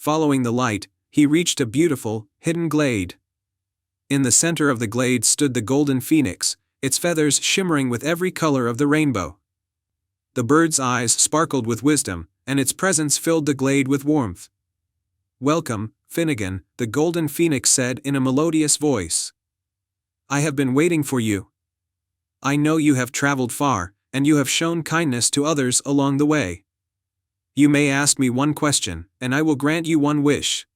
Following the light, he reached a beautiful, hidden glade. In the center of the glade stood the golden phoenix, its feathers shimmering with every color of the rainbow. The bird's eyes sparkled with wisdom, and its presence filled the glade with warmth. "Welcome, Finnegan," the golden phoenix said in a melodious voice. "I have been waiting for you. I know you have traveled far, and you have shown kindness to others along the way. You may ask me one question, and I will grant you one wish."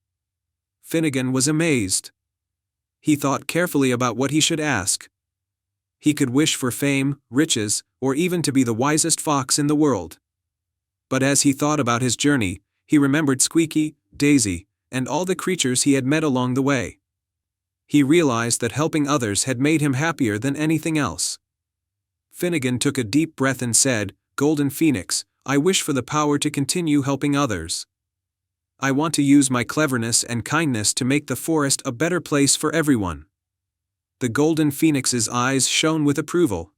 Finnegan was amazed. He thought carefully about what he should ask. He could wish for fame, riches, or even to be the wisest fox in the world. But as he thought about his journey, he remembered Squeaky, Daisy, and all the creatures he had met along the way. He realized that helping others had made him happier than anything else. Finnegan took a deep breath and said, "Golden Phoenix, I wish for the power to continue helping others. I want to use my cleverness and kindness to make the forest a better place for everyone." The golden phoenix's eyes shone with approval.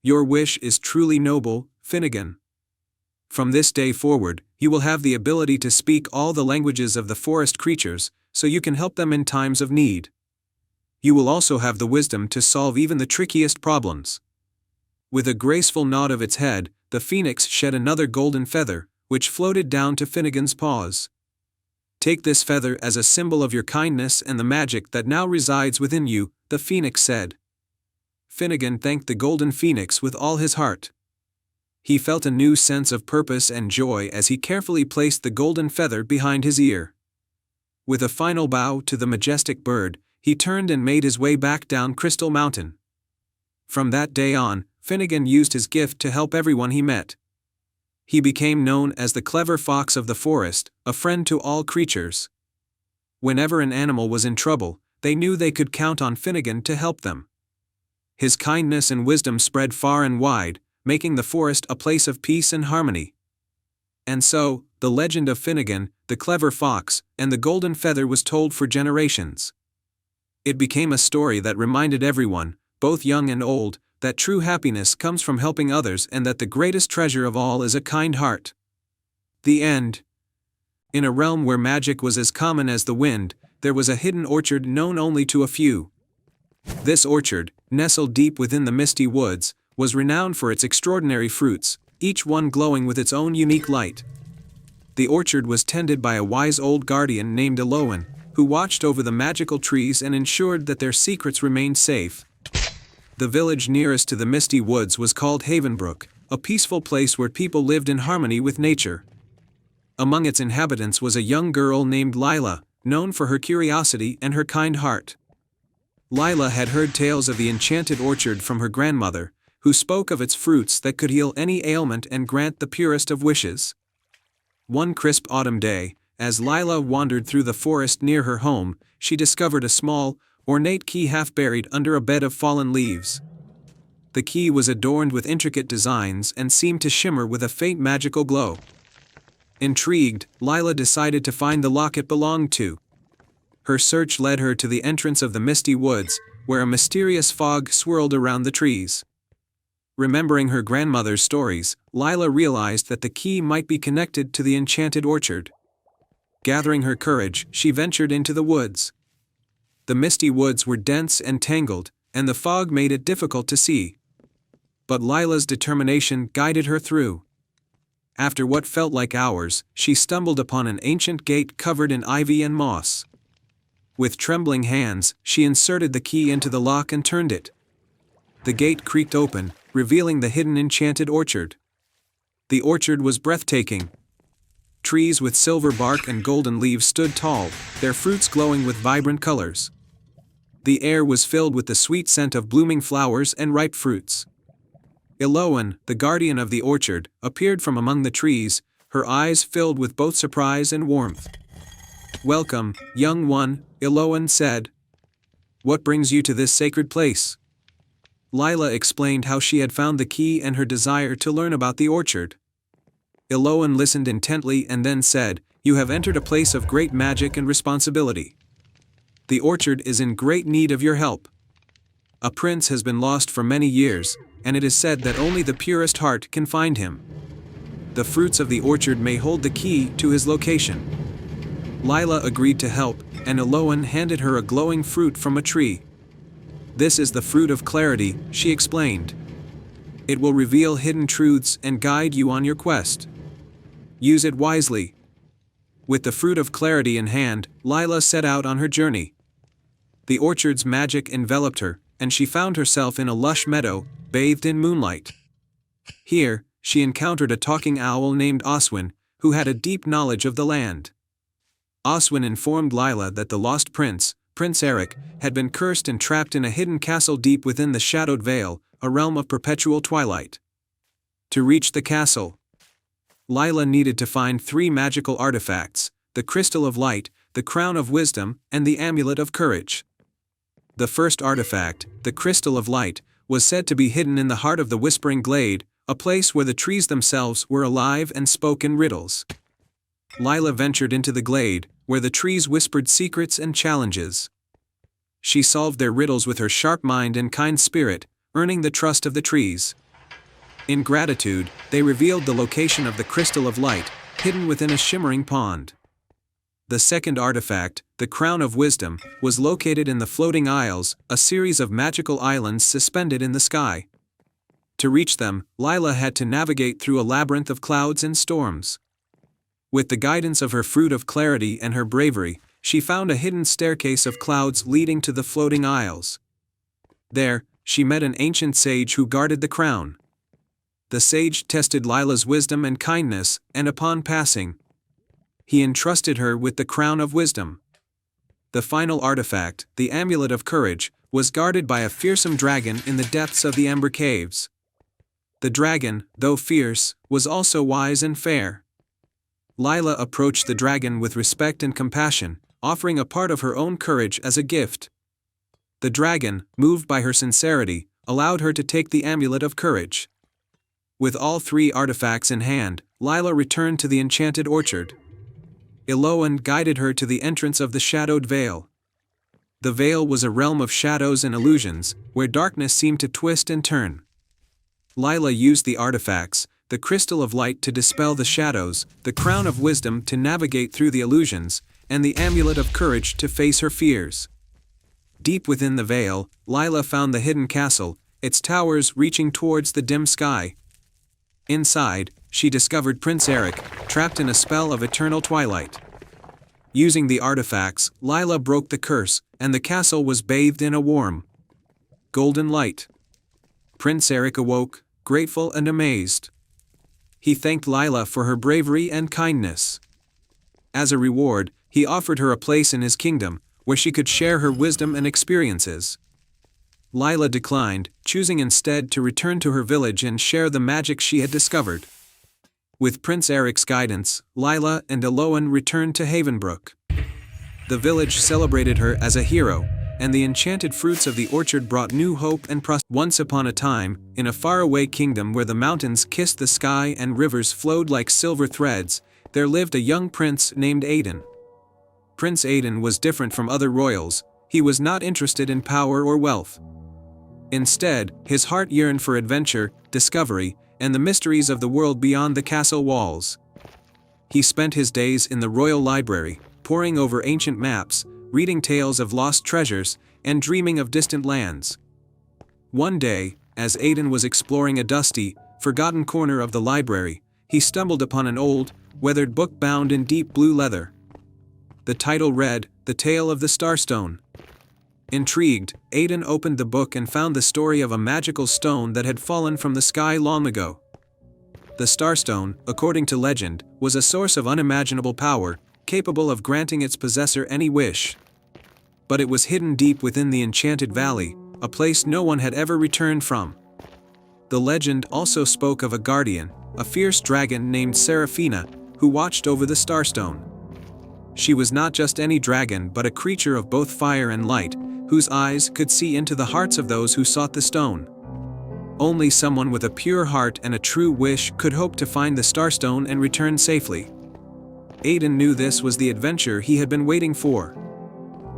"Your wish is truly noble, Finnegan. From this day forward, you will have the ability to speak all the languages of the forest creatures, so you can help them in times of need. You will also have the wisdom to solve even the trickiest problems." With a graceful nod of its head, the phoenix shed another golden feather, which floated down to Finnegan's paws. "Take this feather as a symbol of your kindness and the magic that now resides within you," the phoenix said. Finnegan thanked the golden phoenix with all his heart. He felt a new sense of purpose and joy as he carefully placed the golden feather behind his ear. With a final bow to the majestic bird, he turned and made his way back down Crystal Mountain. From that day on, Finnegan used his gift to help everyone he met. He became known as the clever fox of the forest, a friend to all creatures. Whenever an animal was in trouble, they knew they could count on Finnegan to help them. His kindness and wisdom spread far and wide, making the forest a place of peace and harmony. And so, the legend of Finnegan, the clever fox, and the golden feather was told for generations. It became a story that reminded everyone, both young and old, that true happiness comes from helping others and that the greatest treasure of all is a kind heart. The end. In a realm where magic was as common as the wind, there was a hidden orchard known only to a few. This orchard, nestled deep within the misty woods, was renowned for its extraordinary fruits, each one glowing with its own unique light. The orchard was tended by a wise old guardian named Elowen, who watched over the magical trees and ensured that their secrets remained safe. The village nearest to the misty woods was called Havenbrook, a peaceful place where people lived in harmony with nature. Among its inhabitants was a young girl named Lila, known for her curiosity and her kind heart. Lila had heard tales of the enchanted orchard from her grandmother, who spoke of its fruits that could heal any ailment and grant the purest of wishes. One crisp autumn day, as Lila wandered through the forest near her home, she discovered a small, ornate key half buried under a bed of fallen leaves. The key was adorned with intricate designs and seemed to shimmer with a faint magical glow. Intrigued, Lila decided to find the lock it belonged to. Her search led her to the entrance of the misty woods, where a mysterious fog swirled around the trees. Remembering her grandmother's stories, Lila realized that the key might be connected to the enchanted orchard. Gathering her courage, she ventured into the woods. The misty woods were dense and tangled, and the fog made it difficult to see. But Lila's determination guided her through. After what felt like hours, she stumbled upon an ancient gate covered in ivy and moss. With trembling hands, she inserted the key into the lock and turned it. The gate creaked open, revealing the hidden enchanted orchard. The orchard was breathtaking. Trees with silver bark and golden leaves stood tall, their fruits glowing with vibrant colors. The air was filled with the sweet scent of blooming flowers and ripe fruits. Elowen, the guardian of the orchard, appeared from among the trees, her eyes filled with both surprise and warmth. "Welcome, young one," Elowen said. "What brings you to this sacred place?" Lila explained how she had found the key and her desire to learn about the orchard. Elowen listened intently and then said, "You have entered a place of great magic and responsibility. The orchard is in great need of your help. A prince has been lost for many years, and it is said that only the purest heart can find him. The fruits of the orchard may hold the key to his location. Lila agreed to help, and Eloan handed her a glowing fruit from a tree. "This is the fruit of clarity," she explained. "It will reveal hidden truths and guide you on your quest. Use it wisely." With the fruit of clarity in hand, Lila set out on her journey. The orchard's magic enveloped her, and she found herself in a lush meadow, bathed in moonlight. Here, she encountered a talking owl named Oswin, who had a deep knowledge of the land. Oswin informed Lila that the lost prince, Prince Eric, had been cursed and trapped in a hidden castle deep within the Shadowed Vale, a realm of perpetual twilight. To reach the castle, Lila needed to find 3 magical artifacts: the Crystal of Light, the Crown of Wisdom, and the Amulet of Courage. The first artifact, the Crystal of Light, was said to be hidden in the heart of the Whispering Glade, a place where the trees themselves were alive and spoke in riddles. Lila ventured into the glade, where the trees whispered secrets and challenges. She solved their riddles with her sharp mind and kind spirit, earning the trust of the trees. In gratitude, they revealed the location of the Crystal of Light, hidden within a shimmering pond. The second artifact, the Crown of Wisdom, was located in the Floating Isles, a series of magical islands suspended in the sky. To reach them, Lila had to navigate through a labyrinth of clouds and storms. With the guidance of her fruit of clarity and her bravery, she found a hidden staircase of clouds leading to the Floating Isles. There, she met an ancient sage who guarded the crown. The sage tested Lila's wisdom and kindness, and upon passing, he entrusted her with the Crown of Wisdom. The final artifact, the Amulet of Courage, was guarded by a fearsome dragon in the depths of the Ember Caves. The dragon, though fierce, was also wise and fair. Lila approached the dragon with respect and compassion, offering a part of her own courage as a gift. The dragon, moved by her sincerity, allowed her to take the Amulet of Courage. With all 3 artifacts in hand, Lila returned to the enchanted orchard. Eloan guided her to the entrance of the Shadowed Vale. The Vale was a realm of shadows and illusions, where darkness seemed to twist and turn. Lila used the artifacts, the Crystal of Light to dispel the shadows, the Crown of Wisdom to navigate through the illusions, and the Amulet of Courage to face her fears. Deep within the Vale, Lila found the hidden castle, its towers reaching towards the dim sky. Inside, she discovered Prince Eric, trapped in a spell of eternal twilight. Using the artifacts, Lila broke the curse, and the castle was bathed in a warm, golden light. Prince Eric awoke, grateful and amazed. He thanked Lila for her bravery and kindness. As a reward, he offered her a place in his kingdom, where she could share her wisdom and experiences. Lila declined, choosing instead to return to her village and share the magic she had discovered. With Prince Eric's guidance, Lila and Eloan returned to Havenbrook. The village celebrated her as a hero, and the enchanted fruits of the orchard brought new hope and prosperity. Once upon a time, in a faraway kingdom where the mountains kissed the sky and rivers flowed like silver threads, there lived a young prince named Aiden. Prince Aiden was different from other royals. He was not interested in power or wealth. Instead, his heart yearned for adventure, discovery, and the mysteries of the world beyond the castle walls. He spent his days in the royal library, poring over ancient maps, reading tales of lost treasures, and dreaming of distant lands. One day, as Aiden was exploring a dusty, forgotten corner of the library, he stumbled upon an old, weathered book bound in deep blue leather. The title read, "The Tale of the Starstone." Intrigued, Aiden opened the book and found the story of a magical stone that had fallen from the sky long ago. The Starstone, according to legend, was a source of unimaginable power, capable of granting its possessor any wish. But it was hidden deep within the Enchanted Valley, a place no one had ever returned from. The legend also spoke of a guardian, a fierce dragon named Seraphina, who watched over the Starstone. She was not just any dragon but a creature of both fire and light, whose eyes could see into the hearts of those who sought the stone. Only someone with a pure heart and a true wish could hope to find the Starstone and return safely. Aiden knew this was the adventure he had been waiting for.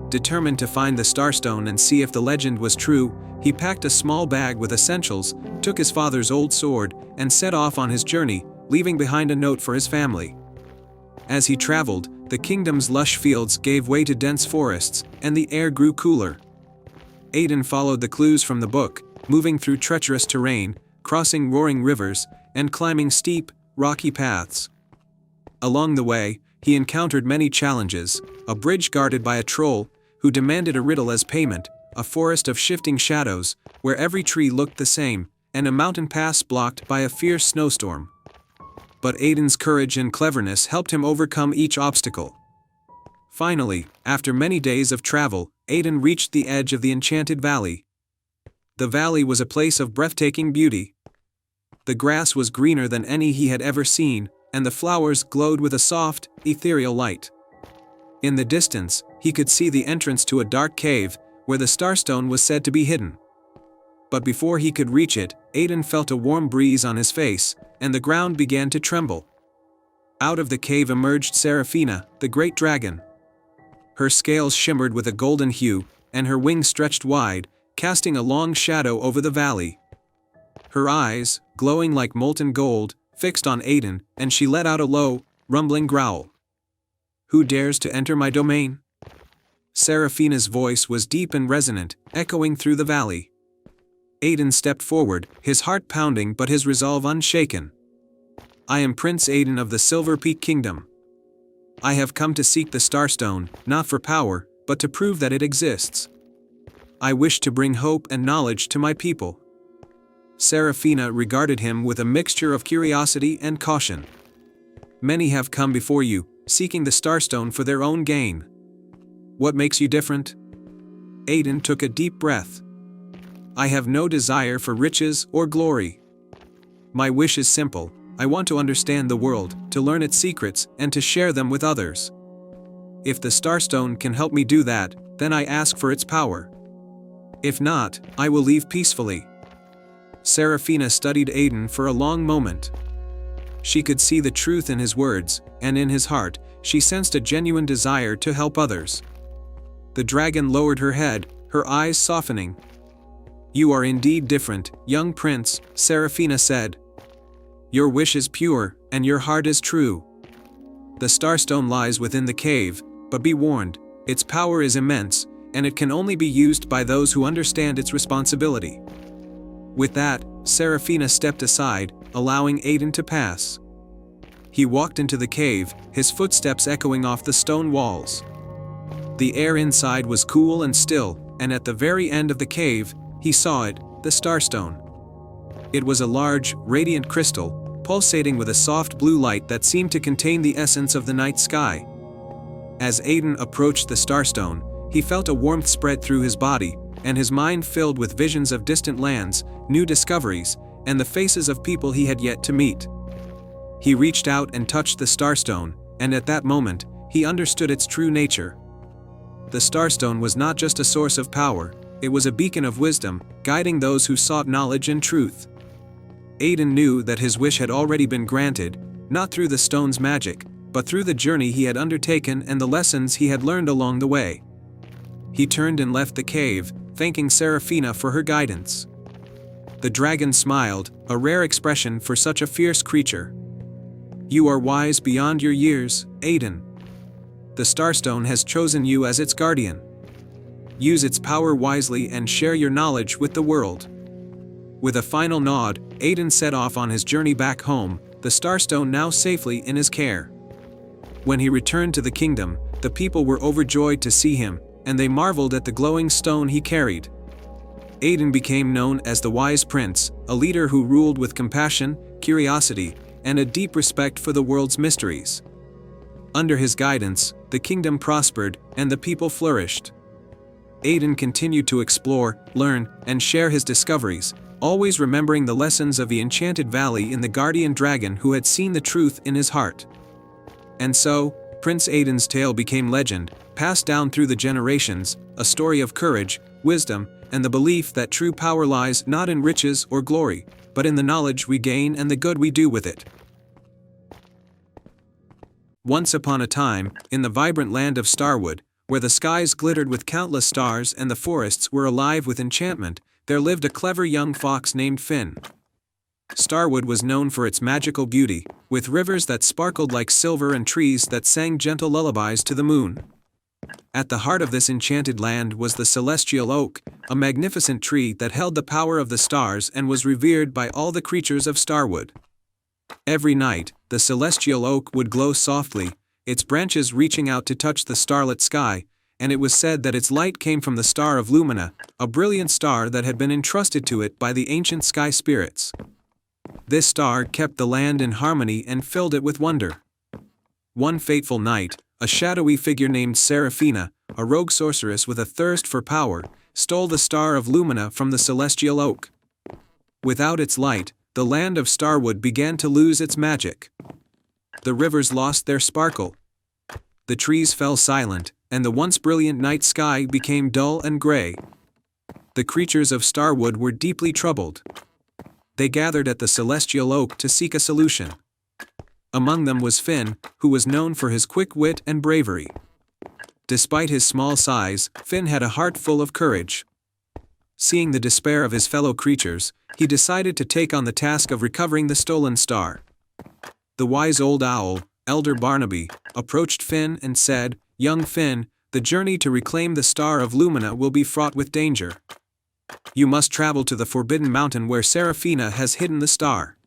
Determined to find the Starstone and see if the legend was true, he packed a small bag with essentials, took his father's old sword, and set off on his journey, leaving behind a note for his family. As he traveled, the kingdom's lush fields gave way to dense forests, and the air grew cooler. Aiden followed the clues from the book, moving through treacherous terrain, crossing roaring rivers, and climbing steep, rocky paths. Along the way, he encountered many challenges: a bridge guarded by a troll, who demanded a riddle as payment, a forest of shifting shadows, where every tree looked the same, and a mountain pass blocked by a fierce snowstorm. But Aiden's courage and cleverness helped him overcome each obstacle. Finally, after many days of travel, Aiden reached the edge of the Enchanted Valley. The valley was a place of breathtaking beauty. The grass was greener than any he had ever seen, and the flowers glowed with a soft, ethereal light. In the distance, he could see the entrance to a dark cave, where the Starstone was said to be hidden. But before he could reach it, Aiden felt a warm breeze on his face, and the ground began to tremble. Out of the cave emerged Seraphina, the great dragon. Her scales shimmered with a golden hue, and her wings stretched wide, casting a long shadow over the valley. Her eyes, glowing like molten gold, fixed on Aiden, and she let out a low, rumbling growl. "Who dares to enter my domain?" Seraphina's voice was deep and resonant, echoing through the valley. Aiden stepped forward, his heart pounding but his resolve unshaken. "I am Prince Aiden of the Silver Peak Kingdom. I have come to seek the Starstone, not for power, but to prove that it exists. I wish to bring hope and knowledge to my people." Seraphina regarded him with a mixture of curiosity and caution. "Many have come before you, seeking the Starstone for their own gain. What makes you different?" Aiden took a deep breath. "I have no desire for riches or glory. My wish is simple: I want to understand the world, to learn its secrets, and to share them with others. If the Starstone can help me do that, then I ask for its power. If not, I will leave peacefully." Seraphina studied Aiden for a long moment. She could see the truth in his words, and in his heart, she sensed a genuine desire to help others. The dragon lowered her head, her eyes softening. "You are indeed different, young prince," Seraphina said. "Your wish is pure, and your heart is true. The Starstone lies within the cave, but be warned, its power is immense, and it can only be used by those who understand its responsibility." With that, Seraphina stepped aside, allowing Aiden to pass. He walked into the cave, his footsteps echoing off the stone walls. The air inside was cool and still, and at the very end of the cave, he saw it, the Starstone. It was a large, radiant crystal, pulsating with a soft blue light that seemed to contain the essence of the night sky. As Aiden approached the Starstone, he felt a warmth spread through his body, and his mind filled with visions of distant lands, new discoveries, and the faces of people he had yet to meet. He reached out and touched the Starstone, and at that moment, he understood its true nature. The Starstone was not just a source of power, it was a beacon of wisdom, guiding those who sought knowledge and truth. Aiden knew that his wish had already been granted, not through the stone's magic, but through the journey he had undertaken and the lessons he had learned along the way. He turned and left the cave, thanking Seraphina for her guidance. The dragon smiled, a rare expression for such a fierce creature. "You are wise beyond your years, Aiden. The Starstone has chosen you as its guardian. Use its power wisely and share your knowledge with the world." With a final nod, Aiden set off on his journey back home, the Starstone now safely in his care. When he returned to the kingdom, the people were overjoyed to see him, and they marveled at the glowing stone he carried. Aiden became known as the Wise Prince, a leader who ruled with compassion, curiosity, and a deep respect for the world's mysteries. Under his guidance, the kingdom prospered, and the people flourished. Aiden continued to explore, learn, and share his discoveries, always remembering the lessons of the Enchanted Valley in the guardian dragon who had seen the truth in his heart. And so, Prince Aiden's tale became legend, passed down through the generations, a story of courage, wisdom, and the belief that true power lies not in riches or glory, but in the knowledge we gain and the good we do with it. Once upon a time, in the vibrant land of Starwood, where the skies glittered with countless stars and the forests were alive with enchantment, there lived a clever young fox named Finn. Starwood was known for its magical beauty, with rivers that sparkled like silver and trees that sang gentle lullabies to the moon. At the heart of this enchanted land was the celestial oak, a magnificent tree that held the power of the stars and was revered by all the creatures of Starwood. Every night, the celestial oak would glow softly, its branches reaching out to touch the starlit sky, and it was said that its light came from the star of Lumina, a brilliant star that had been entrusted to it by the ancient sky spirits. This star kept the land in harmony and filled it with wonder. One fateful night, a shadowy figure named Seraphina, a rogue sorceress with a thirst for power, stole the star of Lumina from the celestial oak. Without its light, the land of Starwood began to lose its magic. The rivers lost their sparkle. The trees fell silent, and the once brilliant night sky became dull and gray. The creatures of Starwood were deeply troubled. They gathered at the celestial oak to seek a solution. Among them was Finn, who was known for his quick wit and bravery. Despite his small size, Finn had a heart full of courage. Seeing the despair of his fellow creatures, he decided to take on the task of recovering the stolen star. The wise old owl, Elder Barnaby, approached Finn and said, "Young Finn, the journey to reclaim the star of Lumina will be fraught with danger. You must travel to the Forbidden Mountain where Seraphina has hidden the star.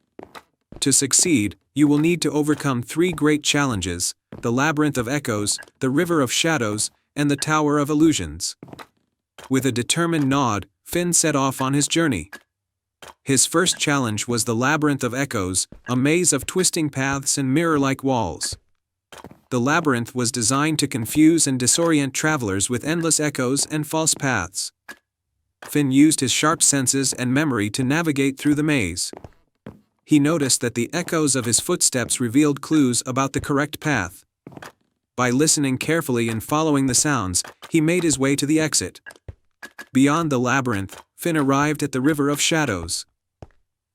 To succeed, you will need to overcome 3 great challenges: the Labyrinth of Echoes, the River of Shadows, and the Tower of Illusions." With a determined nod, Finn set off on his journey. His first challenge was the Labyrinth of Echoes, a maze of twisting paths and mirror-like walls. The labyrinth was designed to confuse and disorient travelers with endless echoes and false paths. Finn used his sharp senses and memory to navigate through the maze. He noticed that the echoes of his footsteps revealed clues about the correct path. By listening carefully and following the sounds, he made his way to the exit. Beyond the labyrinth, Finn arrived at the River of Shadows.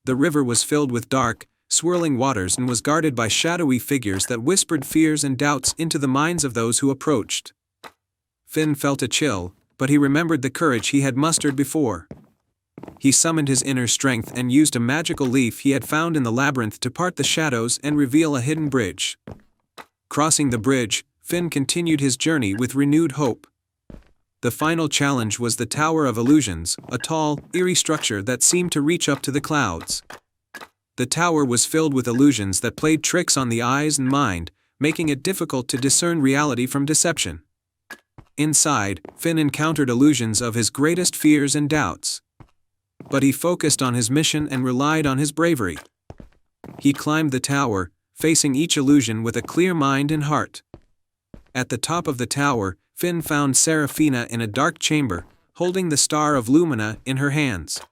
The river was filled with dark, swirling waters and was guarded by shadowy figures that whispered fears and doubts into the minds of those who approached. Finn felt a chill, but he remembered the courage he had mustered before. He summoned his inner strength and used a magical leaf he had found in the labyrinth to part the shadows and reveal a hidden bridge. Crossing the bridge, Finn continued his journey with renewed hope. The final challenge was the Tower of Illusions, a tall, eerie structure that seemed to reach up to the clouds. The tower was filled with illusions that played tricks on the eyes and mind, making it difficult to discern reality from deception. Inside, Finn encountered illusions of his greatest fears and doubts. But he focused on his mission and relied on his bravery. He climbed the tower, facing each illusion with a clear mind and heart. At the top of the tower, Finn found Seraphina in a dark chamber, holding the star of Lumina in her hands.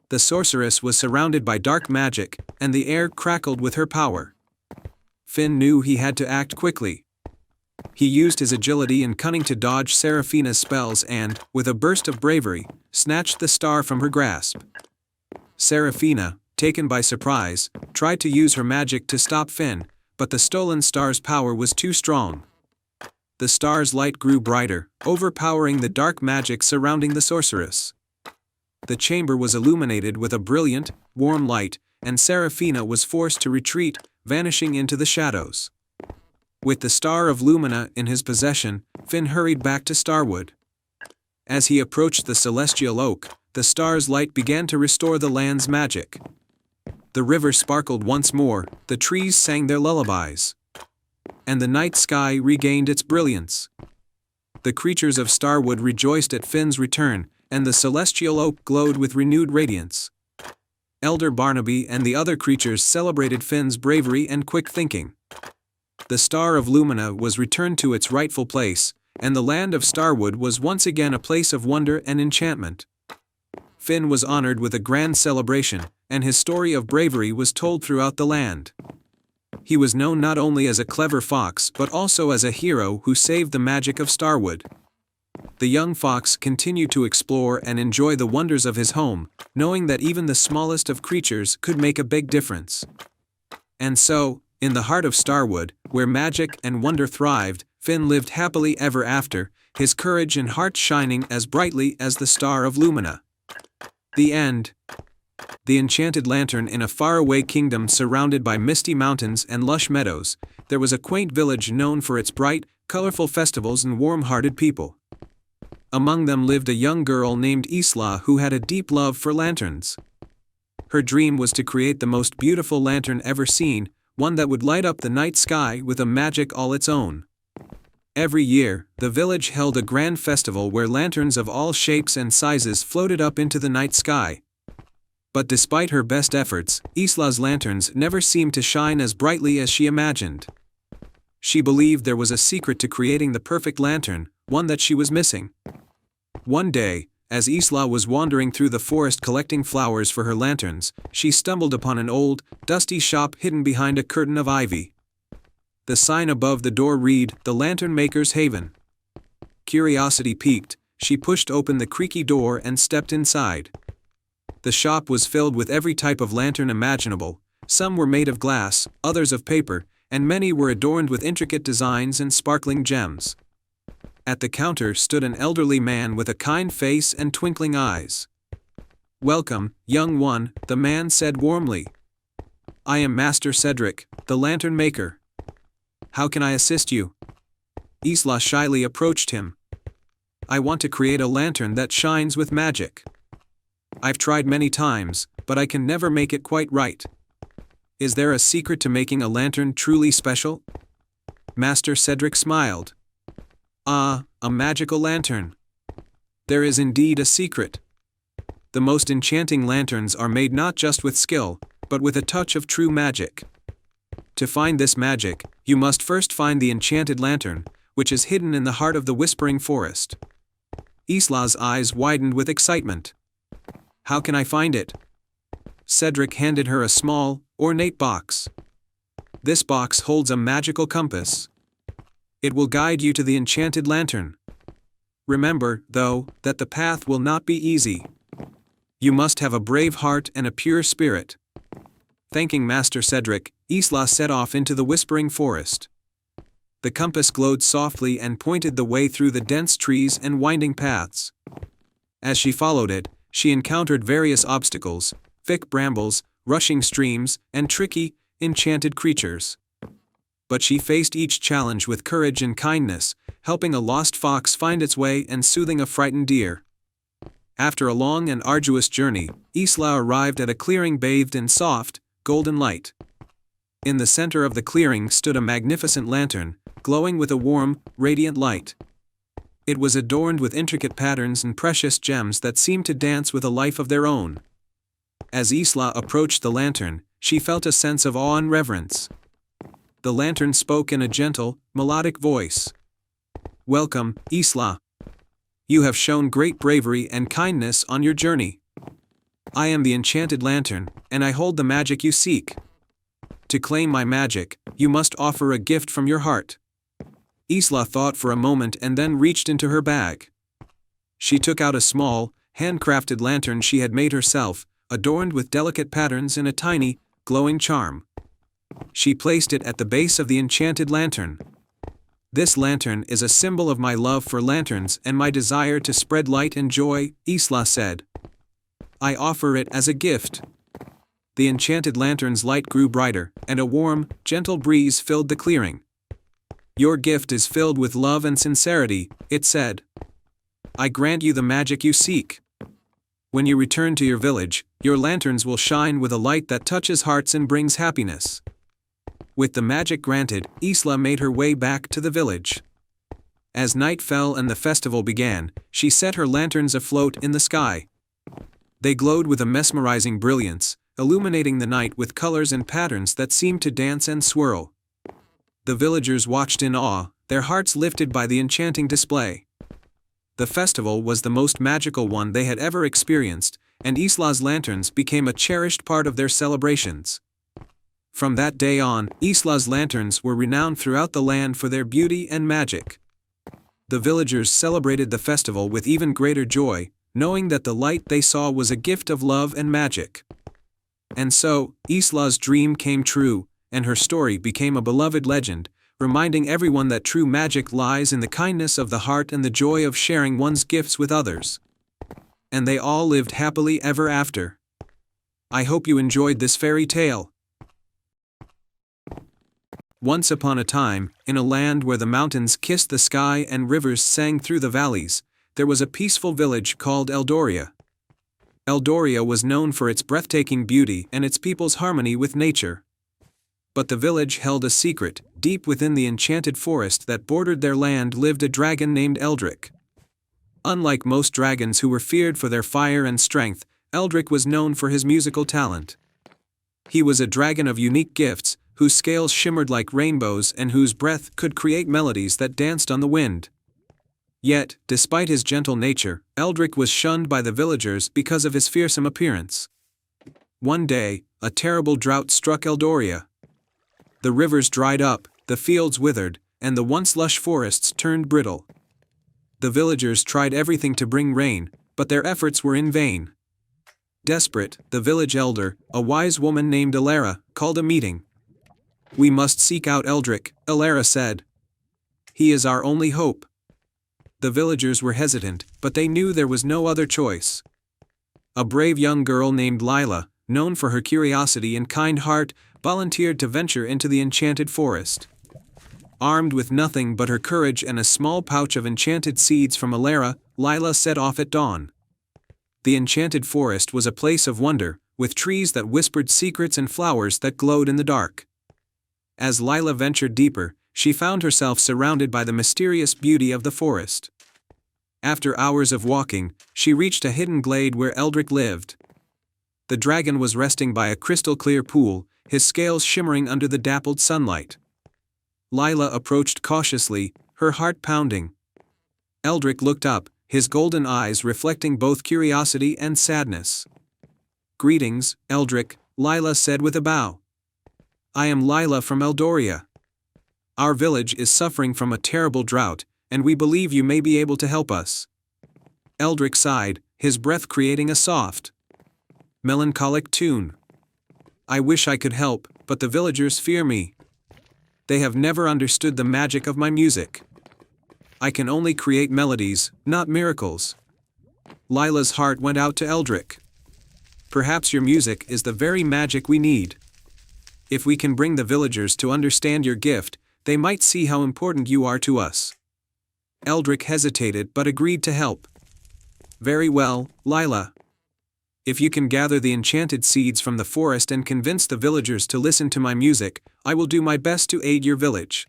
The sorceress was surrounded by dark magic, and the air crackled with her power. Finn knew he had to act quickly. He used his agility and cunning to dodge Seraphina's spells and, with a burst of bravery, snatched the star from her grasp. Seraphina, taken by surprise, tried to use her magic to stop Finn, but the stolen star's power was too strong. The star's light grew brighter, overpowering the dark magic surrounding the sorceress. The chamber was illuminated with a brilliant, warm light, and Seraphina was forced to retreat, vanishing into the shadows. With the star of Lumina in his possession, Finn hurried back to Starwood. As he approached the celestial oak, the star's light began to restore the land's magic. The river sparkled once more, the trees sang their lullabies. And the night sky regained its brilliance. The creatures of Starwood rejoiced at Finn's return, and the celestial oak glowed with renewed radiance. Elder Barnaby and the other creatures celebrated Finn's bravery and quick thinking. The star of Lumina was returned to its rightful place, and the land of Starwood was once again a place of wonder and enchantment. Finn was honored with a grand celebration, and his story of bravery was told throughout the land. He was known not only as a clever fox but also as a hero who saved the magic of Starwood. The young fox continued to explore and enjoy the wonders of his home, knowing that even the smallest of creatures could make a big difference. And so, in the heart of Starwood, where magic and wonder thrived, Finn lived happily ever after, his courage and heart shining as brightly as the star of Lumina. The end. The enchanted lantern. In a faraway kingdom surrounded by misty mountains and lush meadows, there was a quaint village known for its bright, colorful festivals and warm-hearted people. Among them lived a young girl named Isla who had a deep love for lanterns. Her dream was to create the most beautiful lantern ever seen, one that would light up the night sky with a magic all its own. Every year, the village held a grand festival where lanterns of all shapes and sizes floated up into the night sky. But despite her best efforts, Isla's lanterns never seemed to shine as brightly as she imagined. She believed there was a secret to creating the perfect lantern, one that she was missing. One day, as Isla was wandering through the forest collecting flowers for her lanterns, she stumbled upon an old, dusty shop hidden behind a curtain of ivy. The sign above the door read, "The Lantern Maker's Haven." Curiosity piqued, she pushed open the creaky door and stepped inside. The shop was filled with every type of lantern imaginable. Some were made of glass, others of paper, and many were adorned with intricate designs and sparkling gems. At the counter stood an elderly man with a kind face and twinkling eyes. "Welcome, young one," the man said warmly. "I am Master Cedric, the lantern maker. How can I assist you?" Isla shyly approached him. "I want to create a lantern that shines with magic. I've tried many times, but I can never make it quite right. Is there a secret to making a lantern truly special?" Master Cedric smiled. "Ah, a magical lantern. There is indeed a secret. The most enchanting lanterns are made not just with skill, but with a touch of true magic. To find this magic, you must first find the enchanted lantern, which is hidden in the heart of the Whispering Forest." Isla's eyes widened with excitement. "How can I find it?" Cedric handed her a small, ornate box. "This box holds a magical compass. It will guide you to the enchanted lantern. Remember, though, that the path will not be easy. You must have a brave heart and a pure spirit." Thanking Master Cedric, Isla set off into the Whispering Forest. The compass glowed softly and pointed the way through the dense trees and winding paths. As she followed it, she encountered various obstacles: thick brambles, rushing streams, and tricky, enchanted creatures. But she faced each challenge with courage and kindness, helping a lost fox find its way and soothing a frightened deer. After a long and arduous journey, Isla arrived at a clearing bathed in soft, golden light. In the center of the clearing stood a magnificent lantern, glowing with a warm, radiant light. It was adorned with intricate patterns and precious gems that seemed to dance with a life of their own. As Isla approached the lantern, she felt a sense of awe and reverence. The lantern spoke in a gentle, melodic voice. "Welcome, Isla. You have shown great bravery and kindness on your journey. I am the enchanted lantern, and I hold the magic you seek. To claim my magic, you must offer a gift from your heart." Isla thought for a moment and then reached into her bag. She took out a small, handcrafted lantern she had made herself, adorned with delicate patterns in a tiny, glowing charm. She placed it at the base of the enchanted lantern. "This lantern is a symbol of my love for lanterns and my desire to spread light and joy," Isla said. "I offer it as a gift." The enchanted lantern's light grew brighter, and a warm, gentle breeze filled the clearing. "Your gift is filled with love and sincerity," it said. "I grant you the magic you seek. When you return to your village, your lanterns will shine with a light that touches hearts and brings happiness." With the magic granted, Isla made her way back to the village. As night fell and the festival began, she set her lanterns afloat in the sky. They glowed with a mesmerizing brilliance, illuminating the night with colors and patterns that seemed to dance and swirl. The villagers watched in awe, their hearts lifted by the enchanting display. The festival was the most magical one they had ever experienced, and Isla's lanterns became a cherished part of their celebrations. From that day on, Isla's lanterns were renowned throughout the land for their beauty and magic. The villagers celebrated the festival with even greater joy, knowing that the light they saw was a gift of love and magic. And so, Isla's dream came true, and her story became a beloved legend, reminding everyone that true magic lies in the kindness of the heart and the joy of sharing one's gifts with others. And they all lived happily ever after. I hope you enjoyed this fairy tale. Once upon a time, in a land where the mountains kissed the sky and rivers sang through the valleys, there was a peaceful village called Eldoria. Eldoria was known for its breathtaking beauty and its people's harmony with nature. But the village held a secret. Deep within the enchanted forest that bordered their land lived a dragon named Eldrick. Unlike most dragons who were feared for their fire and strength, Eldrick was known for his musical talent. He was a dragon of unique gifts, whose scales shimmered like rainbows and whose breath could create melodies that danced on the wind. Yet, despite his gentle nature, Eldrick was shunned by the villagers because of his fearsome appearance. One day, a terrible drought struck Eldoria. The rivers dried up, the fields withered, and the once lush forests turned brittle. The villagers tried everything to bring rain, but their efforts were in vain. Desperate, the village elder, a wise woman named Alara, called a meeting. "We must seek out Eldrick," Alara said. "He is our only hope." The villagers were hesitant, but they knew there was no other choice. A brave young girl named Lila, known for her curiosity and kind heart, volunteered to venture into the enchanted forest. Armed with nothing but her courage and a small pouch of enchanted seeds from Alara, Lila set off at dawn. The enchanted forest was a place of wonder, with trees that whispered secrets and flowers that glowed in the dark. As Lila ventured deeper, she found herself surrounded by the mysterious beauty of the forest. After hours of walking, she reached a hidden glade where Eldrick lived. The dragon was resting by a crystal-clear pool, his scales shimmering under the dappled sunlight. Lila approached cautiously, her heart pounding. Eldrick looked up, his golden eyes reflecting both curiosity and sadness. "Greetings, Eldrick," Lila said with a bow. "I am Lila from Eldoria. Our village is suffering from a terrible drought, and we believe you may be able to help us." Eldrick sighed, his breath creating a soft, melancholic tune. "I wish I could help, but the villagers fear me. They have never understood the magic of my music. I can only create melodies, not miracles." Lila's heart went out to Eldrick. "Perhaps your music is the very magic we need. If we can bring the villagers to understand your gift, they might see how important you are to us." Eldrick hesitated but agreed to help. "Very well, Lila. If you can gather the enchanted seeds from the forest and convince the villagers to listen to my music, I will do my best to aid your village."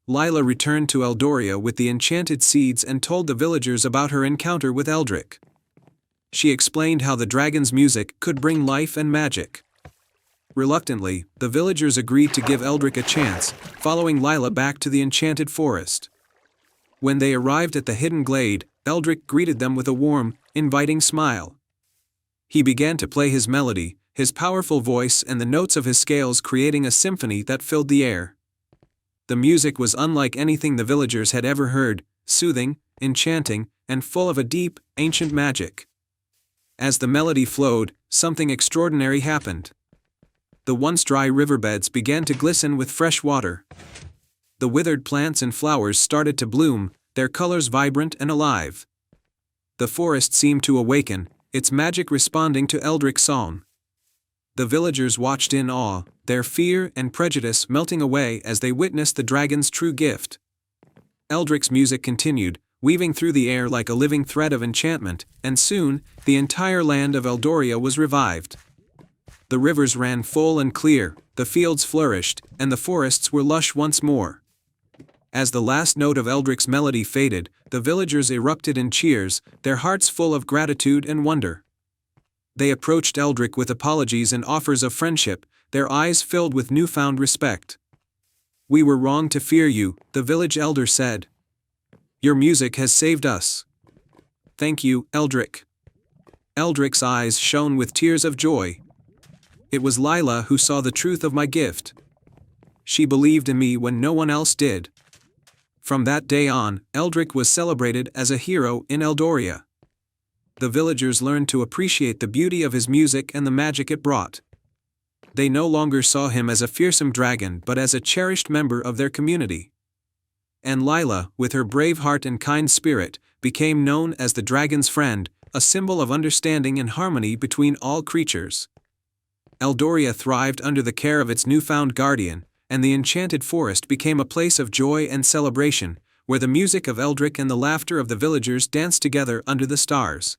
Lila returned to Eldoria with the enchanted seeds and told the villagers about her encounter with Eldrick. She explained how the dragon's music could bring life and magic. Reluctantly, the villagers agreed to give Eldrick a chance, following Lila back to the enchanted forest. When they arrived at the hidden glade, Eldrick greeted them with a warm, inviting smile. He began to play his melody, his powerful voice and the notes of his scales creating a symphony that filled the air. The music was unlike anything the villagers had ever heard, soothing, enchanting, and full of a deep, ancient magic. As the melody flowed, something extraordinary happened. The once dry riverbeds began to glisten with fresh water. The withered plants and flowers started to bloom, their colors vibrant and alive. The forest seemed to awaken, its magic responding to Eldrick's song. The villagers watched in awe, their fear and prejudice melting away as they witnessed the dragon's true gift. Eldrick's music continued, weaving through the air like a living thread of enchantment, and soon, the entire land of Eldoria was revived. The rivers ran full and clear, the fields flourished, and the forests were lush once more. As the last note of Eldrick's melody faded, the villagers erupted in cheers, their hearts full of gratitude and wonder. They approached Eldrick with apologies and offers of friendship, their eyes filled with newfound respect. "We were wrong to fear you," the village elder said. "Your music has saved us." "Thank you, Eldrick." Eldrick's eyes shone with tears of joy. "It was Lila who saw the truth of my gift. She believed in me when no one else did." From that day on, Eldrick was celebrated as a hero in Eldoria. The villagers learned to appreciate the beauty of his music and the magic it brought. They no longer saw him as a fearsome dragon but as a cherished member of their community. And Lila, with her brave heart and kind spirit, became known as the dragon's friend, a symbol of understanding and harmony between all creatures. Eldoria thrived under the care of its newfound guardian, and the enchanted forest became a place of joy and celebration, where the music of Eldrick and the laughter of the villagers danced together under the stars.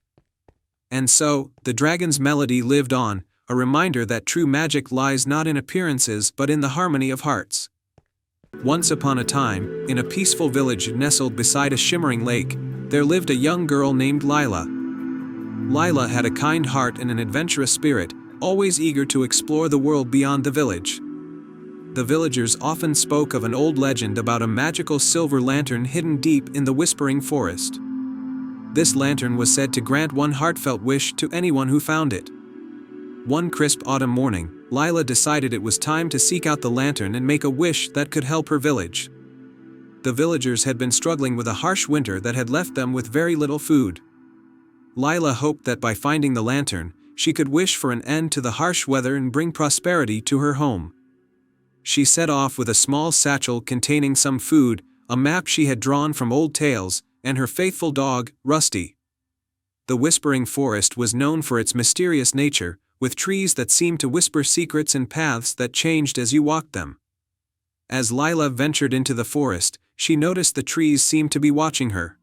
And so, the dragon's melody lived on, a reminder that true magic lies not in appearances but in the harmony of hearts. Once upon a time, in a peaceful village nestled beside a shimmering lake, there lived a young girl named Lila. Lila had a kind heart and an adventurous spirit, always eager to explore the world beyond the village. The villagers often spoke of an old legend about a magical silver lantern hidden deep in the whispering forest. This lantern was said to grant one heartfelt wish to anyone who found it. One crisp autumn morning, Lila decided it was time to seek out the lantern and make a wish that could help her village. The villagers had been struggling with a harsh winter that had left them with very little food. Lila hoped that by finding the lantern, she could wish for an end to the harsh weather and bring prosperity to her home. She set off with a small satchel containing some food, a map she had drawn from old tales, and her faithful dog, Rusty. The whispering forest was known for its mysterious nature, with trees that seemed to whisper secrets and paths that changed as you walked them. As Lila ventured into the forest, she noticed the trees seemed to be watching her.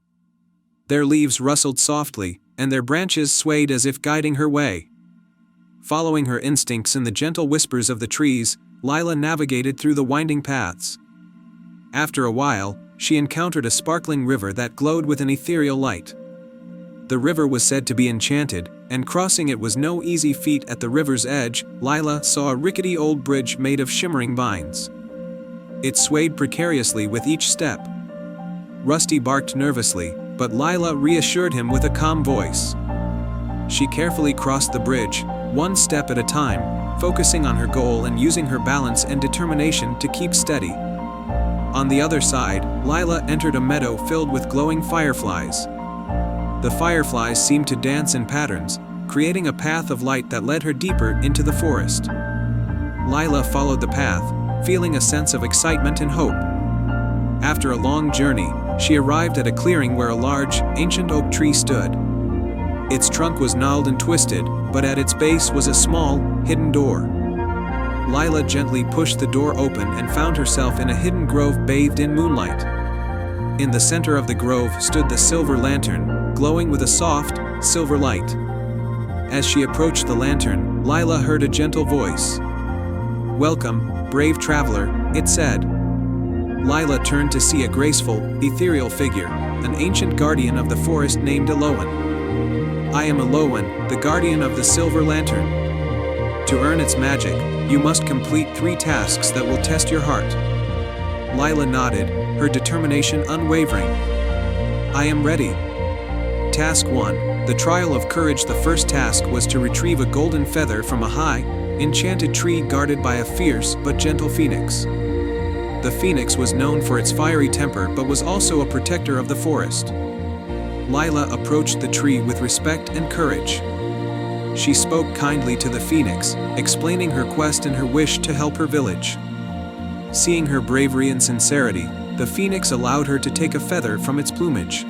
Their leaves rustled softly, and their branches swayed as if guiding her way. Following her instincts and the gentle whispers of the trees, Lila navigated through the winding paths. After a while, she encountered a sparkling river that glowed with an ethereal light. The river was said to be enchanted, and crossing it was no easy feat. At the river's edge, Lila saw a rickety old bridge made of shimmering vines. It swayed precariously with each step. Rusty barked nervously, but Lila reassured him with a calm voice. She carefully crossed the bridge, one step at a time, focusing on her goal and using her balance and determination to keep steady. On the other side, Lila entered a meadow filled with glowing fireflies. The fireflies seemed to dance in patterns, creating a path of light that led her deeper into the forest. Lila followed the path, feeling a sense of excitement and hope. After a long journey, she arrived at a clearing where a large, ancient oak tree stood. Its trunk was gnarled and twisted, but at its base was a small, hidden door. Lila gently pushed the door open and found herself in a hidden grove bathed in moonlight. In the center of the grove stood the silver lantern, glowing with a soft, silver light. As she approached the lantern, Lila heard a gentle voice. "Welcome, brave traveler," it said. Lila turned to see a graceful, ethereal figure, an ancient guardian of the forest named Elowen. "I am Elowen, the guardian of the silver lantern. To earn its magic, you must complete 3 tasks that will test your heart." Lila nodded, her determination unwavering. "I am ready." Task 1, the Trial of Courage. The first task was to retrieve a golden feather from a high, enchanted tree guarded by a fierce but gentle phoenix. The phoenix was known for its fiery temper but was also a protector of the forest. Lila approached the tree with respect and courage. She spoke kindly to the phoenix, explaining her quest and her wish to help her village. Seeing her bravery and sincerity, the phoenix allowed her to take a feather from its plumage.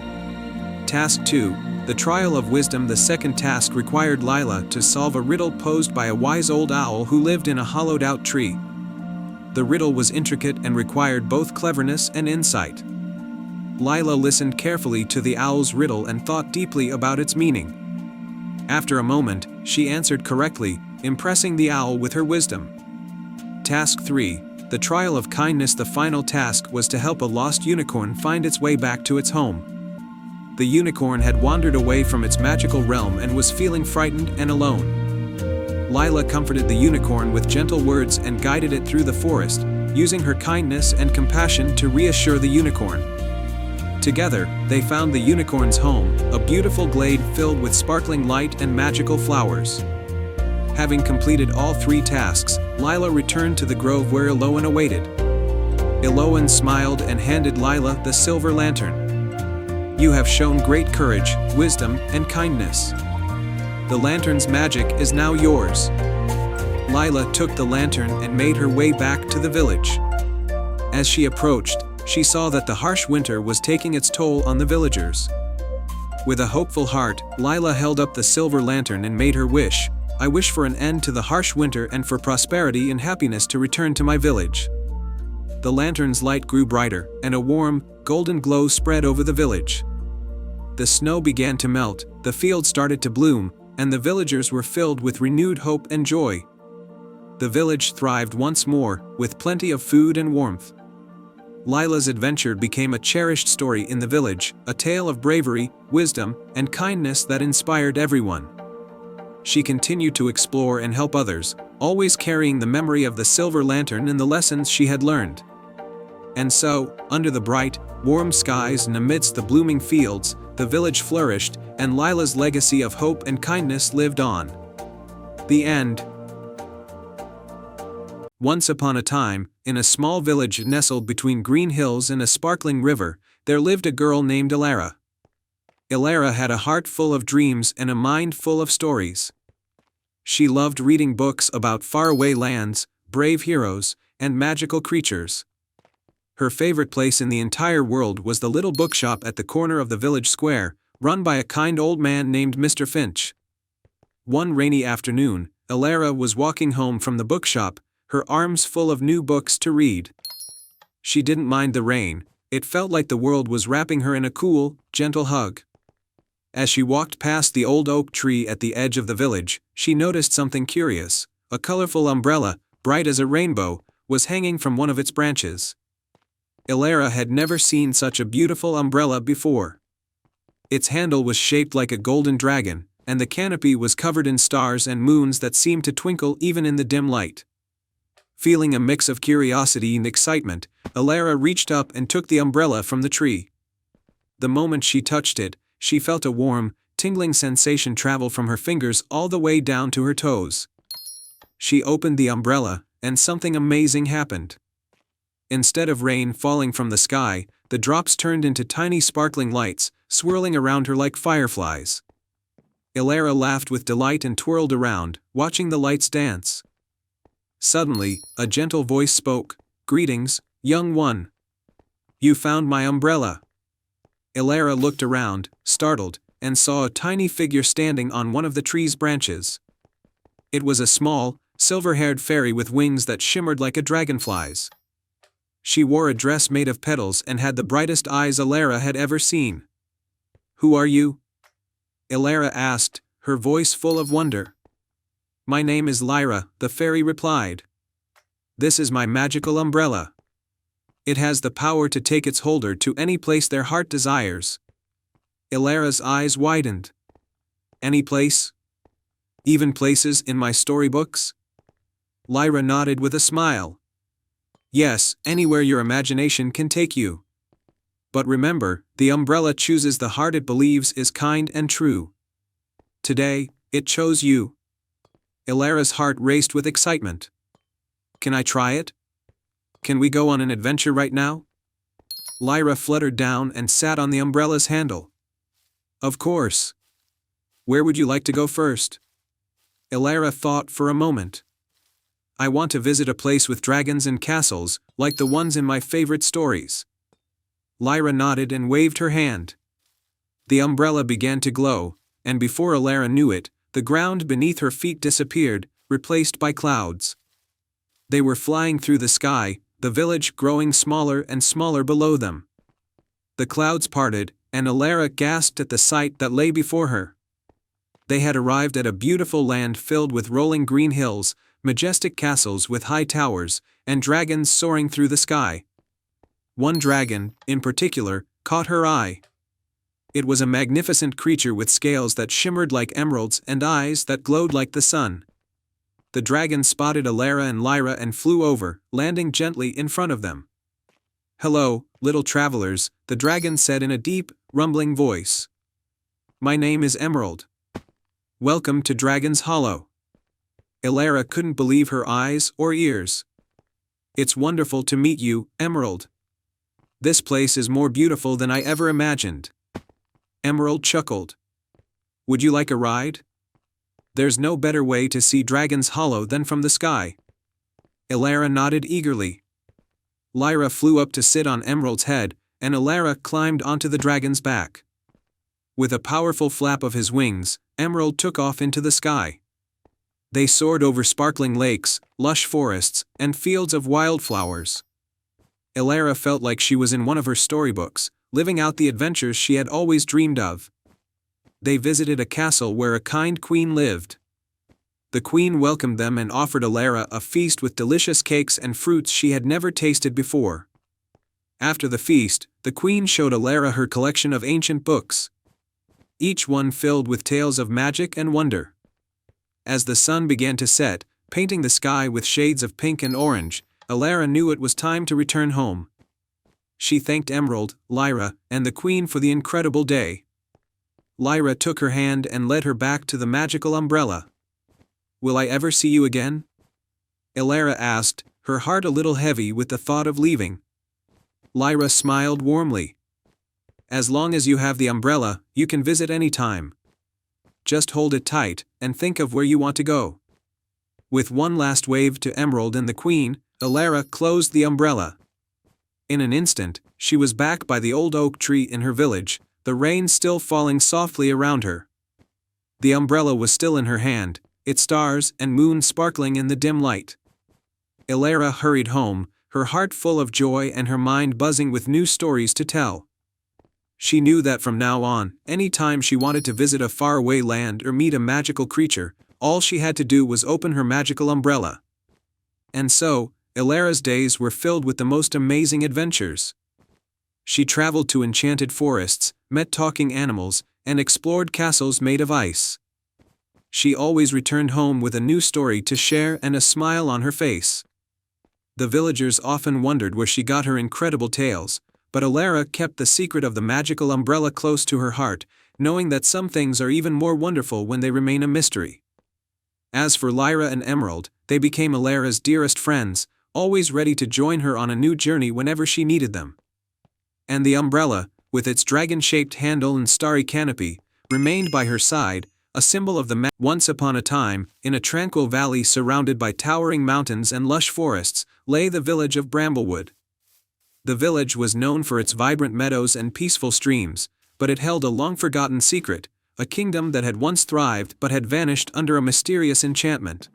Task 2, the Trial of Wisdom. The second task required Lila to solve a riddle posed by a wise old owl who lived in a hollowed-out tree. The riddle was intricate and required both cleverness and insight. Lila listened carefully to the owl's riddle and thought deeply about its meaning. After a moment, she answered correctly, impressing the owl with her wisdom. Task 3, the Trial of Kindness. The final task was to help a lost unicorn find its way back to its home. The unicorn had wandered away from its magical realm and was feeling frightened and alone. Lila comforted the unicorn with gentle words and guided it through the forest, using her kindness and compassion to reassure the unicorn. Together, they found the unicorn's home, a beautiful glade filled with sparkling light and magical flowers. Having completed all 3 tasks, Lila returned to the grove where Elowen awaited. Elowen smiled and handed Lila the silver lantern. "You have shown great courage, wisdom, and kindness. The lantern's magic is now yours." Lila took the lantern and made her way back to the village. As she approached, she saw that the harsh winter was taking its toll on the villagers. With a hopeful heart, Lila held up the silver lantern and made her wish, I wish for an end to the harsh winter and for prosperity and happiness to return to my village." The lantern's light grew brighter, and a warm, golden glow spread over the village. The snow began to melt, the fields started to bloom, and the villagers were filled with renewed hope and joy. The village thrived once more, with plenty of food and warmth. Lila's adventure became a cherished story in the village, a tale of bravery, wisdom, and kindness that inspired everyone. She continued to explore and help others, always carrying the memory of the silver lantern and the lessons she had learned. And so, under the bright, warm skies and amidst the blooming fields, the village flourished, and Lila's legacy of hope and kindness lived on. The end. Once upon a time, in a small village nestled between green hills and a sparkling river, there lived a girl named Elara. Elara had a heart full of dreams and a mind full of stories. She loved reading books about faraway lands, brave heroes, and magical creatures. Her favorite place in the entire world was the little bookshop at the corner of the village square, run by a kind old man named Mr. Finch. One rainy afternoon, Elara was walking home from the bookshop, her arms full of new books to read. She didn't mind the rain, it felt like the world was wrapping her in a cool, gentle hug. As she walked past the old oak tree at the edge of the village, she noticed something curious. A colorful umbrella, bright as a rainbow, was hanging from one of its branches. Elara had never seen such a beautiful umbrella before. Its handle was shaped like a golden dragon, and the canopy was covered in stars and moons that seemed to twinkle even in the dim light. Feeling a mix of curiosity and excitement, Elara reached up and took the umbrella from the tree. The moment she touched it, she felt a warm, tingling sensation travel from her fingers all the way down to her toes. She opened the umbrella, and something amazing happened. Instead of rain falling from the sky, the drops turned into tiny sparkling lights, swirling around her like fireflies. Elara laughed with delight and twirled around, watching the lights dance. Suddenly, a gentle voice spoke, "Greetings, young one. You found my umbrella." Elara looked around, startled, and saw a tiny figure standing on one of the tree's branches. It was a small, silver-haired fairy with wings that shimmered like a dragonfly's. She wore a dress made of petals and had the brightest eyes Elara had ever seen. "Who are you?" Elara asked, her voice full of wonder. "My name is Lyra," the fairy replied. "This is my magical umbrella. It has the power to take its holder to any place their heart desires." Elara's eyes widened. "Any place? Even places in my storybooks?" Lyra nodded with a smile. "Yes, anywhere your imagination can take you. But remember, the umbrella chooses the heart it believes is kind and true. Today, it chose you." Elara's heart raced with excitement. "Can I try it? Can we go on an adventure right now?" Lyra fluttered down and sat on the umbrella's handle. "Of course. Where would you like to go first?" Elara thought for a moment. "I want to visit a place with dragons and castles, like the ones in my favorite stories." Lyra nodded and waved her hand. The umbrella began to glow, and before Elara knew it, the ground beneath her feet disappeared, replaced by clouds. They were flying through the sky, the village growing smaller and smaller below them. The clouds parted, and Elara gasped at the sight that lay before her. They had arrived at a beautiful land filled with rolling green hills, majestic castles with high towers, and dragons soaring through the sky. One dragon, in particular, caught her eye. It was a magnificent creature with scales that shimmered like emeralds and eyes that glowed like the sun. The dragon spotted Elara and Lyra and flew over, landing gently in front of them. "Hello, little travelers," the dragon said in a deep, rumbling voice. "My name is Emerald. Welcome to Dragon's Hollow." Elara couldn't believe her eyes or ears. "It's wonderful to meet you, Emerald. This place is more beautiful than I ever imagined." Emerald chuckled. "Would you like a ride? There's no better way to see Dragon's Hollow than from the sky." Elara nodded eagerly. Lyra flew up to sit on Emerald's head, and Elara climbed onto the dragon's back. With a powerful flap of his wings, Emerald took off into the sky. They soared over sparkling lakes, lush forests, and fields of wildflowers. Elara felt like she was in one of her storybooks, living out the adventures she had always dreamed of. They visited a castle where a kind queen lived. The queen welcomed them and offered Elara a feast with delicious cakes and fruits she had never tasted before. After the feast, the queen showed Elara her collection of ancient books, each one filled with tales of magic and wonder. As the sun began to set, painting the sky with shades of pink and orange, Elara knew it was time to return home. She thanked Emerald, Lyra, and the queen for the incredible day. Lyra took her hand and led her back to the magical umbrella. "Will I ever see you again?" Elara asked, her heart a little heavy with the thought of leaving. Lyra smiled warmly. "As long as you have the umbrella, you can visit any time. Just hold it tight, and think of where you want to go." With one last wave to Emerald and the queen, Elara closed the umbrella. In an instant, she was back by the old oak tree in her village, the rain still falling softly around her. The umbrella was still in her hand, its stars and moon sparkling in the dim light. Elara hurried home, her heart full of joy and her mind buzzing with new stories to tell. She knew that from now on, any time she wanted to visit a faraway land or meet a magical creature, all she had to do was open her magical umbrella. And so, Elara's days were filled with the most amazing adventures. She traveled to enchanted forests, met talking animals, and explored castles made of ice. She always returned home with a new story to share and a smile on her face. The villagers often wondered where she got her incredible tales, but Elara kept the secret of the magical umbrella close to her heart, knowing that some things are even more wonderful when they remain a mystery. As for Lyra and Emerald, they became Elara's dearest friends, always ready to join her on a new journey whenever she needed them. And the umbrella, with its dragon-shaped handle and starry canopy, remained by her side, a symbol of the Once upon a time, in a tranquil valley surrounded by towering mountains and lush forests, lay the village of Bramblewood. The village was known for its vibrant meadows and peaceful streams, but it held a long-forgotten secret, a kingdom that had once thrived but had vanished under a mysterious enchantment.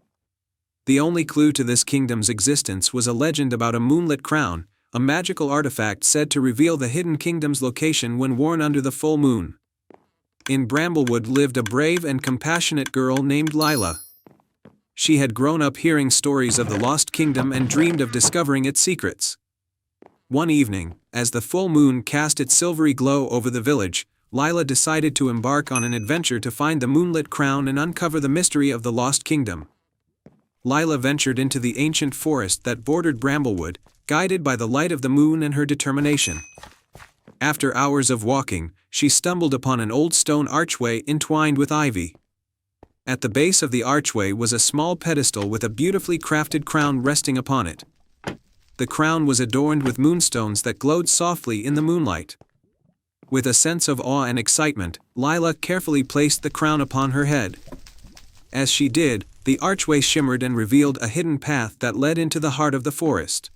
The only clue to this kingdom's existence was a legend about a moonlit crown, a magical artifact said to reveal the hidden kingdom's location when worn under the full moon. In Bramblewood lived a brave and compassionate girl named Lila. She had grown up hearing stories of the lost kingdom and dreamed of discovering its secrets. One evening, as the full moon cast its silvery glow over the village, Lila decided to embark on an adventure to find the moonlit crown and uncover the mystery of the lost kingdom. Lila ventured into the ancient forest that bordered Bramblewood, guided by the light of the moon and her determination. After hours of walking, she stumbled upon an old stone archway entwined with ivy. At the base of the archway was a small pedestal with a beautifully crafted crown resting upon it. The crown was adorned with moonstones that glowed softly in the moonlight. With a sense of awe and excitement, Lila carefully placed the crown upon her head. As she did, the archway shimmered and revealed a hidden path that led into the heart of the forest.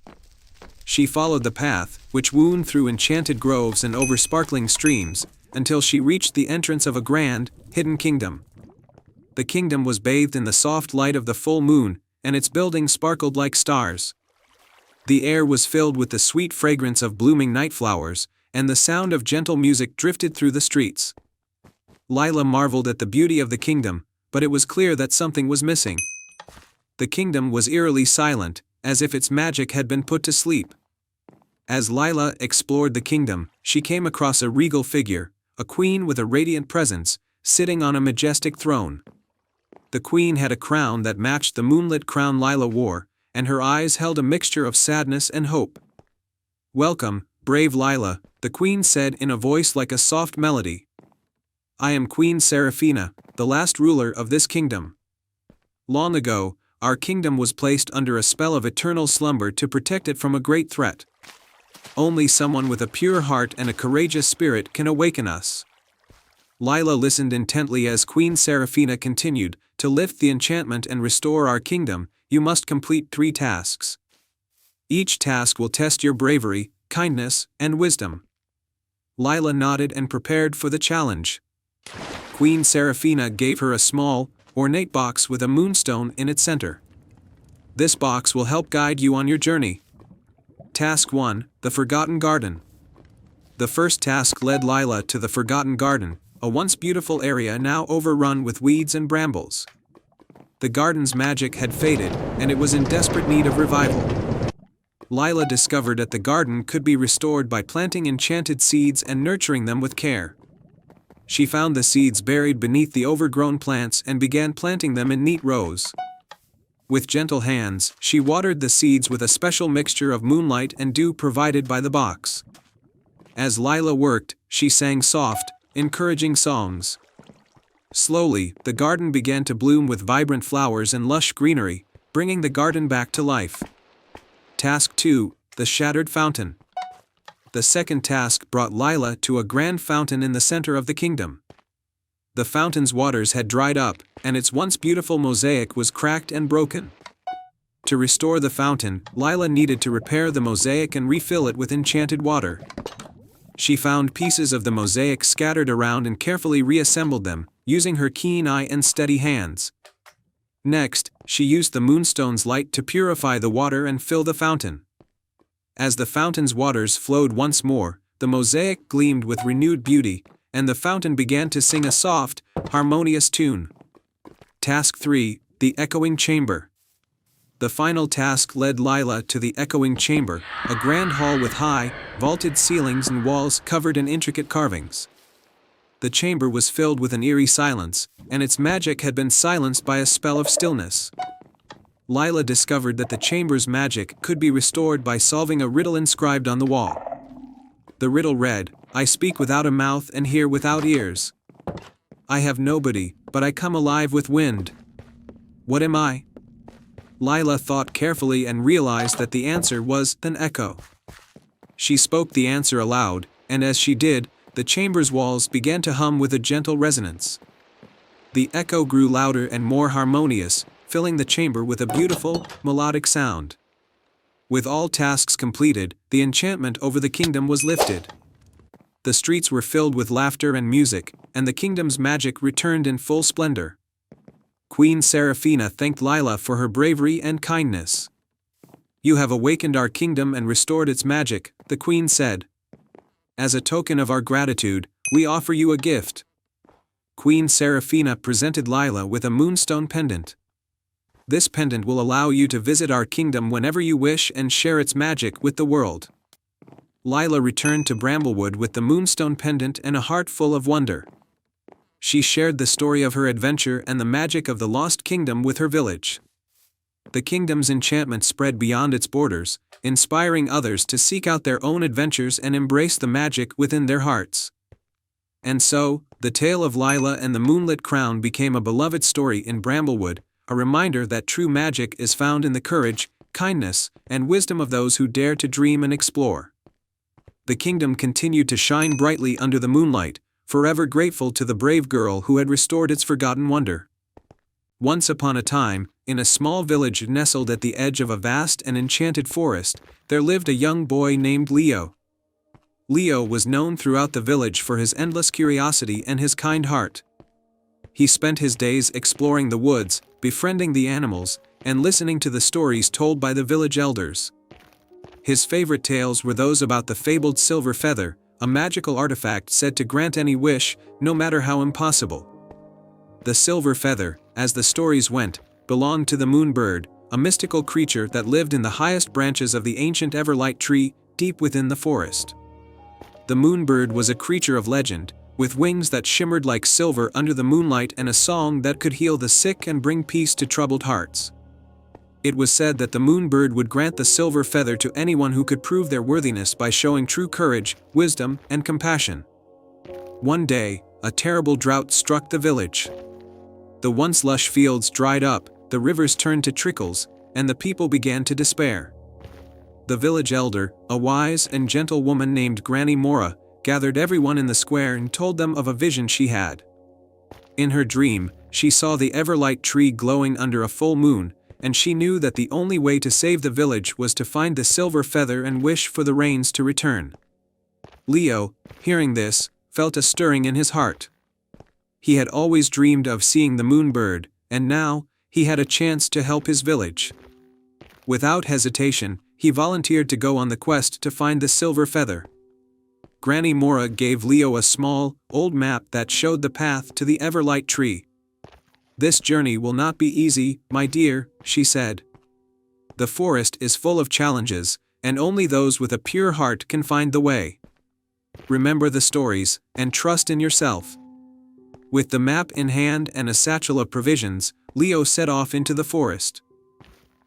She followed the path, which wound through enchanted groves and over sparkling streams, until she reached the entrance of a grand, hidden kingdom. The kingdom was bathed in the soft light of the full moon, and its buildings sparkled like stars. The air was filled with the sweet fragrance of blooming night flowers, and the sound of gentle music drifted through the streets. Lila marveled at the beauty of the kingdom, but it was clear that something was missing. The kingdom was eerily silent, as if its magic had been put to sleep. As Lila explored the kingdom, she came across a regal figure, a queen with a radiant presence, sitting on a majestic throne. The queen had a crown that matched the moonlit crown Lila wore, and her eyes held a mixture of sadness and hope. "Welcome, brave Lila," the queen said in a voice like a soft melody. "I am Queen Seraphina, the last ruler of this kingdom. Long ago, our kingdom was placed under a spell of eternal slumber to protect it from a great threat. Only someone with a pure heart and a courageous spirit can awaken us." Lila listened intently as Queen Seraphina continued, "To lift the enchantment and restore our kingdom, you must complete 3 tasks. Each task will test your bravery, kindness, and wisdom." Lila nodded and prepared for the challenge. Queen Seraphina gave her a small, ornate box with a moonstone in its center. This box will help guide you on your journey. Task 1: The Forgotten Garden. The first task led Lila to the Forgotten Garden, a once beautiful area now overrun with weeds and brambles. The garden's magic had faded, and it was in desperate need of revival. Lila discovered that the garden could be restored by planting enchanted seeds and nurturing them with care. She found the seeds buried beneath the overgrown plants and began planting them in neat rows. With gentle hands, she watered the seeds with a special mixture of moonlight and dew provided by the box. As Lila worked, she sang soft, encouraging songs. Slowly, the garden began to bloom with vibrant flowers and lush greenery, bringing the garden back to life. Task 2: The Shattered Fountain. The second task brought Lila to a grand fountain in the center of the kingdom. The fountain's waters had dried up, and its once beautiful mosaic was cracked and broken. To restore the fountain, Lila needed to repair the mosaic and refill it with enchanted water. She found pieces of the mosaic scattered around and carefully reassembled them, using her keen eye and steady hands. Next, she used the moonstone's light to purify the water and fill the fountain. As the fountain's waters flowed once more, the mosaic gleamed with renewed beauty, and the fountain began to sing a soft, harmonious tune. Task 3: The Echoing Chamber. The final task led Lila to the Echoing Chamber, a grand hall with high, vaulted ceilings and walls covered in intricate carvings. The chamber was filled with an eerie silence, and its magic had been silenced by a spell of stillness. Lila discovered that the chamber's magic could be restored by solving a riddle inscribed on the wall. The riddle read, "I speak without a mouth and hear without ears. I have nobody, but I come alive with wind. What am I?" Lila thought carefully and realized that the answer was an echo. She spoke the answer aloud, and as she did, the chamber's walls began to hum with a gentle resonance. The echo grew louder and more harmonious, filling the chamber with a beautiful, melodic sound. With all tasks completed, the enchantment over the kingdom was lifted. The streets were filled with laughter and music, and the kingdom's magic returned in full splendor. Queen Seraphina thanked Lila for her bravery and kindness. "You have awakened our kingdom and restored its magic," the queen said. "As a token of our gratitude, we offer you a gift." Queen Seraphina presented Lila with a moonstone pendant. "This pendant will allow you to visit our kingdom whenever you wish and share its magic with the world." Lila returned to Bramblewood with the moonstone pendant and a heart full of wonder. She shared the story of her adventure and the magic of the lost kingdom with her village. The kingdom's enchantment spread beyond its borders, inspiring others to seek out their own adventures and embrace the magic within their hearts. And so, the tale of Lila and the Moonlit Crown became a beloved story in Bramblewood, a reminder that true magic is found in the courage, kindness, and wisdom of those who dare to dream and explore. The kingdom continued to shine brightly under the moonlight, forever grateful to the brave girl who had restored its forgotten wonder. Once upon a time, in a small village nestled at the edge of a vast and enchanted forest, there lived a young boy named Leo. Leo was known throughout the village for his endless curiosity and his kind heart. He spent his days exploring the woods, befriending the animals, and listening to the stories told by the village elders. His favorite tales were those about the fabled silver feather, a magical artifact said to grant any wish, no matter how impossible. The silver feather, as the stories went, belonged to the moon bird, a mystical creature that lived in the highest branches of the ancient Everlight tree, deep within the forest. The moon bird was a creature of legend, with wings that shimmered like silver under the moonlight and a song that could heal the sick and bring peace to troubled hearts. It was said that the moon bird would grant the silver feather to anyone who could prove their worthiness by showing true courage, wisdom, and compassion. One day, a terrible drought struck the village. The once lush fields dried up, the rivers turned to trickles, and the people began to despair. The village elder, a wise and gentle woman named Granny Mora, gathered everyone in the square and told them of a vision she had. In her dream, she saw the Everlight tree glowing under a full moon, and she knew that the only way to save the village was to find the silver feather and wish for the rains to return. Leo, hearing this, felt a stirring in his heart. He had always dreamed of seeing the moon bird, and now, he had a chance to help his village. Without hesitation, he volunteered to go on the quest to find the silver feather. Granny Mora gave Leo a small, old map that showed the path to the Everlight Tree. "This journey will not be easy, my dear," she said. "The forest is full of challenges, and only those with a pure heart can find the way. Remember the stories, and trust in yourself." With the map in hand and a satchel of provisions, Leo set off into the forest.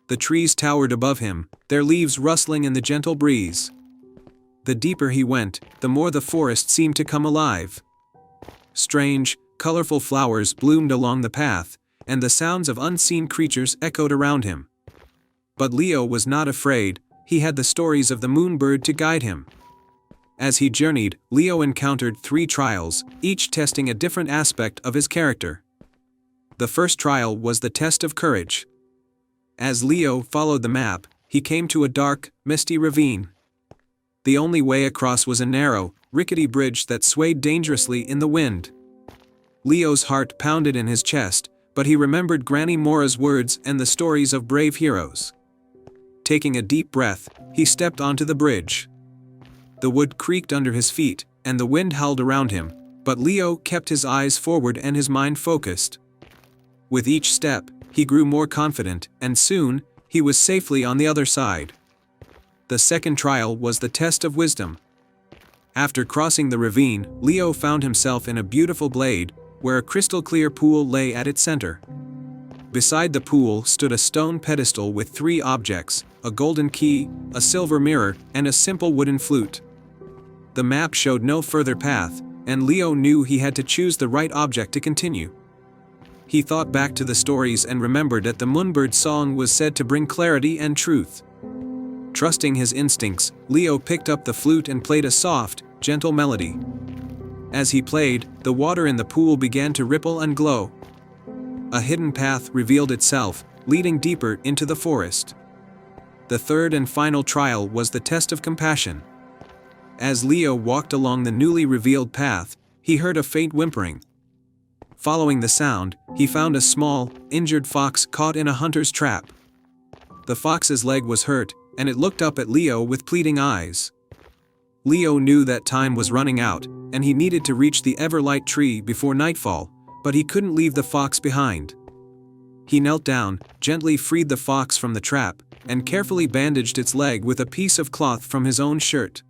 The trees towered above him, their leaves rustling in the gentle breeze. The deeper he went, the more the forest seemed to come alive. Strange, colorful flowers bloomed along the path, and the sounds of unseen creatures echoed around him. But Leo was not afraid, he had the stories of the Moonbird to guide him. As he journeyed, Leo encountered 3 trials, each testing a different aspect of his character. The first trial was the test of courage. As Leo followed the map, he came to a dark, misty ravine. The only way across was a narrow, rickety bridge that swayed dangerously in the wind. Leo's heart pounded in his chest, but he remembered Granny Mora's words and the stories of brave heroes. Taking a deep breath, he stepped onto the bridge. The wood creaked under his feet, and the wind howled around him, but Leo kept his eyes forward and his mind focused. With each step, he grew more confident, and soon, he was safely on the other side. The second trial was the test of wisdom. After crossing the ravine, Leo found himself in a beautiful glade, where a crystal-clear pool lay at its center. Beside the pool stood a stone pedestal with 3 objects, a golden key, a silver mirror, and a simple wooden flute. The map showed no further path, and Leo knew he had to choose the right object to continue. He thought back to the stories and remembered that the Moonbird song was said to bring clarity and truth. Trusting his instincts, Leo picked up the flute and played a soft, gentle melody. As he played, the water in the pool began to ripple and glow. A hidden path revealed itself, leading deeper into the forest. The third and final trial was the test of compassion. As Leo walked along the newly revealed path, he heard a faint whimpering. Following the sound, he found a small, injured fox caught in a hunter's trap. The fox's leg was hurt, and it looked up at Leo with pleading eyes. Leo knew that time was running out, and he needed to reach the Everlight Tree before nightfall, but he couldn't leave the fox behind. He knelt down, gently freed the fox from the trap, and carefully bandaged its leg with a piece of cloth from his own shirt.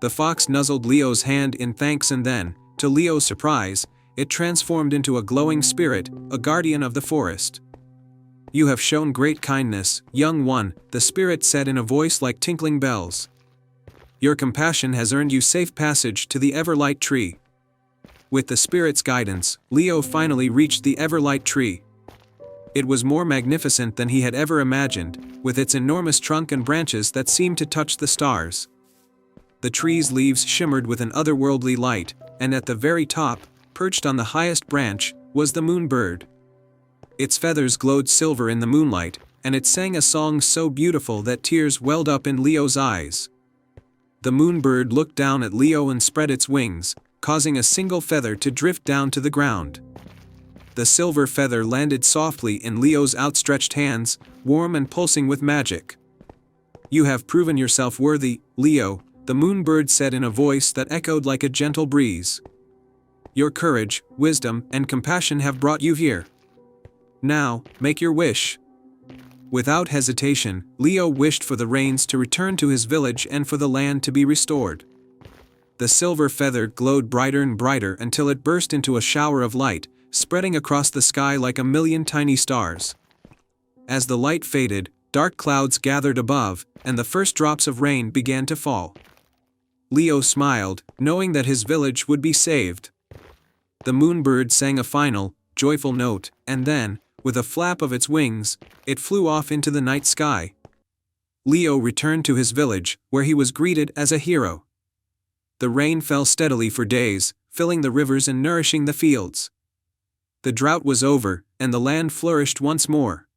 The fox nuzzled Leo's hand in thanks, and then, to Leo's surprise, it transformed into a glowing spirit, a guardian of the forest. "You have shown great kindness, young one," the spirit said in a voice like tinkling bells. "Your compassion has earned you safe passage to the Everlight Tree." With the spirit's guidance, Leo finally reached the Everlight Tree. It was more magnificent than he had ever imagined, with its enormous trunk and branches that seemed to touch the stars. The tree's leaves shimmered with an otherworldly light, and at the very top, perched on the highest branch, was the Moonbird. Its feathers glowed silver in the moonlight, and it sang a song so beautiful that tears welled up in Leo's eyes. The Moonbird looked down at Leo and spread its wings, causing a single feather to drift down to the ground. The silver feather landed softly in Leo's outstretched hands, warm and pulsing with magic. "You have proven yourself worthy, Leo," the Moonbird said in a voice that echoed like a gentle breeze. "Your courage, wisdom, and compassion have brought you here. Now, make your wish." Without hesitation, Leo wished for the rains to return to his village and for the land to be restored. The silver feather glowed brighter and brighter until it burst into a shower of light, spreading across the sky like a million tiny stars. As the light faded, dark clouds gathered above, and the first drops of rain began to fall. Leo smiled, knowing that his village would be saved. The Moonbird sang a final, joyful note, and then, with a flap of its wings, it flew off into the night sky. Leo returned to his village, where he was greeted as a hero. The rain fell steadily for days, filling the rivers and nourishing the fields. The drought was over, and the land flourished once more.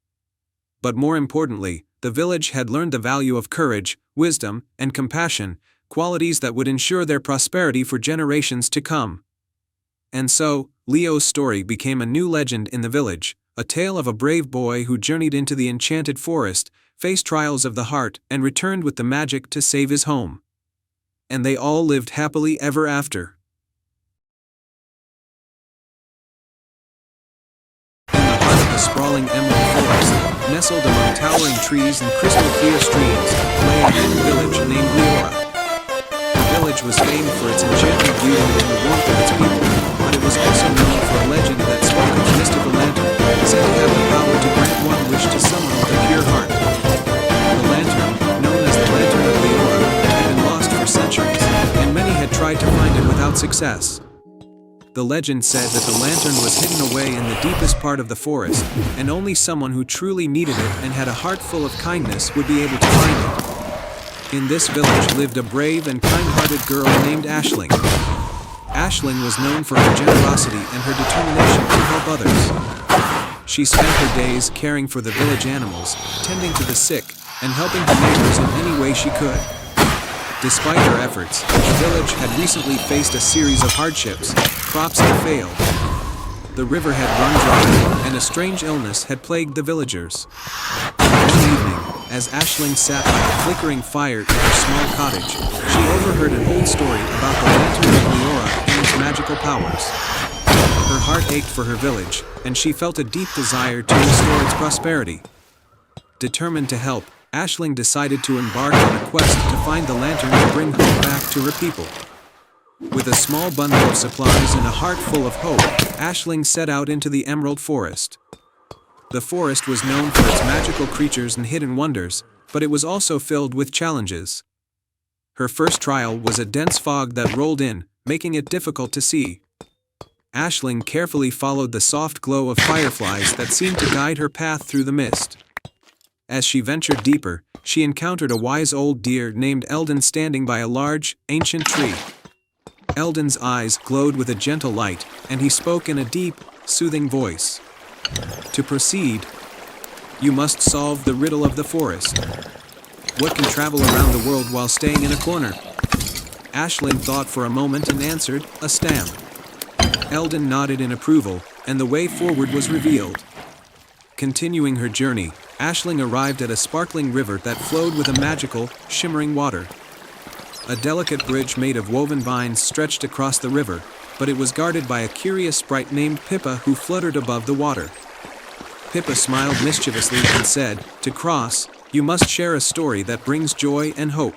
But more importantly, the village had learned the value of courage, wisdom, and compassion, qualities that would ensure their prosperity for generations to come. And so, Leo's story became a new legend in the village, a tale of a brave boy who journeyed into the enchanted forest, faced trials of the heart, and returned with the magic to save his home. And they all lived happily ever after. In the heart of the sprawling emerald forest, nestled among towering trees and crystal clear streams, lay a hidden village named Leora. The village was famed for its enchanting beauty and the warmth of its people, but it was also known for a legend that spoke of a mystical lantern, said to have the power to grant one wish to someone with a pure heart. The lantern, known as the Lantern of Leora, had been lost for centuries, and many had tried to find it without success. The legend said that the lantern was hidden away in the deepest part of the forest, and only someone who truly needed it and had a heart full of kindness would be able to find it. In this village lived a brave and kind-hearted girl named Aisling. Aisling was known for her generosity and her determination to help others. She spent her days caring for the village animals, tending to the sick, and helping her neighbors in any way she could. Despite her efforts, the village had recently faced a series of hardships. Crops had failed, the river had run dry, and a strange illness had plagued the villagers. One evening, as Aisling sat by a flickering fire in her small cottage, she overheard an old story about the Lantern of Leora and its magical powers. Her heart ached for her village, and she felt a deep desire to restore its prosperity. Determined to help, Aisling decided to embark on a quest to find the lantern and bring hope back to her people. With a small bundle of supplies and a heart full of hope, Aisling set out into the Emerald Forest. The forest was known for its magical creatures and hidden wonders, but it was also filled with challenges. Her first trial was a dense fog that rolled in, making it difficult to see. Aisling carefully followed the soft glow of fireflies that seemed to guide her path through the mist. As she ventured deeper, she encountered a wise old deer named Eldon standing by a large, ancient tree. Eldon's eyes glowed with a gentle light, and he spoke in a deep, soothing voice. To proceed, you must solve the riddle of the forest. What can travel around the world while staying in a corner? Aisling thought for a moment and answered, a stamp. Eldon nodded in approval, and the way forward was revealed. Continuing her journey, Aisling arrived at a sparkling river that flowed with a magical, shimmering water. A delicate bridge made of woven vines stretched across the river, but it was guarded by a curious sprite named Pippa who fluttered above the water. Pippa smiled mischievously and said, to cross, you must share a story that brings joy and hope.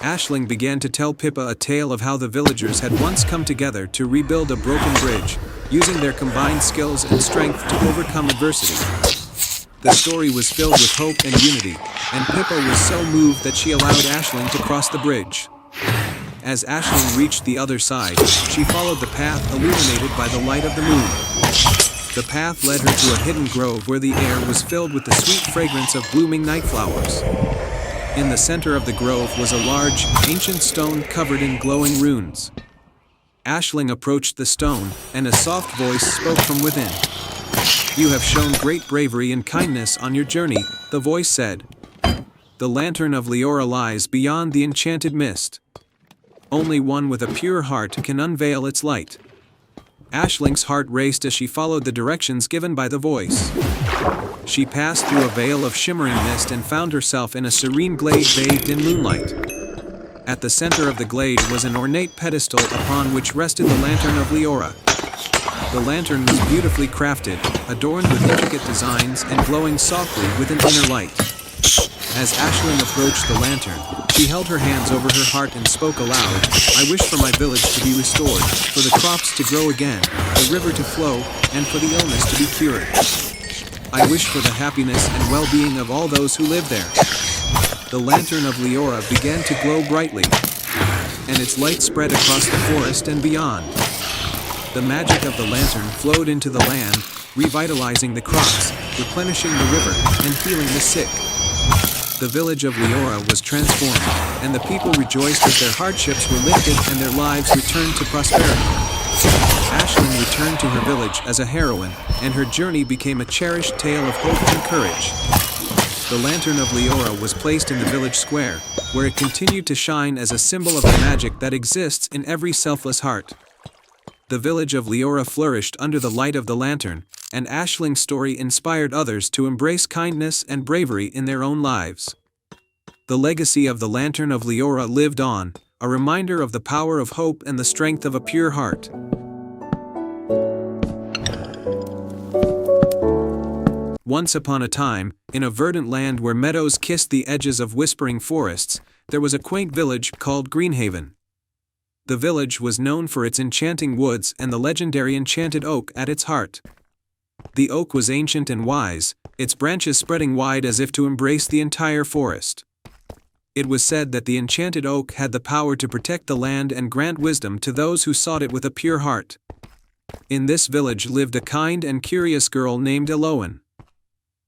Aisling began to tell Pippa a tale of how the villagers had once come together to rebuild a broken bridge, using their combined skills and strength to overcome adversity. The story was filled with hope and unity, and Pippa was so moved that she allowed Aisling to cross the bridge. As Aisling reached the other side, she followed the path illuminated by the light of the moon. The path led her to a hidden grove where the air was filled with the sweet fragrance of blooming night flowers. In the center of the grove was a large, ancient stone covered in glowing runes. Aisling approached the stone, and a soft voice spoke from within. You have shown great bravery and kindness on your journey, the voice said. The Lantern of Leora lies beyond the enchanted mist. Only one with a pure heart can unveil its light. Aisling's heart raced as she followed the directions given by the voice. She passed through a veil of shimmering mist and found herself in a serene glade bathed in moonlight. At the center of the glade was an ornate pedestal upon which rested the Lantern of Leora. The lantern was beautifully crafted, adorned with intricate designs and glowing softly with an inner light. As Aisling approached the lantern, she held her hands over her heart and spoke aloud, I wish for my village to be restored, for the crops to grow again, the river to flow, and for the illness to be cured. I wish for the happiness and well-being of all those who live there. The Lantern of Leora began to glow brightly, and its light spread across the forest and beyond. The magic of the lantern flowed into the land, revitalizing the crops, replenishing the river, and healing the sick. The village of Leora was transformed, and the people rejoiced as their hardships were lifted and their lives returned to prosperity. Aisling returned to her village as a heroine, and her journey became a cherished tale of hope and courage. The Lantern of Leora was placed in the village square, where it continued to shine as a symbol of the magic that exists in every selfless heart. The village of Leora flourished under the light of the lantern, and Aisling's story inspired others to embrace kindness and bravery in their own lives. The legacy of the Lantern of Leora lived on, a reminder of the power of hope and the strength of a pure heart. Once upon a time, in a verdant land where meadows kissed the edges of whispering forests, there was a quaint village called Greenhaven. The village was known for its enchanting woods and the legendary enchanted oak at its heart. The oak was ancient and wise, its branches spreading wide as if to embrace the entire forest. It was said that the enchanted oak had the power to protect the land and grant wisdom to those who sought it with a pure heart. In this village lived a kind and curious girl named Elowen.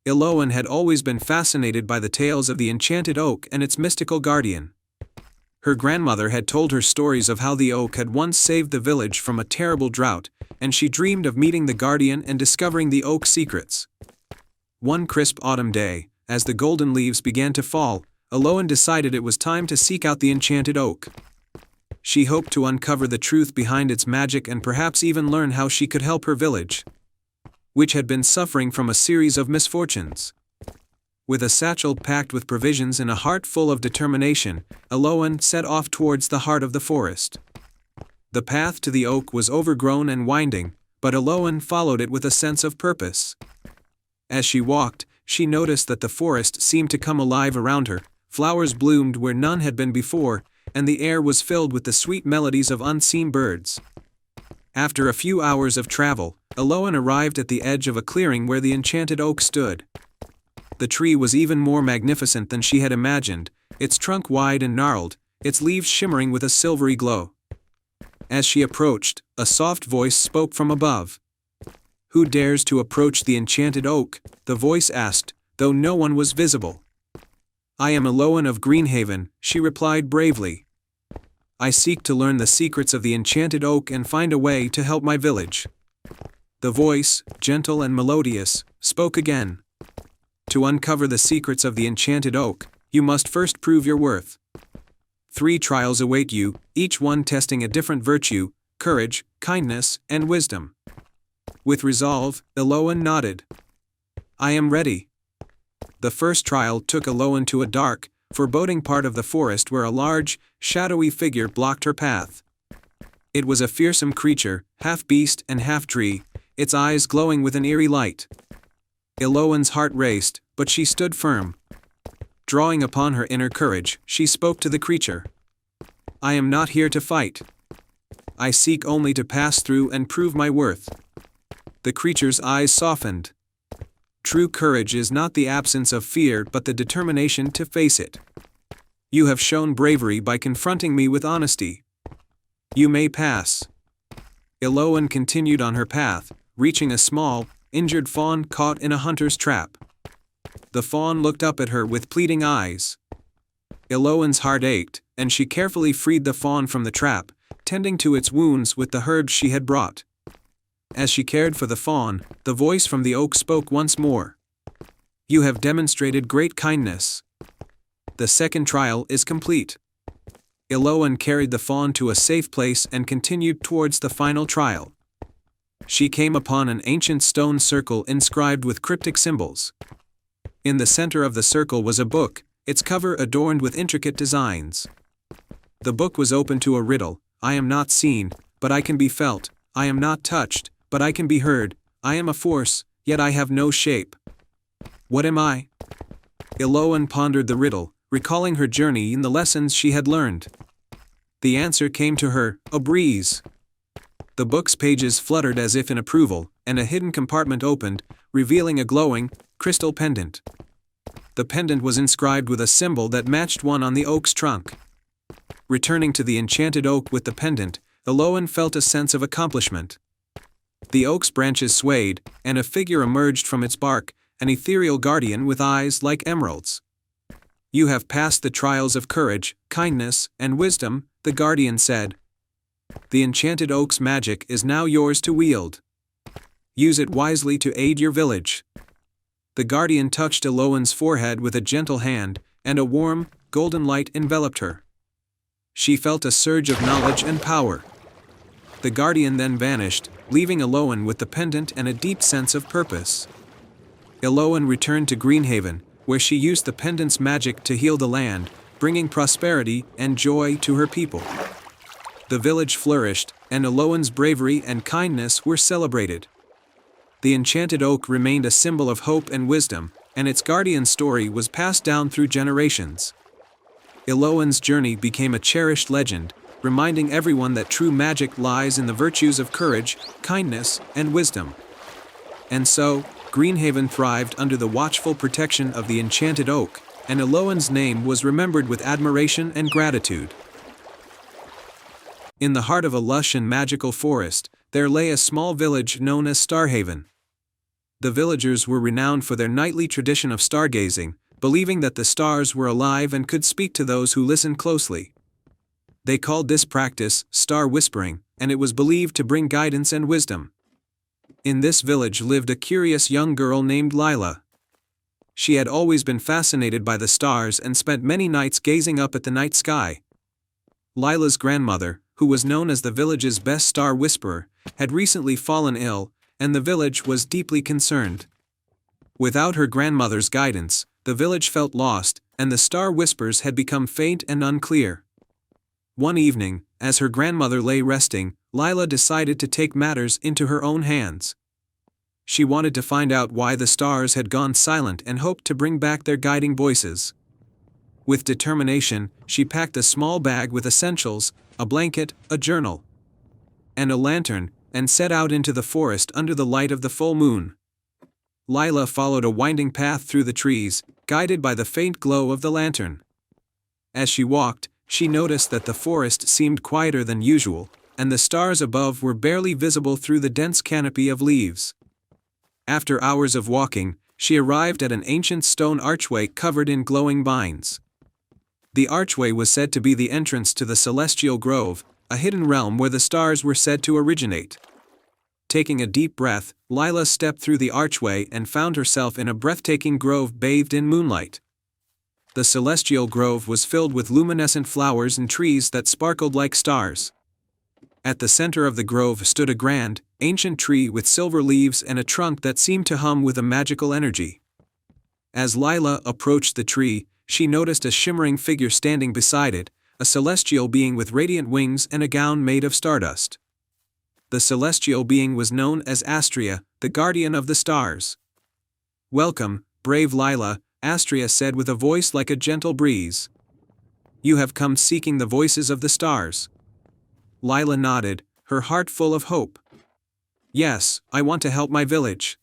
Elowen had always been fascinated by the tales of the enchanted oak and its mystical guardian. Her grandmother had told her stories of how the oak had once saved the village from a terrible drought, and she dreamed of meeting the guardian and discovering the oak's secrets. One crisp autumn day, as the golden leaves began to fall, Elowen decided it was time to seek out the enchanted oak. She hoped to uncover the truth behind its magic and perhaps even learn how she could help her village, which had been suffering from a series of misfortunes. With a satchel packed with provisions and a heart full of determination, Elowen set off towards the heart of the forest. The path to the oak was overgrown and winding, but Elowen followed it with a sense of purpose. As she walked, she noticed that the forest seemed to come alive around her, flowers bloomed where none had been before, and the air was filled with the sweet melodies of unseen birds. After a few hours of travel, Elowen arrived at the edge of a clearing where the enchanted oak stood. The tree was even more magnificent than she had imagined, its trunk wide and gnarled, its leaves shimmering with a silvery glow. As she approached, a soft voice spoke from above. "Who dares to approach the enchanted oak?" the voice asked, though no one was visible. "I am Elowen of Greenhaven," she replied bravely. "I seek to learn the secrets of the enchanted oak and find a way to help my village." The voice, gentle and melodious, spoke again. "To uncover the secrets of the enchanted oak, you must first prove your worth. 3 trials await you, each one testing a different virtue: courage, kindness, and wisdom." With resolve, Elowen nodded. "I am ready." The first trial took Elowen to a dark, foreboding part of the forest where a large, shadowy figure blocked her path. It was a fearsome creature, half beast and half tree, its eyes glowing with an eerie light. Elowen's heart raced, but she stood firm. Drawing upon her inner courage, she spoke to the creature. "I am not here to fight. I seek only to pass through and prove my worth." The creature's eyes softened. "True courage is not the absence of fear but the determination to face it. You have shown bravery by confronting me with honesty. You may pass." Elowen continued on her path, reaching a small, injured fawn caught in a hunter's trap. The fawn looked up at her with pleading eyes. Elowen's heart ached, and she carefully freed the fawn from the trap, tending to its wounds with the herbs she had brought. As she cared for the fawn, the voice from the oak spoke once more. "You have demonstrated great kindness. The second trial is complete." Elowen carried the fawn to a safe place and continued towards the final trial. She came upon an ancient stone circle inscribed with cryptic symbols. In the center of the circle was a book, its cover adorned with intricate designs. The book was open to a riddle: "I am not seen, but I can be felt. I am not touched, but I can be heard. I am a force, yet I have no shape. What am I?" Elowen pondered the riddle, recalling her journey and the lessons she had learned. The answer came to her: a breeze. The book's pages fluttered as if in approval, and a hidden compartment opened, revealing a glowing, crystal pendant. The pendant was inscribed with a symbol that matched one on the oak's trunk. Returning to the enchanted oak with the pendant, Elowen felt a sense of accomplishment. The oak's branches swayed, and a figure emerged from its bark, an ethereal guardian with eyes like emeralds. "You have passed the trials of courage, kindness, and wisdom," the guardian said. "The enchanted oak's magic is now yours to wield. Use it wisely to aid your village." The guardian touched Elowen's forehead with a gentle hand, and a warm, golden light enveloped her. She felt a surge of knowledge and power. The guardian then vanished, leaving Eloan with the pendant and a deep sense of purpose. Eloan returned to Greenhaven, where she used the pendant's magic to heal the land, bringing prosperity and joy to her people. The village flourished, and Eloan's bravery and kindness were celebrated. The enchanted oak remained a symbol of hope and wisdom, and its guardian story was passed down through generations. Eloan's journey became a cherished legend, reminding everyone that true magic lies in the virtues of courage, kindness, and wisdom. And so, Greenhaven thrived under the watchful protection of the enchanted oak, and Eloan's name was remembered with admiration and gratitude. In the heart of a lush and magical forest, there lay a small village known as Starhaven. The villagers were renowned for their nightly tradition of stargazing, believing that the stars were alive and could speak to those who listened closely. They called this practice star whispering, and it was believed to bring guidance and wisdom. In this village lived a curious young girl named Lila. She had always been fascinated by the stars and spent many nights gazing up at the night sky. Lila's grandmother, who was known as the village's best star whisperer, had recently fallen ill, and the village was deeply concerned. Without her grandmother's guidance, the village felt lost, and the star whispers had become faint and unclear. One evening, as her grandmother lay resting, Lila decided to take matters into her own hands. She wanted to find out why the stars had gone silent and hoped to bring back their guiding voices. With determination, she packed a small bag with essentials, a blanket, a journal, and a lantern, and set out into the forest under the light of the full moon. Lila followed a winding path through the trees, guided by the faint glow of the lantern. As she walked, she noticed that the forest seemed quieter than usual, and the stars above were barely visible through the dense canopy of leaves. After hours of walking, she arrived at an ancient stone archway covered in glowing vines. The archway was said to be the entrance to the Celestial Grove, a hidden realm where the stars were said to originate. Taking a deep breath, Lila stepped through the archway and found herself in a breathtaking grove bathed in moonlight. The Celestial Grove was filled with luminescent flowers and trees that sparkled like stars. At the center of the grove stood a grand, ancient tree with silver leaves and a trunk that seemed to hum with a magical energy. As Lila approached the tree, she noticed a shimmering figure standing beside it, a celestial being with radiant wings and a gown made of stardust. The celestial being was known as Astria, the guardian of the stars. "Welcome, brave Lila," Astria said with a voice like a gentle breeze. "You have come seeking the voices of the stars." Lila nodded, her heart full of hope. "Yes, I want to help my village.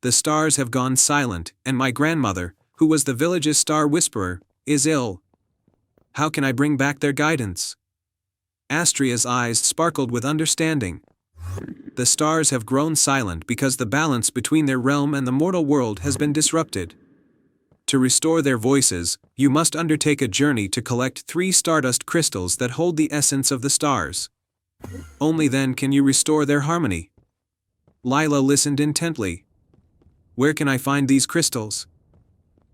The stars have gone silent, and my grandmother, who was the village's star whisperer, is ill. How can I bring back their guidance?" Astria's eyes sparkled with understanding. "The stars have grown silent because the balance between their realm and the mortal world has been disrupted. To restore their voices, you must undertake a journey to collect 3 stardust crystals that hold the essence of the stars. Only then can you restore their harmony." Lila listened intently. "Where can I find these crystals?"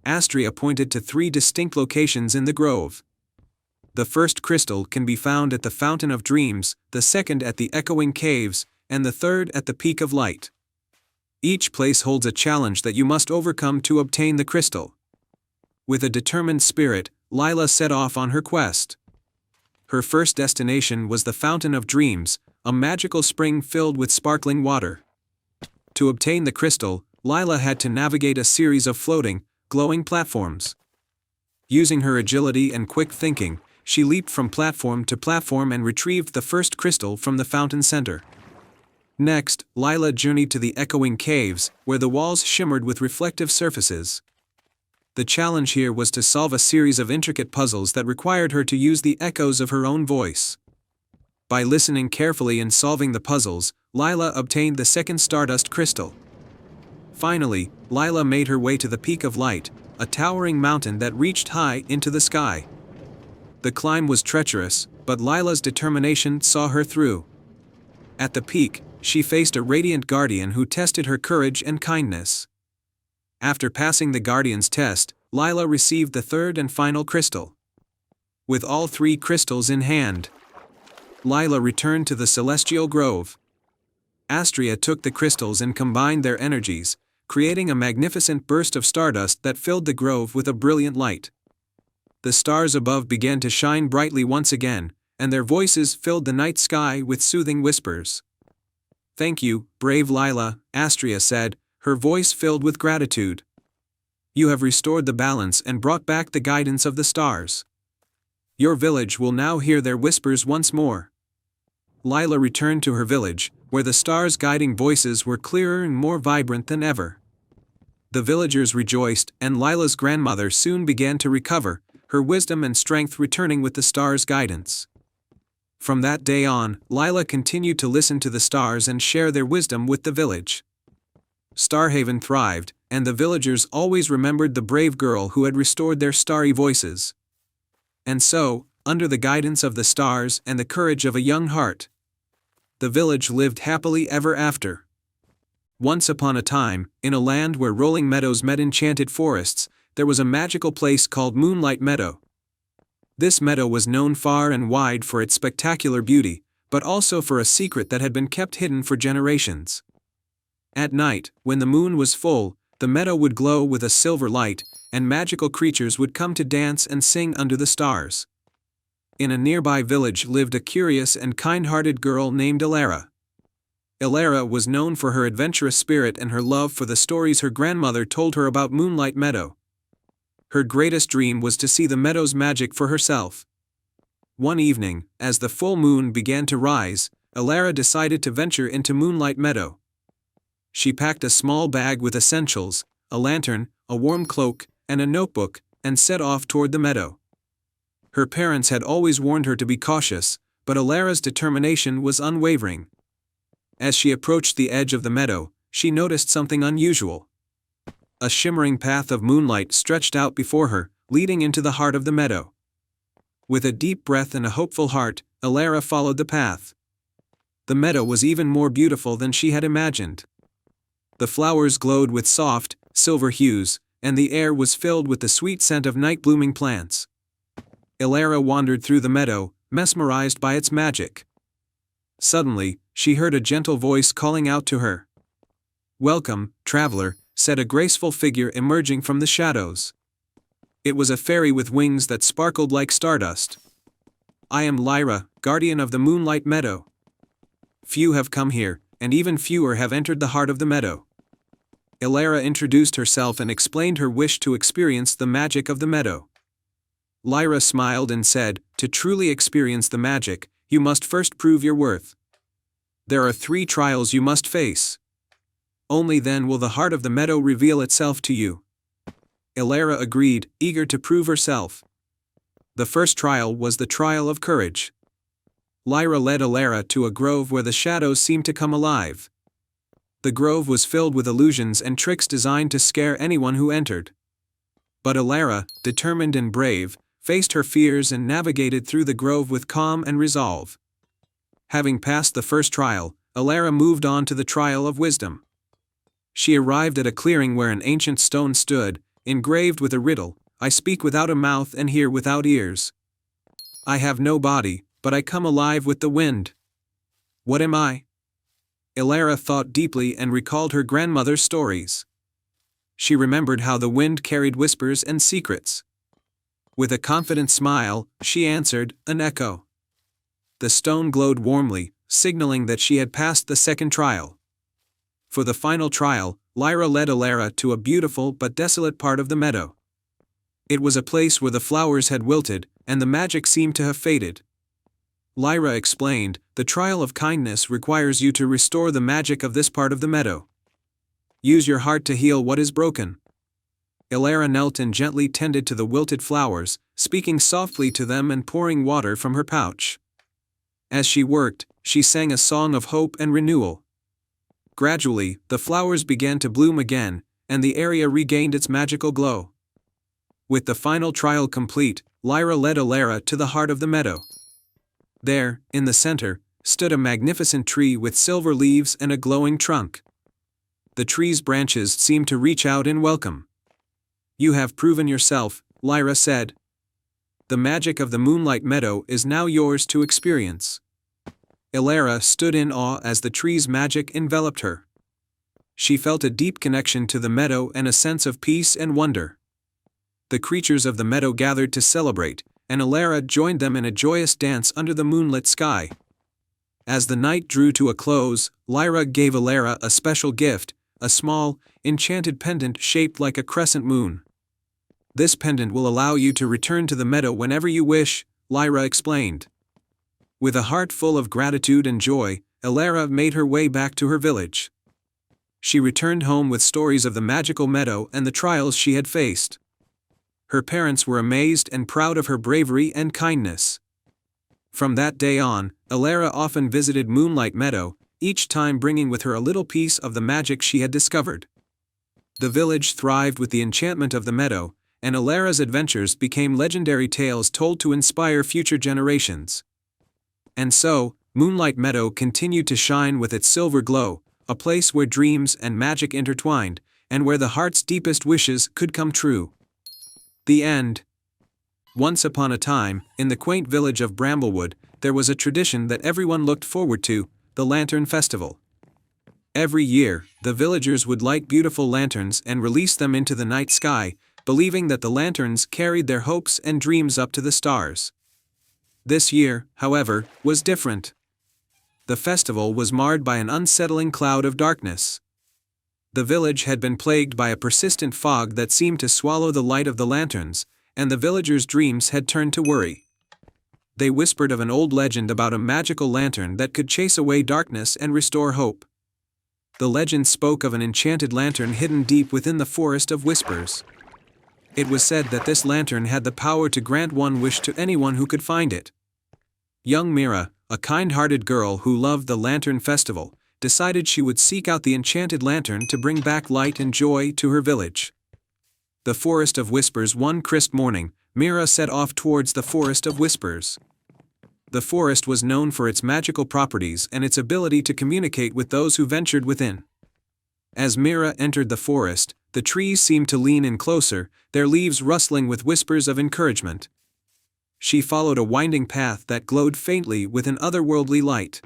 Astria pointed to 3 distinct locations in the grove. The first crystal can be found at the Fountain of Dreams, the second at the Echoing Caves, and the third at the Peak of Light. Each place holds a challenge that you must overcome to obtain the crystal. With a determined spirit, Lila set off on her quest. Her first destination was the Fountain of Dreams, a magical spring filled with sparkling water. To obtain the crystal, Lila had to navigate a series of floating, glowing platforms. Using her agility and quick thinking, she leaped from platform to platform and retrieved the first crystal from the fountain center. Next, Lila journeyed to the Echoing Caves, where the walls shimmered with reflective surfaces. The challenge here was to solve a series of intricate puzzles that required her to use the echoes of her own voice. By listening carefully and solving the puzzles, Lila obtained the second stardust crystal. Finally, Lila made her way to the Peak of Light, a towering mountain that reached high into the sky. The climb was treacherous, but Lila's determination saw her through. At the peak, she faced a radiant guardian who tested her courage and kindness. After passing the guardian's test, Lila received the third and final crystal. With all 3 crystals in hand, Lila returned to the Celestial Grove. Astria took the crystals and combined their energies, creating a magnificent burst of stardust that filled the grove with a brilliant light. The stars above began to shine brightly once again, and their voices filled the night sky with soothing whispers. "Thank you, brave Lila," Astria said, her voice filled with gratitude. "You have restored the balance and brought back the guidance of the stars. Your village will now hear their whispers once more." Lila returned to her village, where the stars' guiding voices were clearer and more vibrant than ever. The villagers rejoiced, and Lila's grandmother soon began to recover, her wisdom and strength returning with the stars' guidance. From that day on, Lila continued to listen to the stars and share their wisdom with the village. Starhaven thrived, and the villagers always remembered the brave girl who had restored their starry voices. And so, under the guidance of the stars and the courage of a young heart, the village lived happily ever after. Once upon a time, in a land where rolling meadows met enchanted forests, there was a magical place called Moonlight Meadow. This meadow was known far and wide for its spectacular beauty, but also for a secret that had been kept hidden for generations. At night, when the moon was full, the meadow would glow with a silver light, and magical creatures would come to dance and sing under the stars. In a nearby village lived a curious and kind-hearted girl named Elara. Elara was known for her adventurous spirit and her love for the stories her grandmother told her about Moonlight Meadow. Her greatest dream was to see the meadow's magic for herself. One evening, as the full moon began to rise, Elara decided to venture into Moonlight Meadow. She packed a small bag with essentials, a lantern, a warm cloak, and a notebook, and set off toward the meadow. Her parents had always warned her to be cautious, but Elara's determination was unwavering. As she approached the edge of the meadow, she noticed something unusual. A shimmering path of moonlight stretched out before her, leading into the heart of the meadow. With a deep breath and a hopeful heart, Elara followed the path. The meadow was even more beautiful than she had imagined. The flowers glowed with soft, silver hues, and the air was filled with the sweet scent of night-blooming plants. Elara wandered through the meadow, mesmerized by its magic. Suddenly, she heard a gentle voice calling out to her. "Welcome, traveler," said a graceful figure emerging from the shadows. It was a fairy with wings that sparkled like stardust. "I am Lyra, guardian of the Moonlight Meadow. Few have come here, and even fewer have entered the heart of the meadow." Elara introduced herself and explained her wish to experience the magic of the meadow. Lyra smiled and said, "To truly experience the magic, you must first prove your worth. There are 3 trials you must face. Only then will the heart of the meadow reveal itself to you." Elara agreed, eager to prove herself. The first trial was the trial of courage. Lyra led Elara to a grove where the shadows seemed to come alive. The grove was filled with illusions and tricks designed to scare anyone who entered. But Elara, determined and brave, faced her fears and navigated through the grove with calm and resolve. Having passed the first trial, Elara moved on to the trial of wisdom. She arrived at a clearing where an ancient stone stood, engraved with a riddle: "I speak without a mouth and hear without ears. I have no body, but I come alive with the wind. What am I?" Elara thought deeply and recalled her grandmother's stories. She remembered how the wind carried whispers and secrets. With a confident smile, she answered, "An echo." The stone glowed warmly, signaling that she had passed the second trial. For the final trial, Lyra led Elara to a beautiful but desolate part of the meadow. It was a place where the flowers had wilted, and the magic seemed to have faded. Lyra explained, "The trial of kindness requires you to restore the magic of this part of the meadow. Use your heart to heal what is broken." Elara knelt and gently tended to the wilted flowers, speaking softly to them and pouring water from her pouch. As she worked, she sang a song of hope and renewal. Gradually, the flowers began to bloom again, and the area regained its magical glow. With the final trial complete, Lyra led Elara to the heart of the meadow. There, in the center, stood a magnificent tree with silver leaves and a glowing trunk. The tree's branches seemed to reach out in welcome. "You have proven yourself," Lyra said. "The magic of the Moonlight Meadow is now yours to experience. Elara stood in awe as the tree's magic enveloped her. She felt a deep connection to the meadow and a sense of peace and wonder. The creatures of the meadow gathered to celebrate, and Elara joined them in a joyous dance under the moonlit sky. As the night drew to a close, Lyra gave Elara a special gift, a small, enchanted pendant shaped like a crescent moon. "This pendant will allow you to return to the meadow whenever you wish," Lyra explained. With a heart full of gratitude and joy, Elara made her way back to her village. She returned home with stories of the magical meadow and the trials she had faced. Her parents were amazed and proud of her bravery and kindness. From that day on, Elara often visited Moonlight Meadow, each time bringing with her a little piece of the magic she had discovered. The village thrived with the enchantment of the meadow, and Elara's adventures became legendary tales told to inspire future generations. And so, Moonlight Meadow continued to shine with its silver glow, a place where dreams and magic intertwined, and where the heart's deepest wishes could come true. The end. Once upon a time, in the quaint village of Bramblewood, there was a tradition that everyone looked forward to, the Lantern Festival. Every year, the villagers would light beautiful lanterns and release them into the night sky, believing that the lanterns carried their hopes and dreams up to the stars. This year, however, was different. The festival was marred by an unsettling cloud of darkness. The village had been plagued by a persistent fog that seemed to swallow the light of the lanterns, and the villagers' dreams had turned to worry. They whispered of an old legend about a magical lantern that could chase away darkness and restore hope. The legend spoke of an enchanted lantern hidden deep within the Forest of Whispers. It was said that this lantern had the power to grant one wish to anyone who could find it. Young Mira, a kind-hearted girl who loved the Lantern Festival, decided she would seek out the enchanted lantern to bring back light and joy to her village. The Forest of Whispers. One crisp morning, Mira set off towards the Forest of Whispers. The forest was known for its magical properties and its ability to communicate with those who ventured within. As Mira entered the forest, the trees seemed to lean in closer, their leaves rustling with whispers of encouragement. She followed a winding path that glowed faintly with an otherworldly light.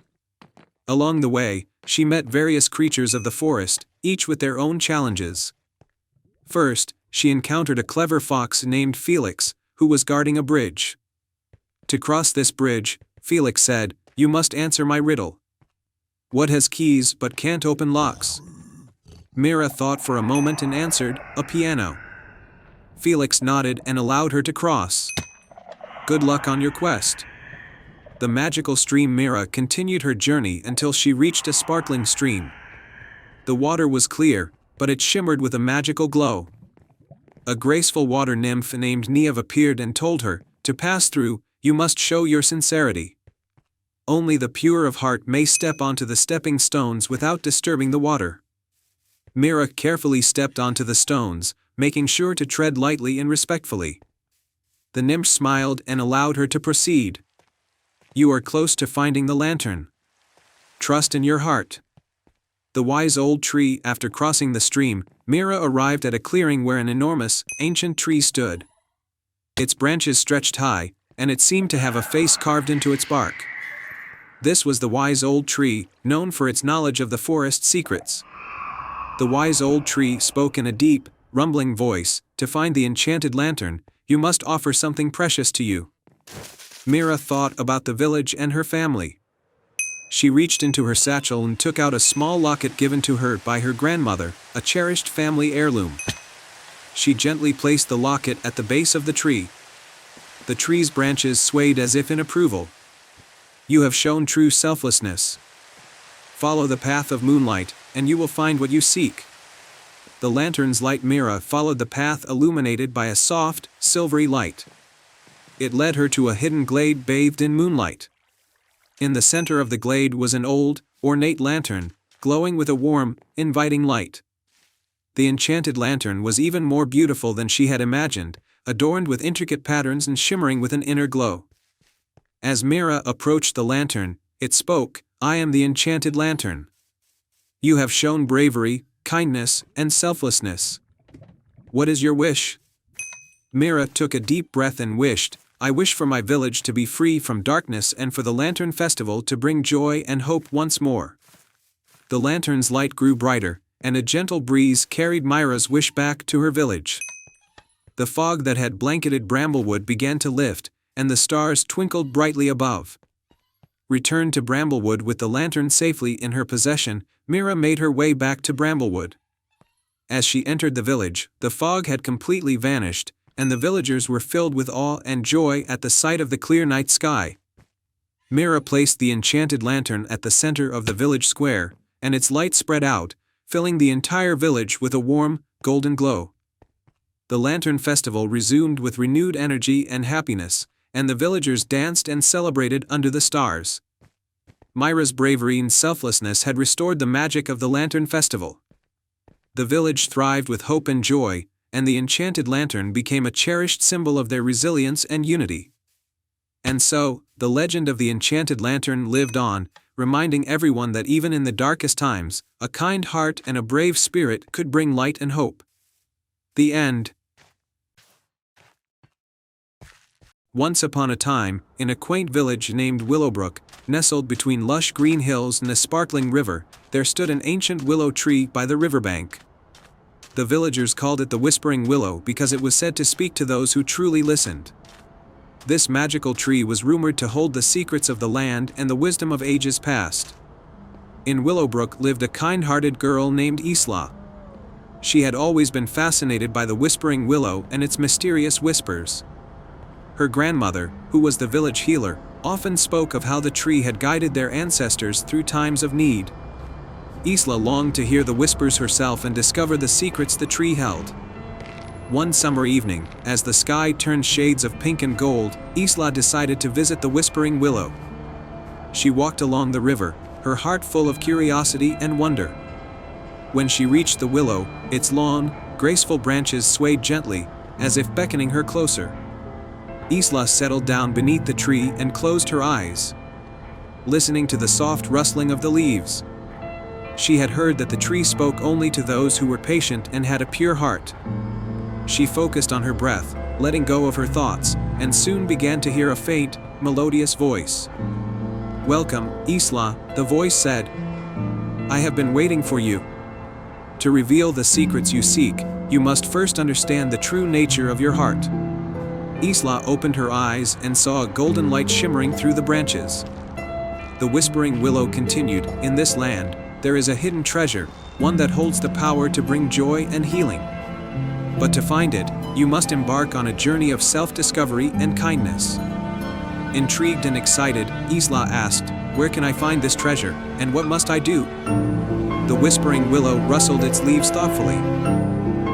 Along the way, she met various creatures of the forest, each with their own challenges. First, she encountered a clever fox named Felix, who was guarding a bridge. To cross this bridge, Felix said, "You must answer my riddle. What has keys but can't open locks?" Mira thought for a moment and answered, "A piano." Felix nodded and allowed her to cross. "Good luck on your quest." The magical stream Mira continued her journey until she reached a sparkling stream. The water was clear, but it shimmered with a magical glow. A graceful water nymph named Niamh appeared and told her, "To pass through, you must show your sincerity. Only the pure of heart may step onto the stepping stones without disturbing the water." Mira carefully stepped onto the stones, making sure to tread lightly and respectfully. The nymph smiled and allowed her to proceed. "You are close to finding the lantern. Trust in your heart." The wise old tree. After crossing the stream, Mira arrived at a clearing where an enormous, ancient tree stood. Its branches stretched high, and it seemed to have a face carved into its bark. This was the wise old tree, known for its knowledge of the forest's secrets. The wise old tree spoke in a deep, rumbling voice, "To find the enchanted lantern, you must offer something precious to you." Mira thought about the village and her family. She reached into her satchel and took out a small locket given to her by her grandmother, a cherished family heirloom. She gently placed the locket at the base of the tree. The tree's branches swayed as if in approval. "You have shown true selflessness. Follow the path of moonlight, and you will find what you seek." The lantern's light Mira followed the path illuminated by a soft, silvery light. It led her to a hidden glade bathed in moonlight. In the center of the glade was an old, ornate lantern, glowing with a warm, inviting light. The enchanted lantern was even more beautiful than she had imagined, adorned with intricate patterns and shimmering with an inner glow. As Mira approached the lantern, it spoke, "I am the enchanted lantern. You have shown bravery, kindness, and selflessness. What is your wish?" Mira took a deep breath and wished, I wish for my village to be free from darkness and for the Lantern Festival to bring joy and hope once more." The lantern's light grew brighter, and a gentle breeze carried Myra's wish back to her village. The fog that had blanketed Bramblewood began to lift, and the stars twinkled brightly above. Returned to Bramblewood with the lantern safely in her possession, Myra made her way back to Bramblewood. As she entered the village, the fog had completely vanished, and the villagers were filled with awe and joy at the sight of the clear night sky. Myra placed the enchanted lantern at the center of the village square, and its light spread out, filling the entire village with a warm, golden glow. The Lantern Festival resumed with renewed energy and happiness, and the villagers danced and celebrated under the stars. Myra's bravery and selflessness had restored the magic of the Lantern Festival. The village thrived with hope and joy, and the enchanted lantern became a cherished symbol of their resilience and unity. And so, the legend of the enchanted lantern lived on, reminding everyone that even in the darkest times, a kind heart and a brave spirit could bring light and hope. The end. Once upon a time, in a quaint village named Willowbrook, nestled between lush green hills and a sparkling river, there stood an ancient willow tree by the riverbank. The villagers called it the Whispering Willow because it was said to speak to those who truly listened. This magical tree was rumored to hold the secrets of the land and the wisdom of ages past. In Willowbrook lived a kind-hearted girl named Isla. She had always been fascinated by the Whispering Willow and its mysterious whispers. Her grandmother, who was the village healer, often spoke of how the tree had guided their ancestors through times of need. Isla longed to hear the whispers herself and discover the secrets the tree held. One summer evening, as the sky turned shades of pink and gold, Isla decided to visit the Whispering Willow. She walked along the river, her heart full of curiosity and wonder. When she reached the willow, its long, graceful branches swayed gently, as if beckoning her closer. Isla settled down beneath the tree and closed her eyes, listening to the soft rustling of the leaves. She had heard that the tree spoke only to those who were patient and had a pure heart. She focused on her breath, letting go of her thoughts, and soon began to hear a faint, melodious voice. "Welcome, Isla," the voice said. "I have been waiting for you. To reveal the secrets you seek, you must first understand the true nature of your heart." Isla opened her eyes and saw a golden light shimmering through the branches. The Whispering Willow continued, "In this land, there is a hidden treasure, one that holds the power to bring joy and healing. But to find it, you must embark on a journey of self-discovery and kindness." Intrigued and excited, Isla asked, "Where can I find this treasure, and what must I do?" The Whispering Willow rustled its leaves thoughtfully.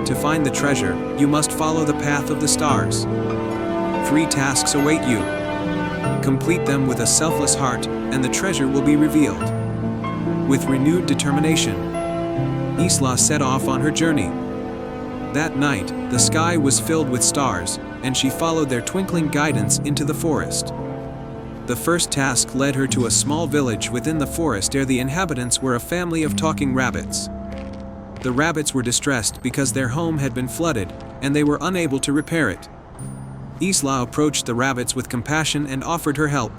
"To find the treasure, you must follow the path of the stars. 3 tasks await you. Complete them with a selfless heart, and the treasure will be revealed." With renewed determination, Isla set off on her journey. That night, the sky was filled with stars, and she followed their twinkling guidance into the forest. The first task led her to a small village within the forest where the inhabitants were a family of talking rabbits. The rabbits were distressed because their home had been flooded, and they were unable to repair it. Isla approached the rabbits with compassion and offered her help.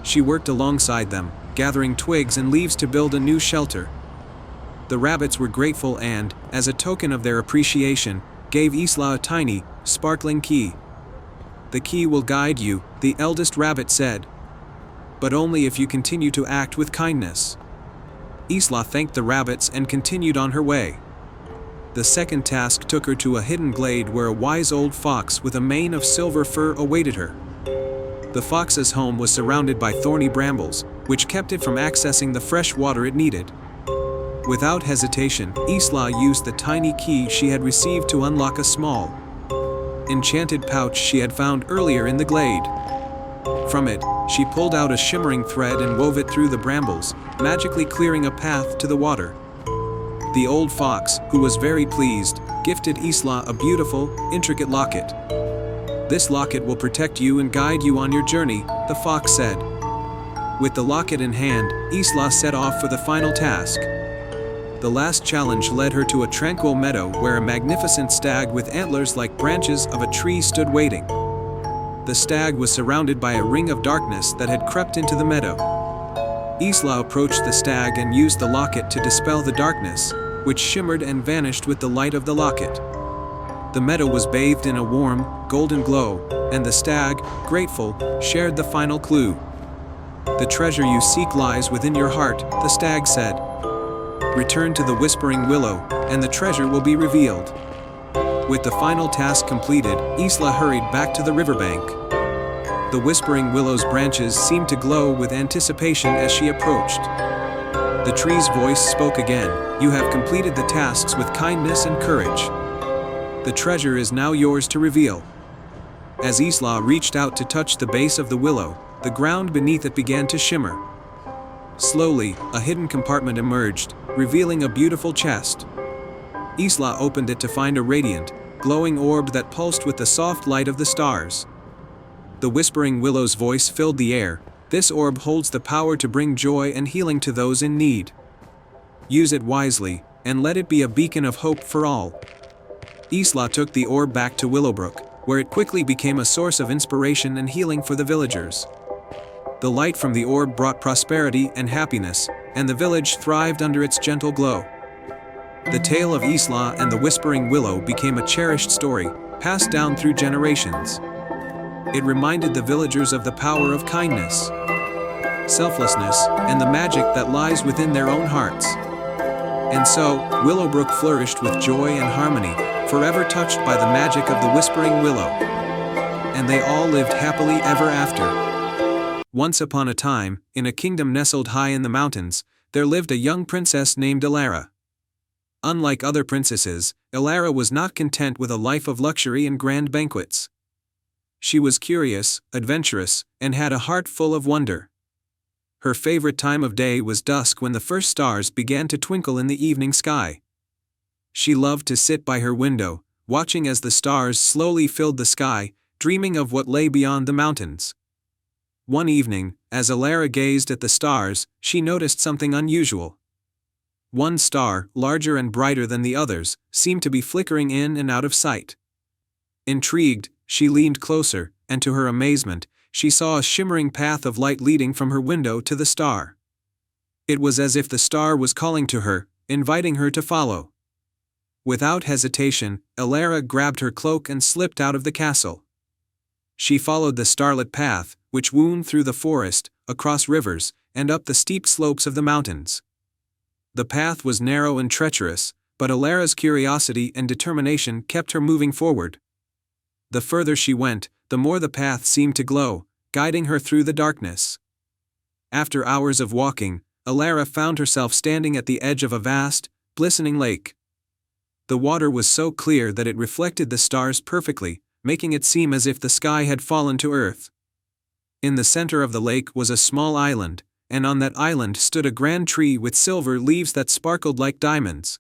She worked alongside them, gathering twigs and leaves to build a new shelter. The rabbits were grateful and, as a token of their appreciation, gave Isla a tiny, sparkling key. "The key will guide you," the eldest rabbit said. "But only if you continue to act with kindness." Isla thanked the rabbits and continued on her way. The second task took her to a hidden glade where a wise old fox with a mane of silver fur awaited her. The fox's home was surrounded by thorny brambles, which kept it from accessing the fresh water it needed. Without hesitation, Isla used the tiny key she had received to unlock a small, enchanted pouch she had found earlier in the glade. From it, she pulled out a shimmering thread and wove it through the brambles, magically clearing a path to the water. The old fox, who was very pleased, gifted Isla a beautiful, intricate locket. "This locket will protect you and guide you on your journey," the fox said. With the locket in hand, Isla set off for the final task. The last challenge led her to a tranquil meadow where a magnificent stag with antlers like branches of a tree stood waiting. the stag was surrounded by a ring of darkness that had crept into the meadow. Isla approached the stag and used the locket to dispel the darkness, which shimmered and vanished with the light of the locket. The meadow was bathed in a warm, golden glow, and the stag, grateful, shared the final clue. "The treasure you seek lies within your heart," the stag said. "Return to the Whispering Willow, and the treasure will be revealed." With the final task completed, Isla hurried back to the riverbank. The Whispering Willow's branches seemed to glow with anticipation as she approached. The tree's voice spoke again, "You have completed the tasks with kindness and courage. The treasure is now yours to reveal." As Isla reached out to touch the base of the willow, the ground beneath it began to shimmer. Slowly, a hidden compartment emerged, revealing a beautiful chest. Isla opened it to find a radiant, glowing orb that pulsed with the soft light of the stars. The Whispering Willow's voice filled the air. "This orb holds the power to bring joy and healing to those in need. Use it wisely, and let it be a beacon of hope for all." Isla took the orb back to Willowbrook, where it quickly became a source of inspiration and healing for the villagers. The light from the orb brought prosperity and happiness, and the village thrived under its gentle glow. The tale of Isla and the Whispering Willow became a cherished story, passed down through generations. It reminded the villagers of the power of kindness, selflessness, and the magic that lies within their own hearts. And so, Willowbrook flourished with joy and harmony, forever touched by the magic of the Whispering Willow. And they all lived happily ever after. Once upon a time, in a kingdom nestled high in the mountains, there lived a young princess named Elara. Unlike other princesses, Elara was not content with a life of luxury and grand banquets. She was curious, adventurous, and had a heart full of wonder. Her favorite time of day was dusk when the first stars began to twinkle in the evening sky. She loved to sit by her window, watching as the stars slowly filled the sky, dreaming of what lay beyond the mountains. One evening, as Elara gazed at the stars, she noticed something unusual. One star, larger and brighter than the others, seemed to be flickering in and out of sight. Intrigued, she leaned closer, and to her amazement, she saw a shimmering path of light leading from her window to the star. It was as if the star was calling to her, inviting her to follow. Without hesitation, Elara grabbed her cloak and slipped out of the castle. She followed the starlit path, which wound through the forest, across rivers, and up the steep slopes of the mountains. The path was narrow and treacherous, but Elara's curiosity and determination kept her moving forward. The further she went, the more the path seemed to glow, guiding her through the darkness. After hours of walking, Elara found herself standing at the edge of a vast, glistening lake. The water was so clear that it reflected the stars perfectly, making it seem as if the sky had fallen to earth. In the center of the lake was a small island, and on that island stood a grand tree with silver leaves that sparkled like diamonds.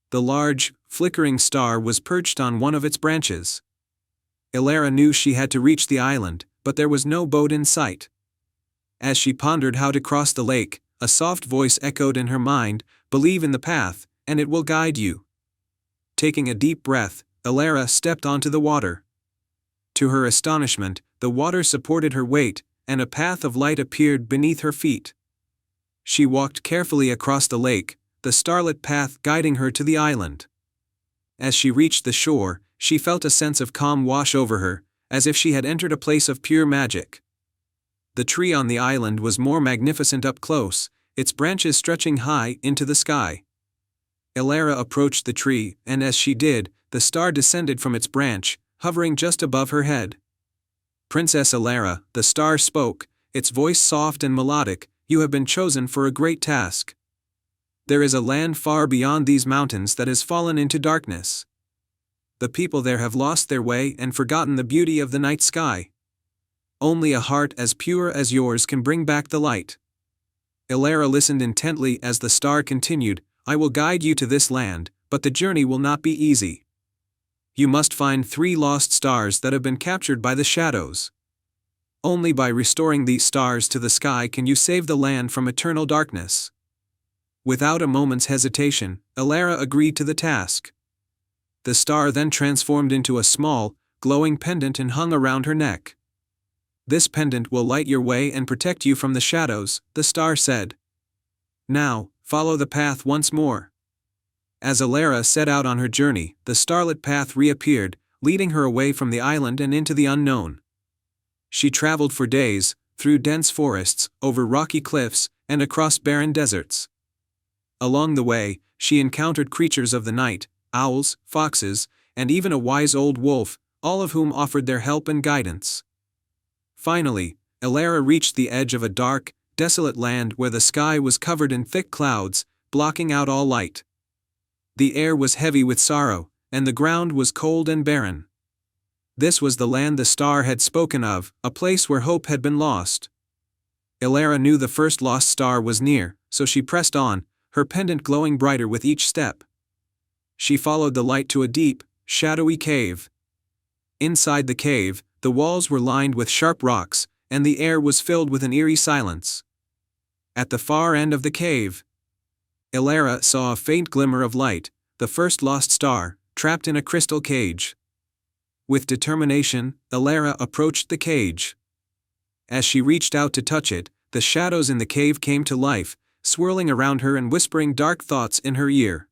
The large, flickering star was perched on one of its branches. Elara knew she had to reach the island, but there was no boat in sight. As she pondered how to cross the lake, a soft voice echoed in her mind, "Believe in the path, and it will guide you." Taking a deep breath, Elara stepped onto the water. To her astonishment, the water supported her weight, and a path of light appeared beneath her feet. She walked carefully across the lake, the starlit path guiding her to the island. As she reached the shore, she felt a sense of calm wash over her, as if she had entered a place of pure magic. The tree on the island was more magnificent up close, its branches stretching high into the sky. Elara approached the tree, and as she did, the star descended from its branch, hovering just above her head. "Princess Elara," the star spoke, its voice soft and melodic, "you have been chosen for a great task. There is a land far beyond these mountains that has fallen into darkness. The people there have lost their way and forgotten the beauty of the night sky. Only a heart as pure as yours can bring back the light." Elara listened intently as the star continued, "I will guide you to this land, but the journey will not be easy. You must find 3 lost stars that have been captured by the shadows. Only by restoring these stars to the sky can you save the land from eternal darkness." Without a moment's hesitation, Elara agreed to the task. The star then transformed into a small, glowing pendant and hung around her neck. "This pendant will light your way and protect you from the shadows," the star said. "Now, follow the path once more." As Alara set out on her journey, the starlit path reappeared, leading her away from the island and into the unknown. She traveled for days, through dense forests, over rocky cliffs, and across barren deserts. Along the way, she encountered creatures of the night, owls, foxes, and even a wise old wolf, all of whom offered their help and guidance. Finally, Alara reached the edge of a dark, desolate land where the sky was covered in thick clouds, blocking out all light. The air was heavy with sorrow, and the ground was cold and barren. This was the land the star had spoken of, a place where hope had been lost. Alara knew the first lost star was near, so she pressed on, her pendant glowing brighter with each step. She followed the light to a deep, shadowy cave. Inside the cave, the walls were lined with sharp rocks, and the air was filled with an eerie silence. At the far end of the cave, Alara saw a faint glimmer of light, the first lost star, trapped in a crystal cage. With determination, Alara approached the cage. As she reached out to touch it, the shadows in the cave came to life, swirling around her and whispering dark thoughts in her ear.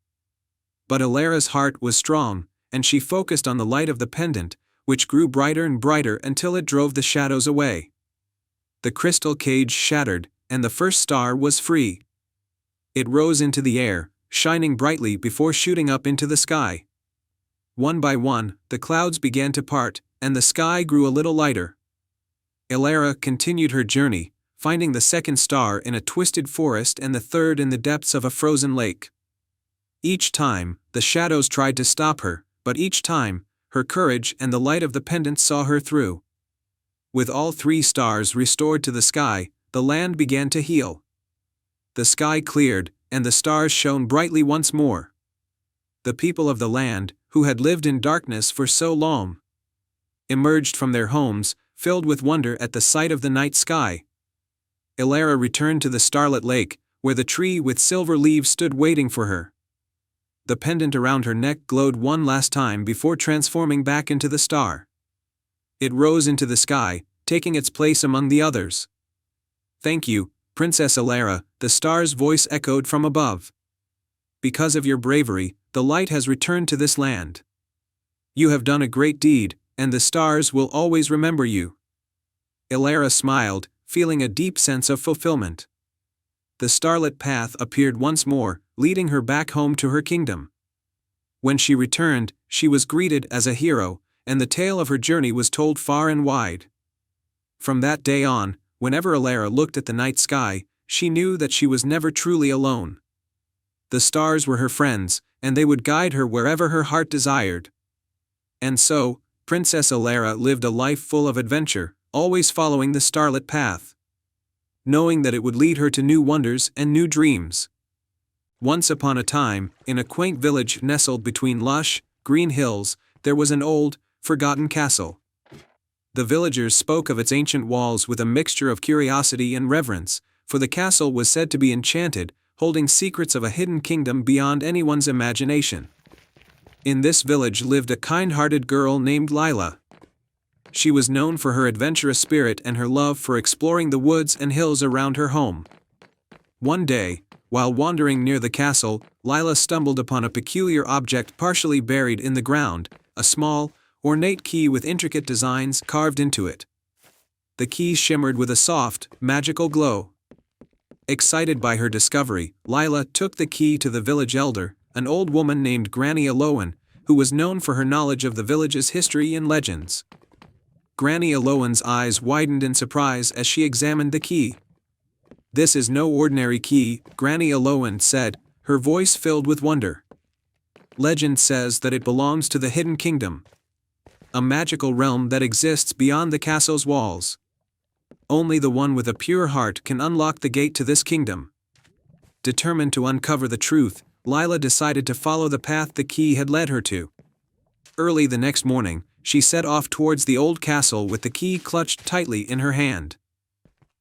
But Alara's heart was strong, and she focused on the light of the pendant, which grew brighter and brighter until it drove the shadows away. The crystal cage shattered, and the first star was free. It rose into the air, shining brightly before shooting up into the sky. One by one, the clouds began to part, and the sky grew a little lighter. Alara continued her journey, finding the second star in a twisted forest and the third in the depths of a frozen lake. Each time, the shadows tried to stop her, but each time, her courage and the light of the pendant saw her through. With all three stars restored to the sky, the land began to heal. The sky cleared, and the stars shone brightly once more. The people of the land, who had lived in darkness for so long, emerged from their homes, filled with wonder at the sight of the night sky. Alara returned to the starlit lake, where the tree with silver leaves stood waiting for her. The pendant around her neck glowed one last time before transforming back into the star. It rose into the sky, taking its place among the others. "Thank you, Princess Alara," the star's voice echoed from above. "Because of your bravery, the light has returned to this land. You have done a great deed, and the stars will always remember you." Alara smiled, feeling a deep sense of fulfillment. The starlit path appeared once more, leading her back home to her kingdom. When she returned, she was greeted as a hero, and the tale of her journey was told far and wide. From that day on, whenever Alara looked at the night sky, she knew that she was never truly alone. The stars were her friends, and they would guide her wherever her heart desired. And so, Princess Alara lived a life full of adventure, always following the starlit path, knowing that it would lead her to new wonders and new dreams. Once upon a time, in a quaint village nestled between lush, green hills, there was an old, forgotten castle. The villagers spoke of its ancient walls with a mixture of curiosity and reverence, for the castle was said to be enchanted, holding secrets of a hidden kingdom beyond anyone's imagination. In this village lived a kind-hearted girl named Lila. She was known for her adventurous spirit and her love for exploring the woods and hills around her home. One day, while wandering near the castle, Lila stumbled upon a peculiar object partially buried in the ground, a small, ornate key with intricate designs carved into it. The key shimmered with a soft, magical glow. Excited by her discovery, Lila took the key to the village elder, an old woman named Granny Aloan, who was known for her knowledge of the village's history and legends. Granny Aloan's eyes widened in surprise as she examined the key. "This is no ordinary key," Granny Aloan said, her voice filled with wonder. "Legend says that it belongs to the Hidden Kingdom, a magical realm that exists beyond the castle's walls. Only the one with a pure heart can unlock the gate to this kingdom." Determined to uncover the truth, Lila decided to follow the path the key had led her to. Early the next morning, she set off towards the old castle with the key clutched tightly in her hand.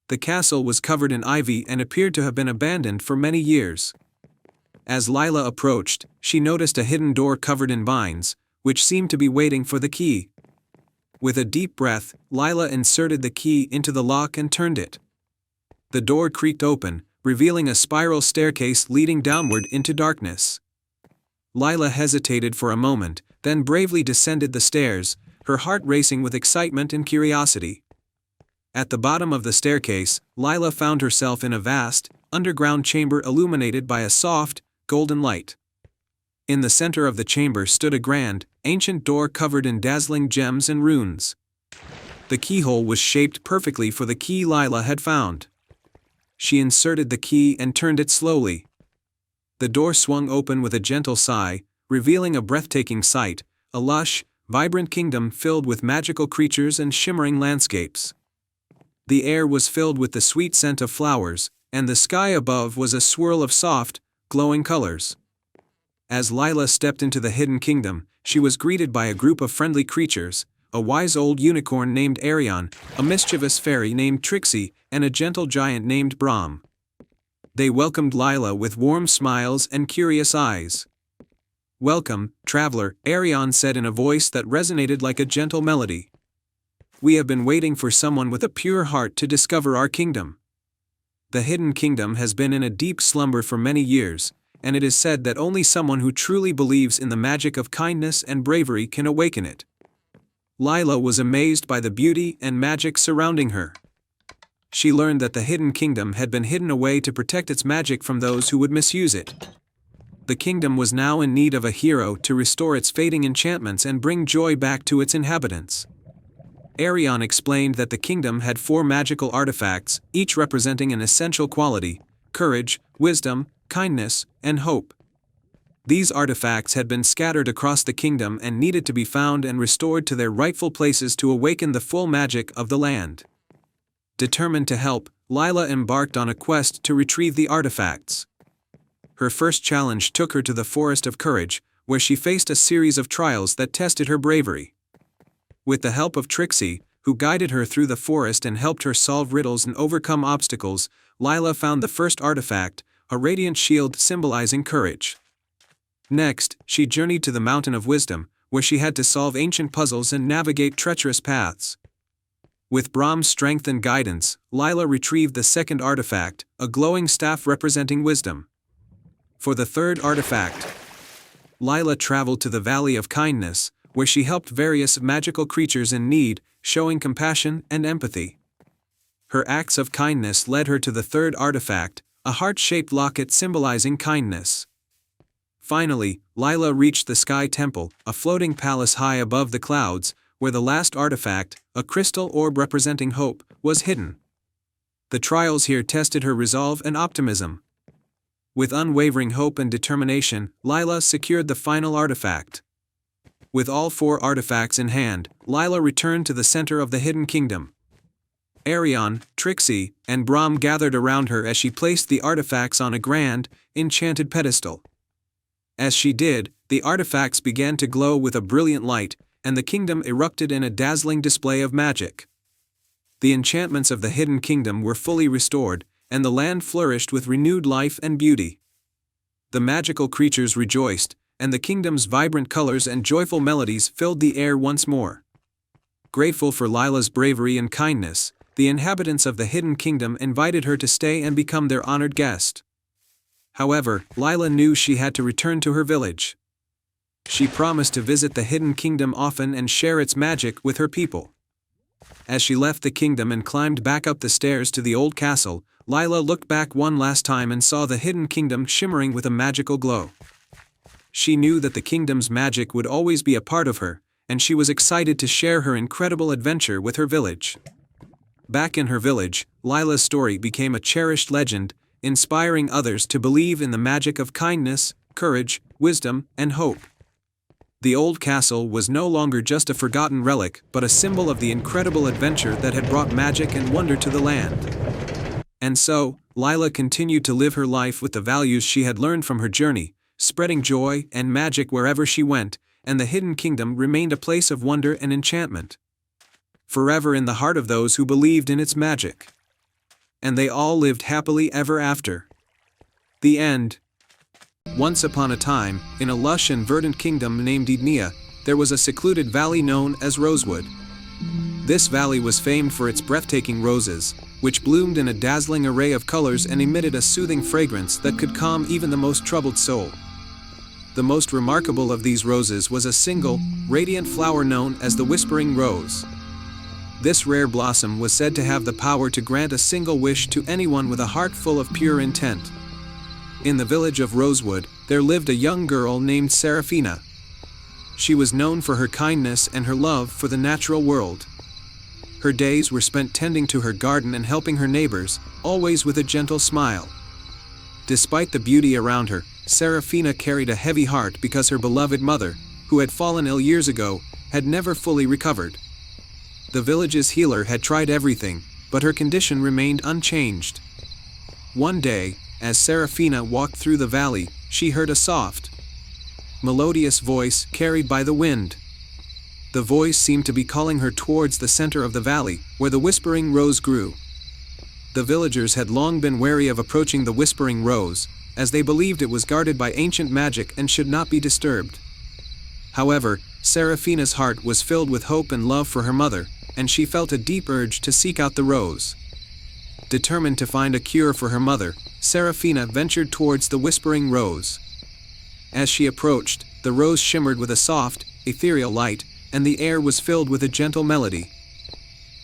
The castle was covered in ivy and appeared to have been abandoned for many years. As Lila approached, she noticed a hidden door covered in vines, which seemed to be waiting for the key. With a deep breath, Lila inserted the key into the lock and turned it. The door creaked open, revealing a spiral staircase leading downward into darkness. Lila hesitated for a moment, then bravely descended the stairs, her heart racing with excitement and curiosity. At the bottom of the staircase, Lila found herself in a vast, underground chamber illuminated by a soft, golden light. In the center of the chamber stood a grand, ancient door covered in dazzling gems and runes. The keyhole was shaped perfectly for the key Lila had found. She inserted the key and turned it slowly. The door swung open with a gentle sigh, revealing a breathtaking sight, a lush, vibrant kingdom filled with magical creatures and shimmering landscapes. The air was filled with the sweet scent of flowers, and the sky above was a swirl of soft, glowing colors. As Lila stepped into the hidden kingdom, she was greeted by a group of friendly creatures, a wise old unicorn named Arion, a mischievous fairy named Trixie, and a gentle giant named Brahm. They welcomed Lila with warm smiles and curious eyes. "Welcome, traveler," Arion said in a voice that resonated like a gentle melody. "We have been waiting for someone with a pure heart to discover our kingdom. The hidden kingdom has been in a deep slumber for many years, and it is said that only someone who truly believes in the magic of kindness and bravery can awaken it." Lila was amazed by the beauty and magic surrounding her. She learned that the hidden kingdom had been hidden away to protect its magic from those who would misuse it. The kingdom was now in need of a hero to restore its fading enchantments and bring joy back to its inhabitants. Arion explained that the kingdom had 4 magical artifacts, each representing an essential quality: courage, wisdom, kindness, and hope. These artifacts had been scattered across the kingdom and needed to be found and restored to their rightful places to awaken the full magic of the land. Determined to help, Lila embarked on a quest to retrieve the artifacts. Her first challenge took her to the Forest of Courage, where she faced a series of trials that tested her bravery. With the help of Trixie, who guided her through the forest and helped her solve riddles and overcome obstacles, Lila found the first artifact, a radiant shield symbolizing courage. Next, she journeyed to the Mountain of Wisdom, where she had to solve ancient puzzles and navigate treacherous paths. With Brahm's strength and guidance, Lila retrieved the second artifact, a glowing staff representing wisdom. For the third artifact, Lila traveled to the Valley of Kindness, where she helped various magical creatures in need, showing compassion and empathy. Her acts of kindness led her to the third artifact, a heart-shaped locket symbolizing kindness. Finally, Lila reached the Sky Temple, a floating palace high above the clouds, where the last artifact, a crystal orb representing hope, was hidden. The trials here tested her resolve and optimism. With unwavering hope and determination, Lila secured the final artifact. With all 4 artifacts in hand, Lila returned to the center of the hidden kingdom. Arion, Trixie, and Brahm gathered around her as she placed the artifacts on a grand, enchanted pedestal. As she did, the artifacts began to glow with a brilliant light, and the kingdom erupted in a dazzling display of magic. The enchantments of the hidden kingdom were fully restored, and the land flourished with renewed life and beauty. The magical creatures rejoiced, and the kingdom's vibrant colors and joyful melodies filled the air once more. Grateful for Lila's bravery and kindness, the inhabitants of the hidden kingdom invited her to stay and become their honored guest. However, Lila knew she had to return to her village. She promised to visit the hidden kingdom often and share its magic with her people. As she left the kingdom and climbed back up the stairs to the old castle, Lila looked back one last time and saw the hidden kingdom shimmering with a magical glow. She knew that the kingdom's magic would always be a part of her, and she was excited to share her incredible adventure with her village. Back in her village, Lila's story became a cherished legend, inspiring others to believe in the magic of kindness, courage, wisdom, and hope. The old castle was no longer just a forgotten relic, but a symbol of the incredible adventure that had brought magic and wonder to the land. And so, Lila continued to live her life with the values she had learned from her journey, spreading joy and magic wherever she went, and the hidden kingdom remained a place of wonder and enchantment, forever in the heart of those who believed in its magic. And they all lived happily ever after. The end. Once upon a time, in a lush and verdant kingdom named Ednea, there was a secluded valley known as Rosewood. This valley was famed for its breathtaking roses, which bloomed in a dazzling array of colors and emitted a soothing fragrance that could calm even the most troubled soul. The most remarkable of these roses was a single, radiant flower known as the Whispering Rose. This rare blossom was said to have the power to grant a single wish to anyone with a heart full of pure intent. In the village of Rosewood, there lived a young girl named Seraphina. She was known for her kindness and her love for the natural world. Her days were spent tending to her garden and helping her neighbors, always with a gentle smile. Despite the beauty around her, Seraphina carried a heavy heart because her beloved mother, who had fallen ill years ago, had never fully recovered. The village's healer had tried everything, but her condition remained unchanged. One day, as Seraphina walked through the valley, she heard a soft, melodious voice carried by the wind. The voice seemed to be calling her towards the center of the valley, where the Whispering Rose grew. The villagers had long been wary of approaching the Whispering Rose, as they believed it was guarded by ancient magic and should not be disturbed. However, Seraphina's heart was filled with hope and love for her mother, and she felt a deep urge to seek out the rose. Determined to find a cure for her mother, Seraphina ventured towards the Whispering Rose. As she approached, the rose shimmered with a soft, ethereal light, and the air was filled with a gentle melody.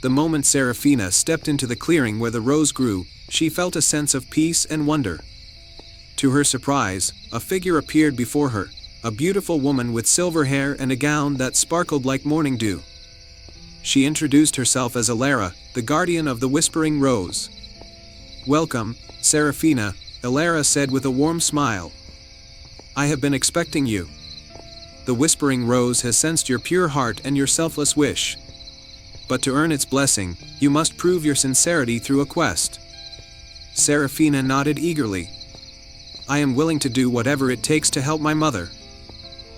The moment Seraphina stepped into the clearing where the rose grew, she felt a sense of peace and wonder. To her surprise, a figure appeared before her, a beautiful woman with silver hair and a gown that sparkled like morning dew. She introduced herself as Elara, the guardian of the Whispering Rose. "Welcome, Seraphina," Elara said with a warm smile. "I have been expecting you. The Whispering Rose has sensed your pure heart and your selfless wish. But to earn its blessing, you must prove your sincerity through a quest." Seraphina nodded eagerly. "I am willing to do whatever it takes to help my mother."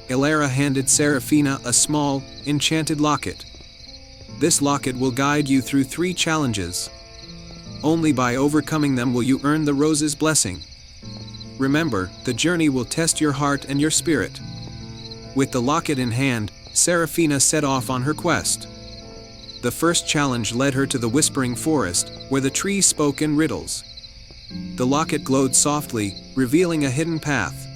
Elara handed Seraphina a small, enchanted locket. "This locket will guide you through 3 challenges. Only by overcoming them will you earn the rose's blessing. Remember, the journey will test your heart and your spirit." With the locket in hand, Seraphina set off on her quest. The first challenge led her to the Whispering Forest, where the trees spoke in riddles. The locket glowed softly, revealing a hidden path.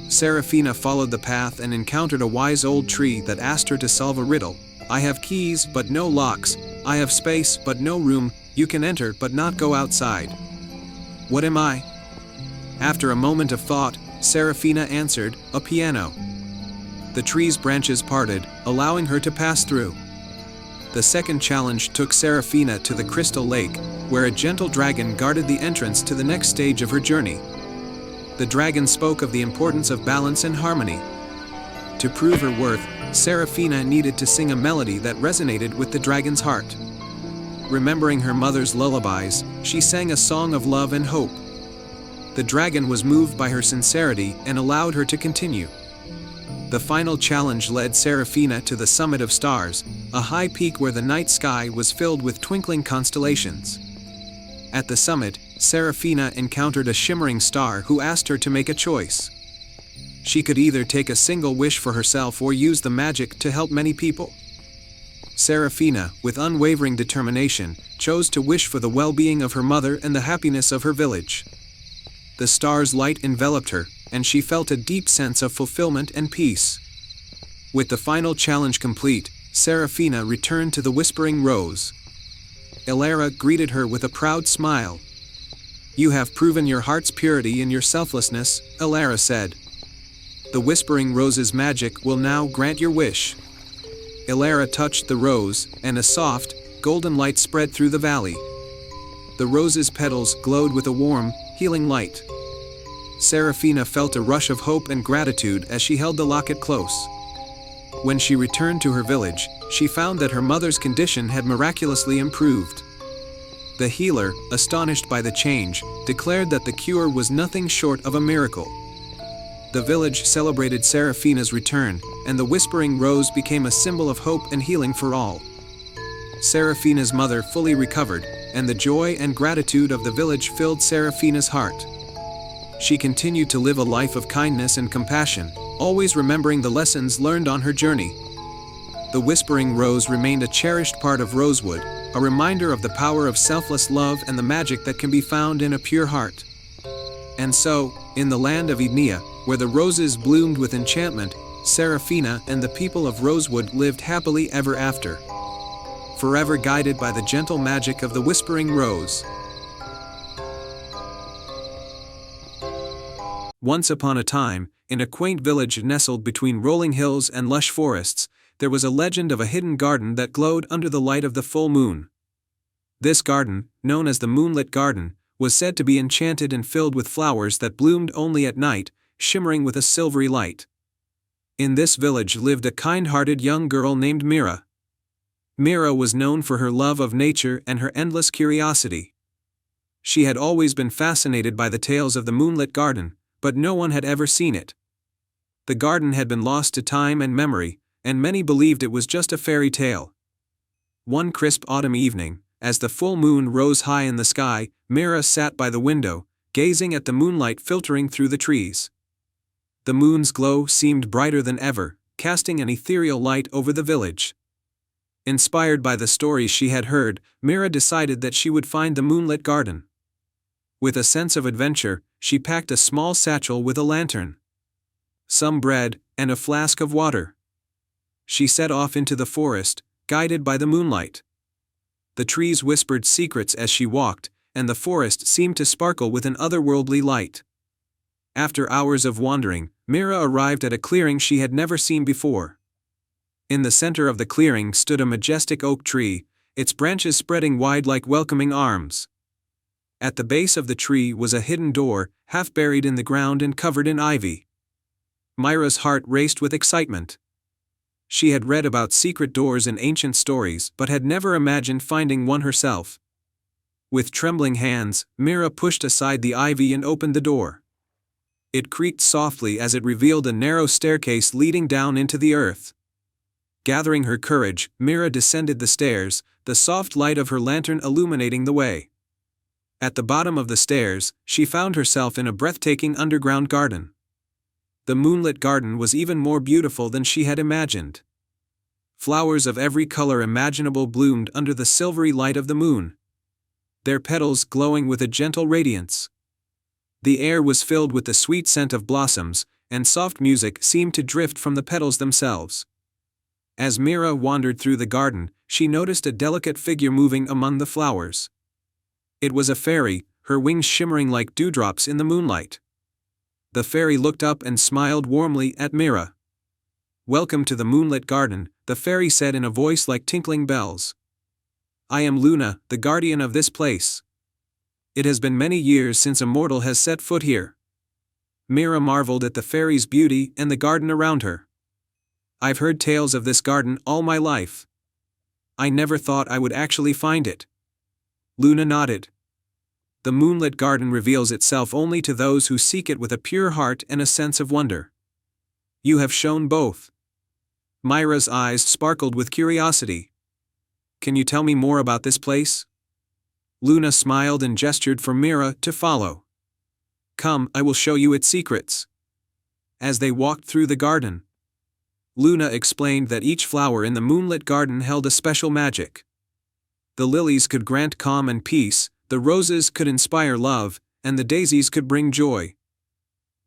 Seraphina followed the path and encountered a wise old tree that asked her to solve a riddle. "I have keys but no locks, I have space but no room, you can enter but not go outside. What am I?" After a moment of thought, Seraphina answered, "A piano." The tree's branches parted, allowing her to pass through. The second challenge took Seraphina to the Crystal Lake, where a gentle dragon guarded the entrance to the next stage of her journey. The dragon spoke of the importance of balance and harmony. To prove her worth, Seraphina needed to sing a melody that resonated with the dragon's heart. Remembering her mother's lullabies, she sang a song of love and hope. The dragon was moved by her sincerity and allowed her to continue. The final challenge led Seraphina to the summit of stars, a high peak where the night sky was filled with twinkling constellations. At the summit, Seraphina encountered a shimmering star who asked her to make a choice. She could either take a single wish for herself or use the magic to help many people. Seraphina, with unwavering determination, chose to wish for the well-being of her mother and the happiness of her village. The star's light enveloped her, and she felt a deep sense of fulfillment and peace. With the final challenge complete, Seraphina returned to the Whispering Rose. Elara greeted her with a proud smile. "You have proven your heart's purity and your selflessness," Elara said. "The Whispering Rose's magic will now grant your wish." Elara touched the rose, and a soft, golden light spread through the valley. The rose's petals glowed with a warm, healing light. Seraphina felt a rush of hope and gratitude as she held the locket close. When she returned to her village, she found that her mother's condition had miraculously improved. The healer, astonished by the change, declared that the cure was nothing short of a miracle. The village celebrated Seraphina's return, and the Whispering Rose became a symbol of hope and healing for all. Seraphina's mother fully recovered, and the joy and gratitude of the village filled Seraphina's heart. She continued to live a life of kindness and compassion, always remembering the lessons learned on her journey. the Whispering Rose remained a cherished part of Rosewood, a reminder of the power of selfless love and the magic that can be found in a pure heart. And so, in the land of Ednea, where the roses bloomed with enchantment, Seraphina and the people of Rosewood lived happily ever after, forever guided by the gentle magic of the Whispering Rose. Once upon a time, in a quaint village nestled between rolling hills and lush forests, there was a legend of a hidden garden that glowed under the light of the full moon. This garden, known as the Moonlit Garden, was said to be enchanted and filled with flowers that bloomed only at night, shimmering with a silvery light. In this village lived a kind-hearted young girl named Mira. Mira was known for her love of nature and her endless curiosity. She had always been fascinated by the tales of the Moonlit Garden, but no one had ever seen it. The garden had been lost to time and memory, and many believed it was just a fairy tale. One crisp autumn evening, as the full moon rose high in the sky, Mira sat by the window, gazing at the moonlight filtering through the trees. The moon's glow seemed brighter than ever, casting an ethereal light over the village. Inspired by the stories she had heard, Mira decided that she would find the Moonlit Garden. With a sense of adventure, she packed a small satchel with a lantern, some bread, and a flask of water. She set off into the forest, guided by the moonlight. The trees whispered secrets as she walked, and the forest seemed to sparkle with an otherworldly light. After hours of wandering, Mira arrived at a clearing she had never seen before. In the center of the clearing stood a majestic oak tree, its branches spreading wide like welcoming arms. At the base of the tree was a hidden door, half buried in the ground and covered in ivy. Mira's heart raced with excitement. She had read about secret doors in ancient stories but had never imagined finding one herself. With trembling hands, Mira pushed aside the ivy and opened the door. It creaked softly as it revealed a narrow staircase leading down into the earth. Gathering her courage, Mira descended the stairs, the soft light of her lantern illuminating the way. At the bottom of the stairs, she found herself in a breathtaking underground garden. The Moonlit Garden was even more beautiful than she had imagined. Flowers of every color imaginable bloomed under the silvery light of the moon, their petals glowing with a gentle radiance. The air was filled with the sweet scent of blossoms, and soft music seemed to drift from the petals themselves. As Mira wandered through the garden, she noticed a delicate figure moving among the flowers. It was a fairy, her wings shimmering like dewdrops in the moonlight. The fairy looked up and smiled warmly at Mira. "Welcome to the Moonlit Garden," the fairy said in a voice like tinkling bells. "I am Luna, the guardian of this place. It has been many years since a mortal has set foot here." Mira marveled at the fairy's beauty and the garden around her. "I've heard tales of this garden all my life. I never thought I would actually find it." Luna nodded. "The Moonlit Garden reveals itself only to those who seek it with a pure heart and a sense of wonder. You have shown both." Mira's eyes sparkled with curiosity. "Can you tell me more about this place?" Luna smiled and gestured for Mira to follow. "Come, I will show you its secrets." As they walked through the garden, Luna explained that each flower in the Moonlit Garden held a special magic. The lilies could grant calm and peace, the roses could inspire love, and the daisies could bring joy.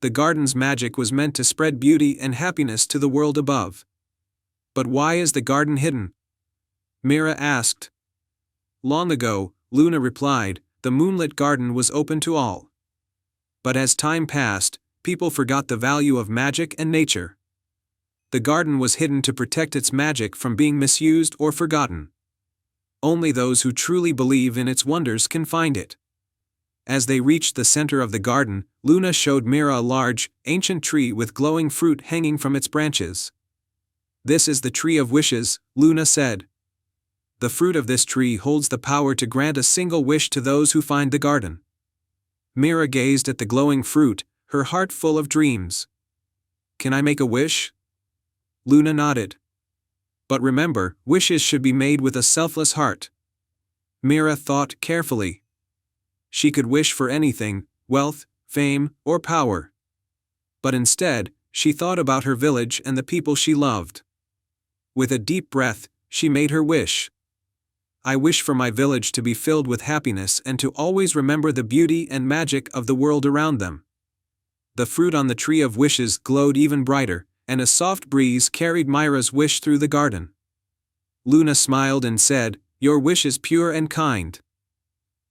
The garden's magic was meant to spread beauty and happiness to the world above. "But why is the garden hidden?" Mira asked. "Long ago," Luna replied, "the Moonlit Garden was open to all. But as time passed, people forgot the value of magic and nature. The garden was hidden to protect its magic from being misused or forgotten. Only those who truly believe in its wonders can find it." As they reached the center of the garden, Luna showed Mira a large, ancient tree with glowing fruit hanging from its branches. "This is the Tree of Wishes," Luna said. "The fruit of this tree holds the power to grant a single wish to those who find the garden." Mira gazed at the glowing fruit, her heart full of dreams. "Can I make a wish?" Luna nodded. "But remember, wishes should be made with a selfless heart." Mira thought carefully. She could wish for anything, wealth, fame, or power. But instead, she thought about her village and the people she loved. With a deep breath, she made her wish. I wish for my village to be filled with happiness and to always remember the beauty and magic of the world around them. The fruit on the tree of wishes glowed even brighter, and a soft breeze carried Myra's wish through the garden. Luna smiled and said, "Your wish is pure and kind.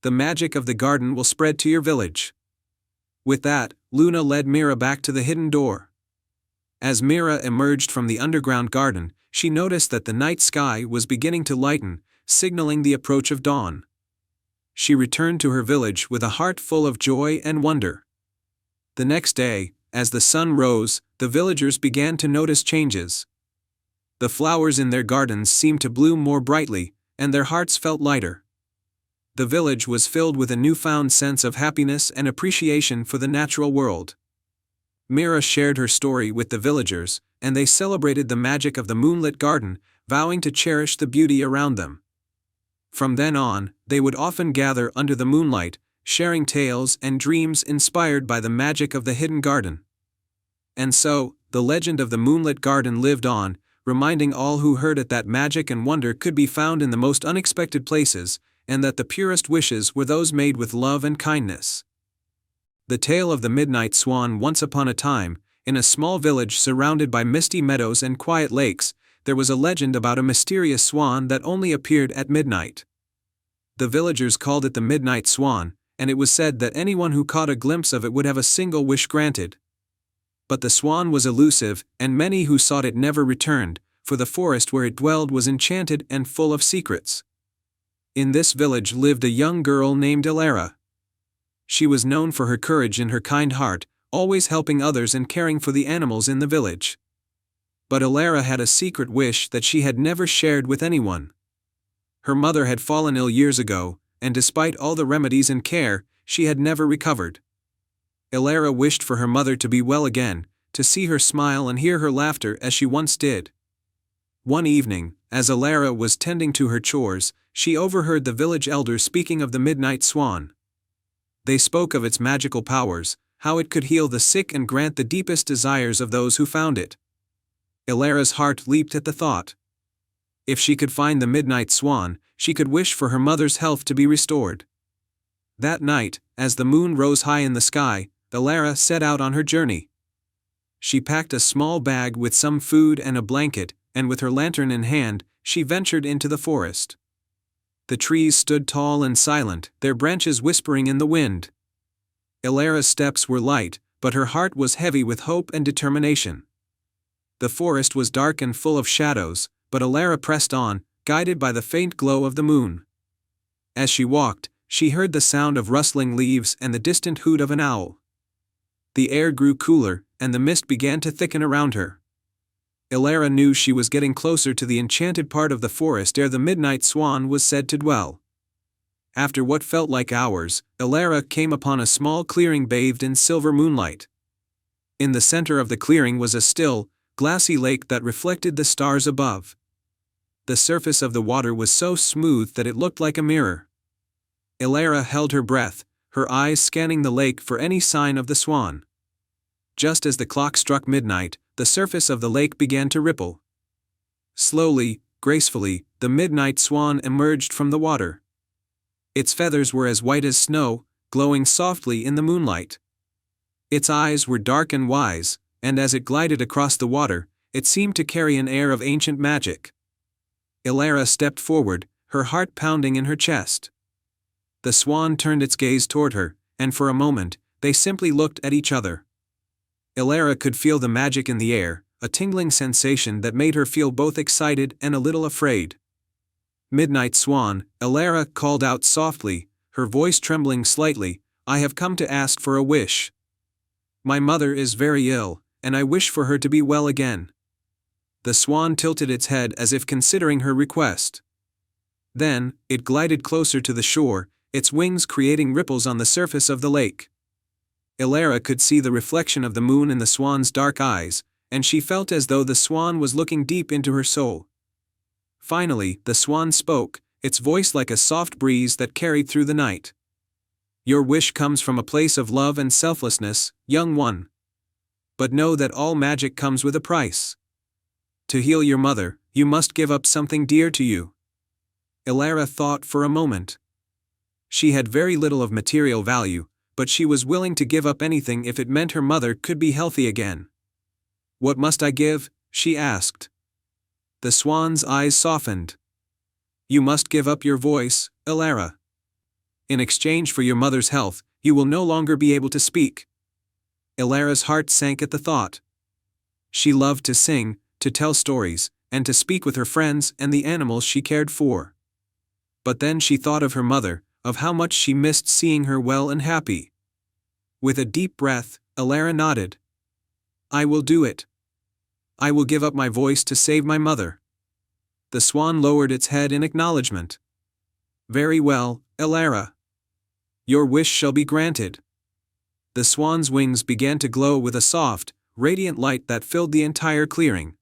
The magic of the garden will spread to your village." With that, Luna led Mira back to the hidden door. As Mira emerged from the underground garden, she noticed that the night sky was beginning to lighten, signaling the approach of dawn. She returned to her village with a heart full of joy and wonder. The next day, as the sun rose, the villagers began to notice changes. The flowers in their gardens seemed to bloom more brightly, and their hearts felt lighter. The village was filled with a newfound sense of happiness and appreciation for the natural world. Mira shared her story with the villagers, and they celebrated the magic of the moonlit garden, vowing to cherish the beauty around them. From then on, they would often gather under the moonlight, sharing tales and dreams inspired by the magic of the hidden garden. And so, the legend of the moonlit garden lived on, reminding all who heard it that magic and wonder could be found in the most unexpected places, and that the purest wishes were those made with love and kindness. The tale of the Midnight Swan. Once upon a time, in a small village surrounded by misty meadows and quiet lakes, there was a legend about a mysterious swan that only appeared at midnight. The villagers called it the Midnight Swan, and it was said that anyone who caught a glimpse of it would have a single wish granted. But the swan was elusive, and many who sought it never returned, for the forest where it dwelled was enchanted and full of secrets. In this village lived a young girl named Elara. She was known for her courage and her kind heart, always helping others and caring for the animals in the village. But Elara had a secret wish that she had never shared with anyone. Her mother had fallen ill years ago, and despite all the remedies and care, she had never recovered. Elara wished for her mother to be well again, to see her smile and hear her laughter as she once did. One evening, as Elara was tending to her chores, she overheard the village elders speaking of the Midnight Swan. They spoke of its magical powers, how it could heal the sick and grant the deepest desires of those who found it. Elara's heart leaped at the thought. If she could find the Midnight Swan, she could wish for her mother's health to be restored. That night, as the moon rose high in the sky, Elara set out on her journey. She packed a small bag with some food and a blanket, and with her lantern in hand, she ventured into the forest. The trees stood tall and silent, their branches whispering in the wind. Elara's steps were light, but her heart was heavy with hope and determination. The forest was dark and full of shadows, but Elara pressed on, guided by the faint glow of the moon. As she walked, she heard the sound of rustling leaves and the distant hoot of an owl. The air grew cooler, and the mist began to thicken around her. Elara knew she was getting closer to the enchanted part of the forest where the Midnight Swan was said to dwell. After what felt like hours, Elara came upon a small clearing bathed in silver moonlight. In the center of the clearing was a still, glassy lake that reflected the stars above. The surface of the water was so smooth that it looked like a mirror. Elara held her breath, her eyes scanning the lake for any sign of the swan. Just as the clock struck midnight, the surface of the lake began to ripple. Slowly, gracefully, the Midnight Swan emerged from the water. Its feathers were as white as snow, glowing softly in the moonlight. Its eyes were dark and wise, and as it glided across the water, it seemed to carry an air of ancient magic. Elara stepped forward, her heart pounding in her chest. The swan turned its gaze toward her, and for a moment, they simply looked at each other. Elara could feel the magic in the air, a tingling sensation that made her feel both excited and a little afraid. "Midnight Swan," Elara called out softly, her voice trembling slightly, "I have come to ask for a wish. My mother is very ill, and I wish for her to be well again." The swan tilted its head as if considering her request. Then, it glided closer to the shore, its wings creating ripples on the surface of the lake. Elara could see the reflection of the moon in the swan's dark eyes, and she felt as though the swan was looking deep into her soul. Finally, the swan spoke, its voice like a soft breeze that carried through the night. "Your wish comes from a place of love and selflessness, young one. But know that all magic comes with a price. To heal your mother, You must give up something dear to you. Elara thought for a moment. She had very little of material value, but she was willing to give up anything if it meant her mother could be healthy again. What must I give? She asked. The swan's eyes softened. You must give up your voice, Elara. In exchange for your mother's health, you will no longer be able to speak. Elara's heart sank at the thought. She loved to sing, to tell stories, and to speak with her friends and the animals she cared for. But then she thought of her mother, of how much she missed seeing her well and happy. With a deep breath, Elara nodded. I will do it. I will give up my voice to save my mother. The swan lowered its head in acknowledgement. Very well, Elara. Your wish shall be granted. The swan's wings began to glow with a soft, radiant light that filled the entire clearing.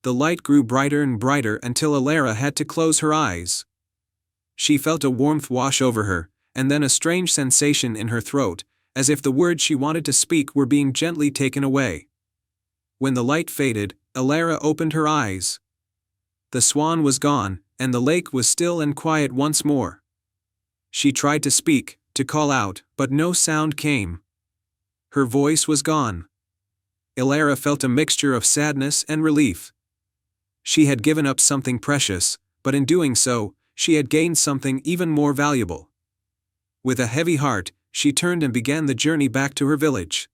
The light grew brighter and brighter until Elara had to close her eyes. She felt a warmth wash over her, and then a strange sensation in her throat, as if the words she wanted to speak were being gently taken away. When the light faded, Elara opened her eyes. The swan was gone, and the lake was still and quiet once more. She tried to speak, to call out, but no sound came. Her voice was gone. Elara felt a mixture of sadness and relief. She had given up something precious, but in doing so, she had gained something even more valuable. With a heavy heart, she turned and began the journey back to her village.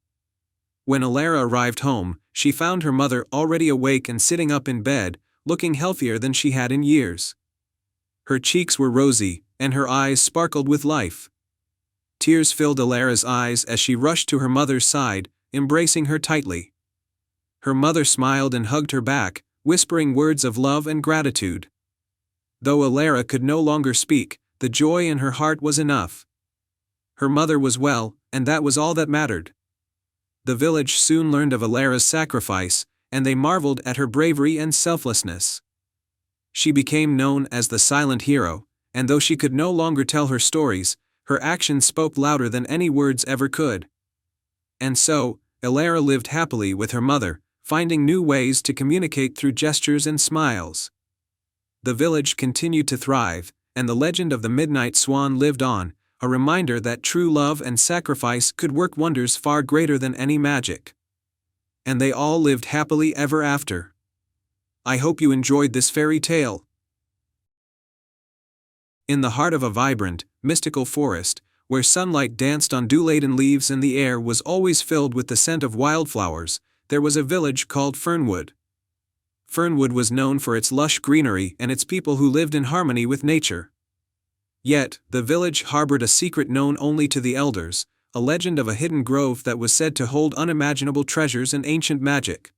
When Elara arrived home, she found her mother already awake and sitting up in bed, looking healthier than she had in years. Her cheeks were rosy, and her eyes sparkled with life. Tears filled Elara's eyes as she rushed to her mother's side, embracing her tightly. Her mother smiled and hugged her back, whispering words of love and gratitude. Though Elara could no longer speak, the joy in her heart was enough. Her mother was well, and that was all that mattered. The village soon learned of Elara's sacrifice, and they marveled at her bravery and selflessness. She became known as the silent hero, and though she could no longer tell her stories, her actions spoke louder than any words ever could. And so, Elara lived happily with her mother, finding new ways to communicate through gestures and smiles. The village continued to thrive, and the legend of the Midnight Swan lived on, a reminder that true love and sacrifice could work wonders far greater than any magic. And they all lived happily ever after. I hope you enjoyed this fairy tale. In the heart of a vibrant, mystical forest, where sunlight danced on dew-laden leaves and the air was always filled with the scent of wildflowers, there was a village called Fernwood. Fernwood was known for its lush greenery and its people who lived in harmony with nature. Yet, the village harbored a secret known only to the elders, a legend of a hidden grove that was said to hold unimaginable treasures and ancient magic.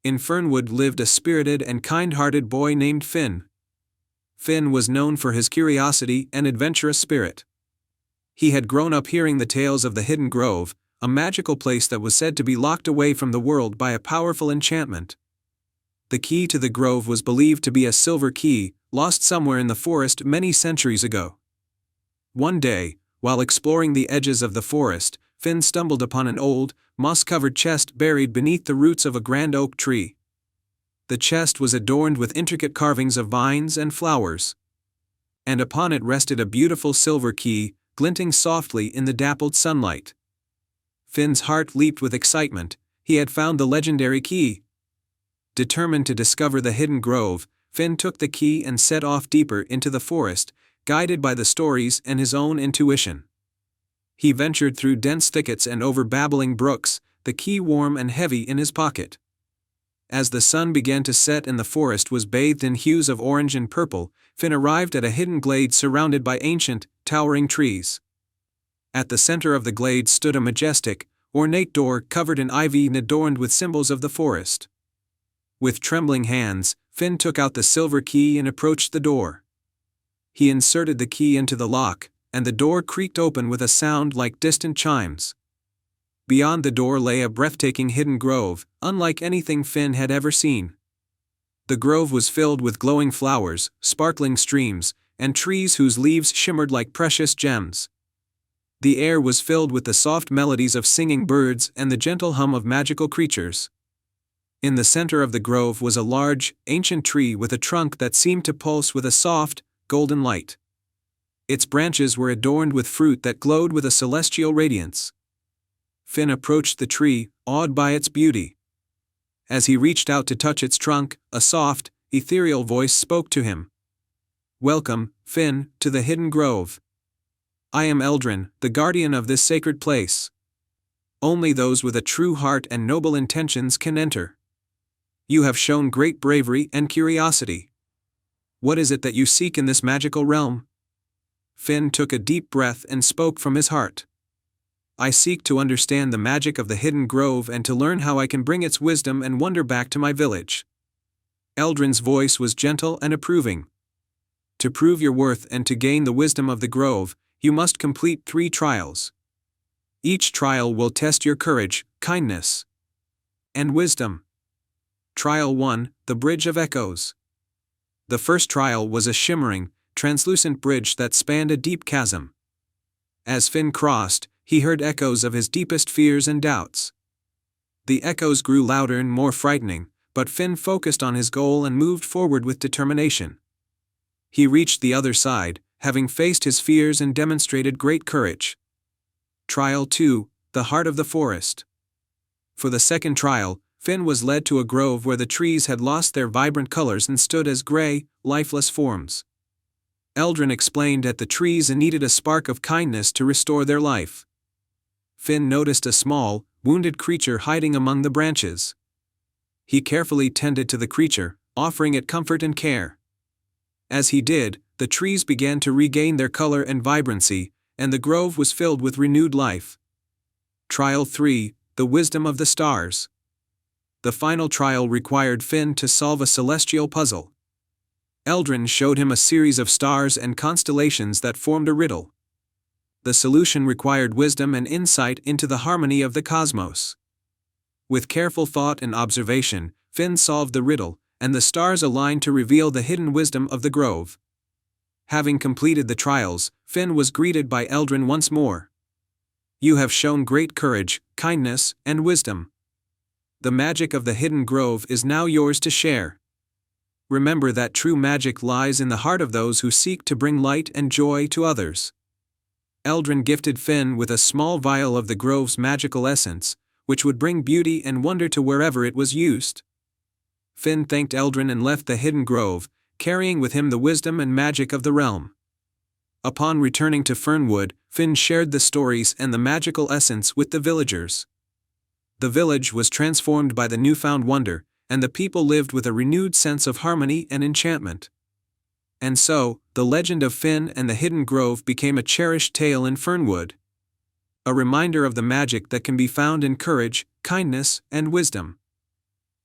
In Fernwood lived a spirited and kind-hearted boy named Finn. Finn was known for his curiosity and adventurous spirit. He had grown up hearing the tales of the Hidden Grove, a magical place that was said to be locked away from the world by a powerful enchantment. The key to the grove was believed to be a silver key, lost somewhere in the forest many centuries ago. One day, while exploring the edges of the forest, Finn stumbled upon an old, moss-covered chest buried beneath the roots of a grand oak tree. The chest was adorned with intricate carvings of vines and flowers. And upon it rested a beautiful silver key, glinting softly in the dappled sunlight. Finn's heart leaped with excitement. He had found the legendary key. Determined to discover the hidden grove, Finn took the key and set off deeper into the forest, guided by the stories and his own intuition. He ventured through dense thickets and over babbling brooks, the key warm and heavy in his pocket. As the sun began to set and the forest was bathed in hues of orange and purple, Finn arrived at a hidden glade surrounded by ancient, towering trees. At the center of the glade stood a majestic, ornate door covered in ivy and adorned with symbols of the forest. With trembling hands, Finn took out the silver key and approached the door. He inserted the key into the lock, and the door creaked open with a sound like distant chimes. Beyond the door lay a breathtaking hidden grove, unlike anything Finn had ever seen. The grove was filled with glowing flowers, sparkling streams, and trees whose leaves shimmered like precious gems. The air was filled with the soft melodies of singing birds and the gentle hum of magical creatures. In the center of the grove was a large, ancient tree with a trunk that seemed to pulse with a soft, golden light. Its branches were adorned with fruit that glowed with a celestial radiance. Finn approached the tree, awed by its beauty. As he reached out to touch its trunk, a soft, ethereal voice spoke to him. "Welcome, Finn, to the Hidden Grove. I am Eldrin, the guardian of this sacred place. Only those with a true heart and noble intentions can enter. You have shown great bravery and curiosity. What is it that you seek in this magical realm?" Finn took a deep breath and spoke from his heart. "I seek to understand the magic of the Hidden Grove and to learn how I can bring its wisdom and wonder back to my village." Eldrin's voice was gentle and approving. "To prove your worth and to gain the wisdom of the grove, you must complete 3 trials. Each trial will test your courage, kindness, and wisdom. Trial 1, the Bridge of Echoes." The first trial was a shimmering, translucent bridge that spanned a deep chasm. As Finn crossed, he heard echoes of his deepest fears and doubts. The echoes grew louder and more frightening, but Finn focused on his goal and moved forward with determination. He reached the other side, having faced his fears and demonstrated great courage. Trial 2, the Heart of the Forest. For the second trial, Finn was led to a grove where the trees had lost their vibrant colors and stood as gray, lifeless forms. Eldrin explained that the trees needed a spark of kindness to restore their life. Finn noticed a small, wounded creature hiding among the branches. He carefully tended to the creature, offering it comfort and care. As he did, the trees began to regain their color and vibrancy, and the grove was filled with renewed life. Trial 3, the Wisdom of the Stars. The final trial required Finn to solve a celestial puzzle. Eldrin showed him a series of stars and constellations that formed a riddle. The solution required wisdom and insight into the harmony of the cosmos. With careful thought and observation, Finn solved the riddle, and the stars aligned to reveal the hidden wisdom of the grove. Having completed the trials, Finn was greeted by Eldrin once more. "You have shown great courage, kindness, and wisdom. The magic of the Hidden Grove is now yours to share. Remember that true magic lies in the heart of those who seek to bring light and joy to others." Eldrin gifted Finn with a small vial of the grove's magical essence, which would bring beauty and wonder to wherever it was used. Finn thanked Eldrin and left the Hidden Grove, carrying with him the wisdom and magic of the realm. Upon returning to Fernwood, Finn shared the stories and the magical essence with the villagers. The village was transformed by the newfound wonder, and the people lived with a renewed sense of harmony and enchantment. And so, the legend of Finn and the Hidden Grove became a cherished tale in Fernwood. A reminder of the magic that can be found in courage, kindness, and wisdom.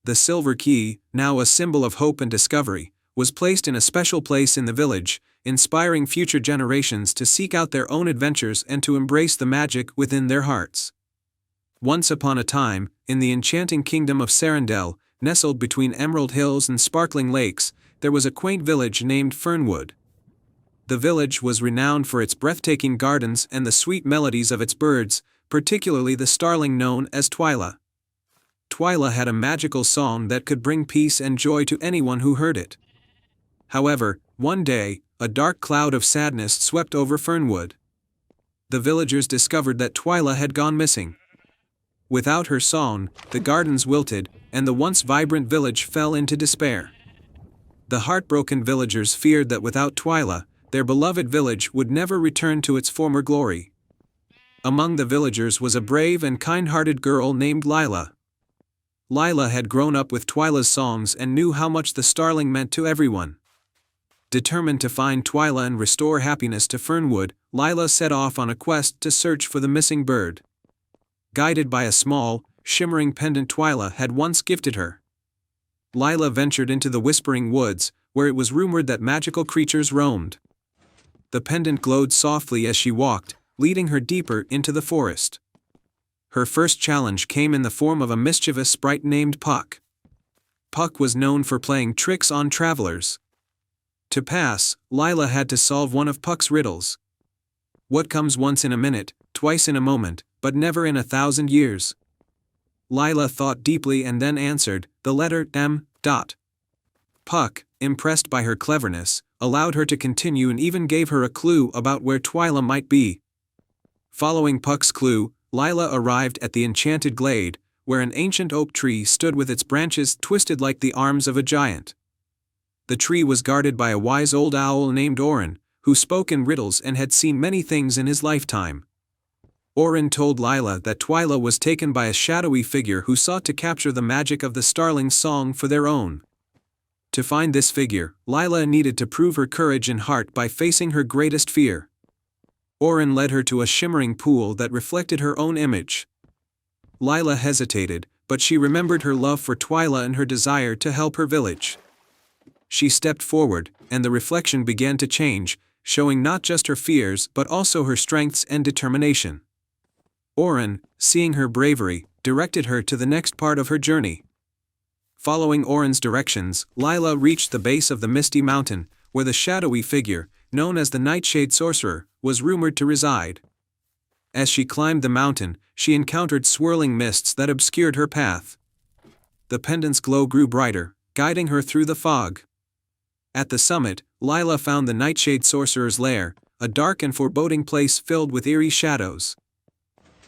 The silver key, now a symbol of hope and discovery, was placed in a special place in the village, inspiring future generations to seek out their own adventures and to embrace the magic within their hearts. Once upon a time, in the enchanting kingdom of Sarandel, nestled between emerald hills and sparkling lakes, there was a quaint village named Fernwood. The village was renowned for its breathtaking gardens and the sweet melodies of its birds, particularly the starling known as Twyla. Twyla had a magical song that could bring peace and joy to anyone who heard it. However, one day, a dark cloud of sadness swept over Fernwood. The villagers discovered that Twyla had gone missing. Without her song, the gardens wilted, and the once vibrant village fell into despair. The heartbroken villagers feared that without Twyla, their beloved village would never return to its former glory. Among the villagers was a brave and kind-hearted girl named Lila. Lila had grown up with Twyla's songs and knew how much the starling meant to everyone. Determined to find Twyla and restore happiness to Fernwood, Lila set off on a quest to search for the missing bird. Guided by a small, shimmering pendant Twyla had once gifted her, Lila ventured into the Whispering Woods, where it was rumored that magical creatures roamed. The pendant glowed softly as she walked, leading her deeper into the forest. Her first challenge came in the form of a mischievous sprite named Puck. Puck was known for playing tricks on travelers. To pass, Lila had to solve one of Puck's riddles. What comes once in a minute, twice in a moment, but never in 1,000 years? Lila thought deeply and then answered, the letter M. Puck, impressed by her cleverness, allowed her to continue and even gave her a clue about where Twyla might be. Following Puck's clue, Lila arrived at the enchanted glade, where an ancient oak tree stood with its branches twisted like the arms of a giant. The tree was guarded by a wise old owl named Orin, who spoke in riddles and had seen many things in his lifetime. Orin told Lila that Twyla was taken by a shadowy figure who sought to capture the magic of the starling's song for their own. To find this figure, Lila needed to prove her courage and heart by facing her greatest fear. Orin led her to a shimmering pool that reflected her own image. Lila hesitated, but she remembered her love for Twyla and her desire to help her village. She stepped forward, and the reflection began to change, showing not just her fears but also her strengths and determination. Orin, seeing her bravery, directed her to the next part of her journey. Following Orin's directions, Lila reached the base of the misty mountain, where the shadowy figure, known as the Nightshade Sorcerer, was rumored to reside. As she climbed the mountain, she encountered swirling mists that obscured her path. The pendant's glow grew brighter, guiding her through the fog. At the summit, Lila found the Nightshade Sorcerer's lair, a dark and foreboding place filled with eerie shadows.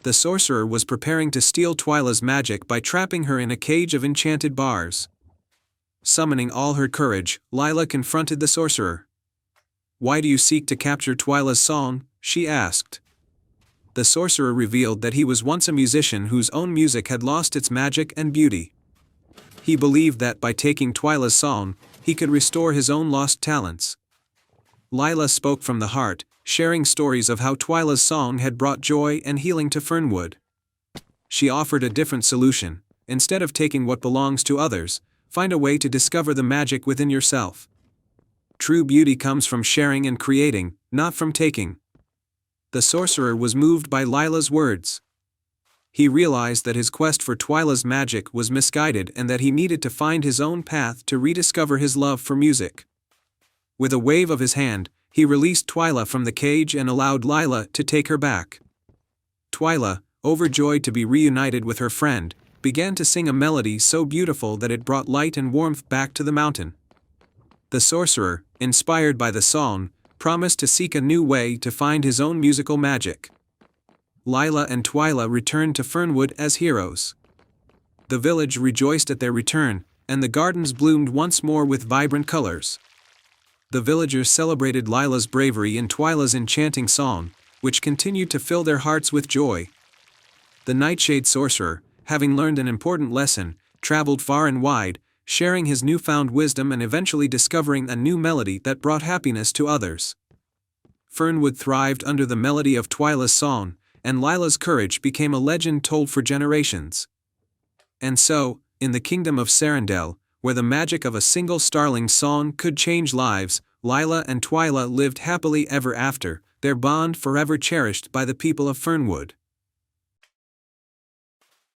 The sorcerer was preparing to steal Twyla's magic by trapping her in a cage of enchanted bars. Summoning all her courage, Lila confronted the sorcerer. "Why do you seek to capture Twyla's song?" she asked. The sorcerer revealed that he was once a musician whose own music had lost its magic and beauty. He believed that by taking Twyla's song, he could restore his own lost talents. Lila spoke from the heart, sharing stories of how Twyla's song had brought joy and healing to Fernwood. She offered a different solution. Instead of taking what belongs to others, find a way to discover the magic within yourself. True beauty comes from sharing and creating, not from taking. The sorcerer was moved by Lila's words. He realized that his quest for Twyla's magic was misguided and that he needed to find his own path to rediscover his love for music. With a wave of his hand, he released Twyla from the cage and allowed Lila to take her back. Twyla, overjoyed to be reunited with her friend, began to sing a melody so beautiful that it brought light and warmth back to the mountain. The sorcerer, inspired by the song, promised to seek a new way to find his own musical magic. Lila and Twyla returned to Fernwood as heroes. The village rejoiced at their return, and the gardens bloomed once more with vibrant colors. The villagers celebrated Lila's bravery and Twyla's enchanting song, which continued to fill their hearts with joy. The Nightshade Sorcerer, having learned an important lesson, traveled far and wide, sharing his newfound wisdom and eventually discovering a new melody that brought happiness to others. Fernwood thrived under the melody of Twyla's song, and Lila's courage became a legend told for generations. And so, in the kingdom of Sarendel, where the magic of a single starling song could change lives, Lila and Twyla lived happily ever after, their bond forever cherished by the people of Fernwood.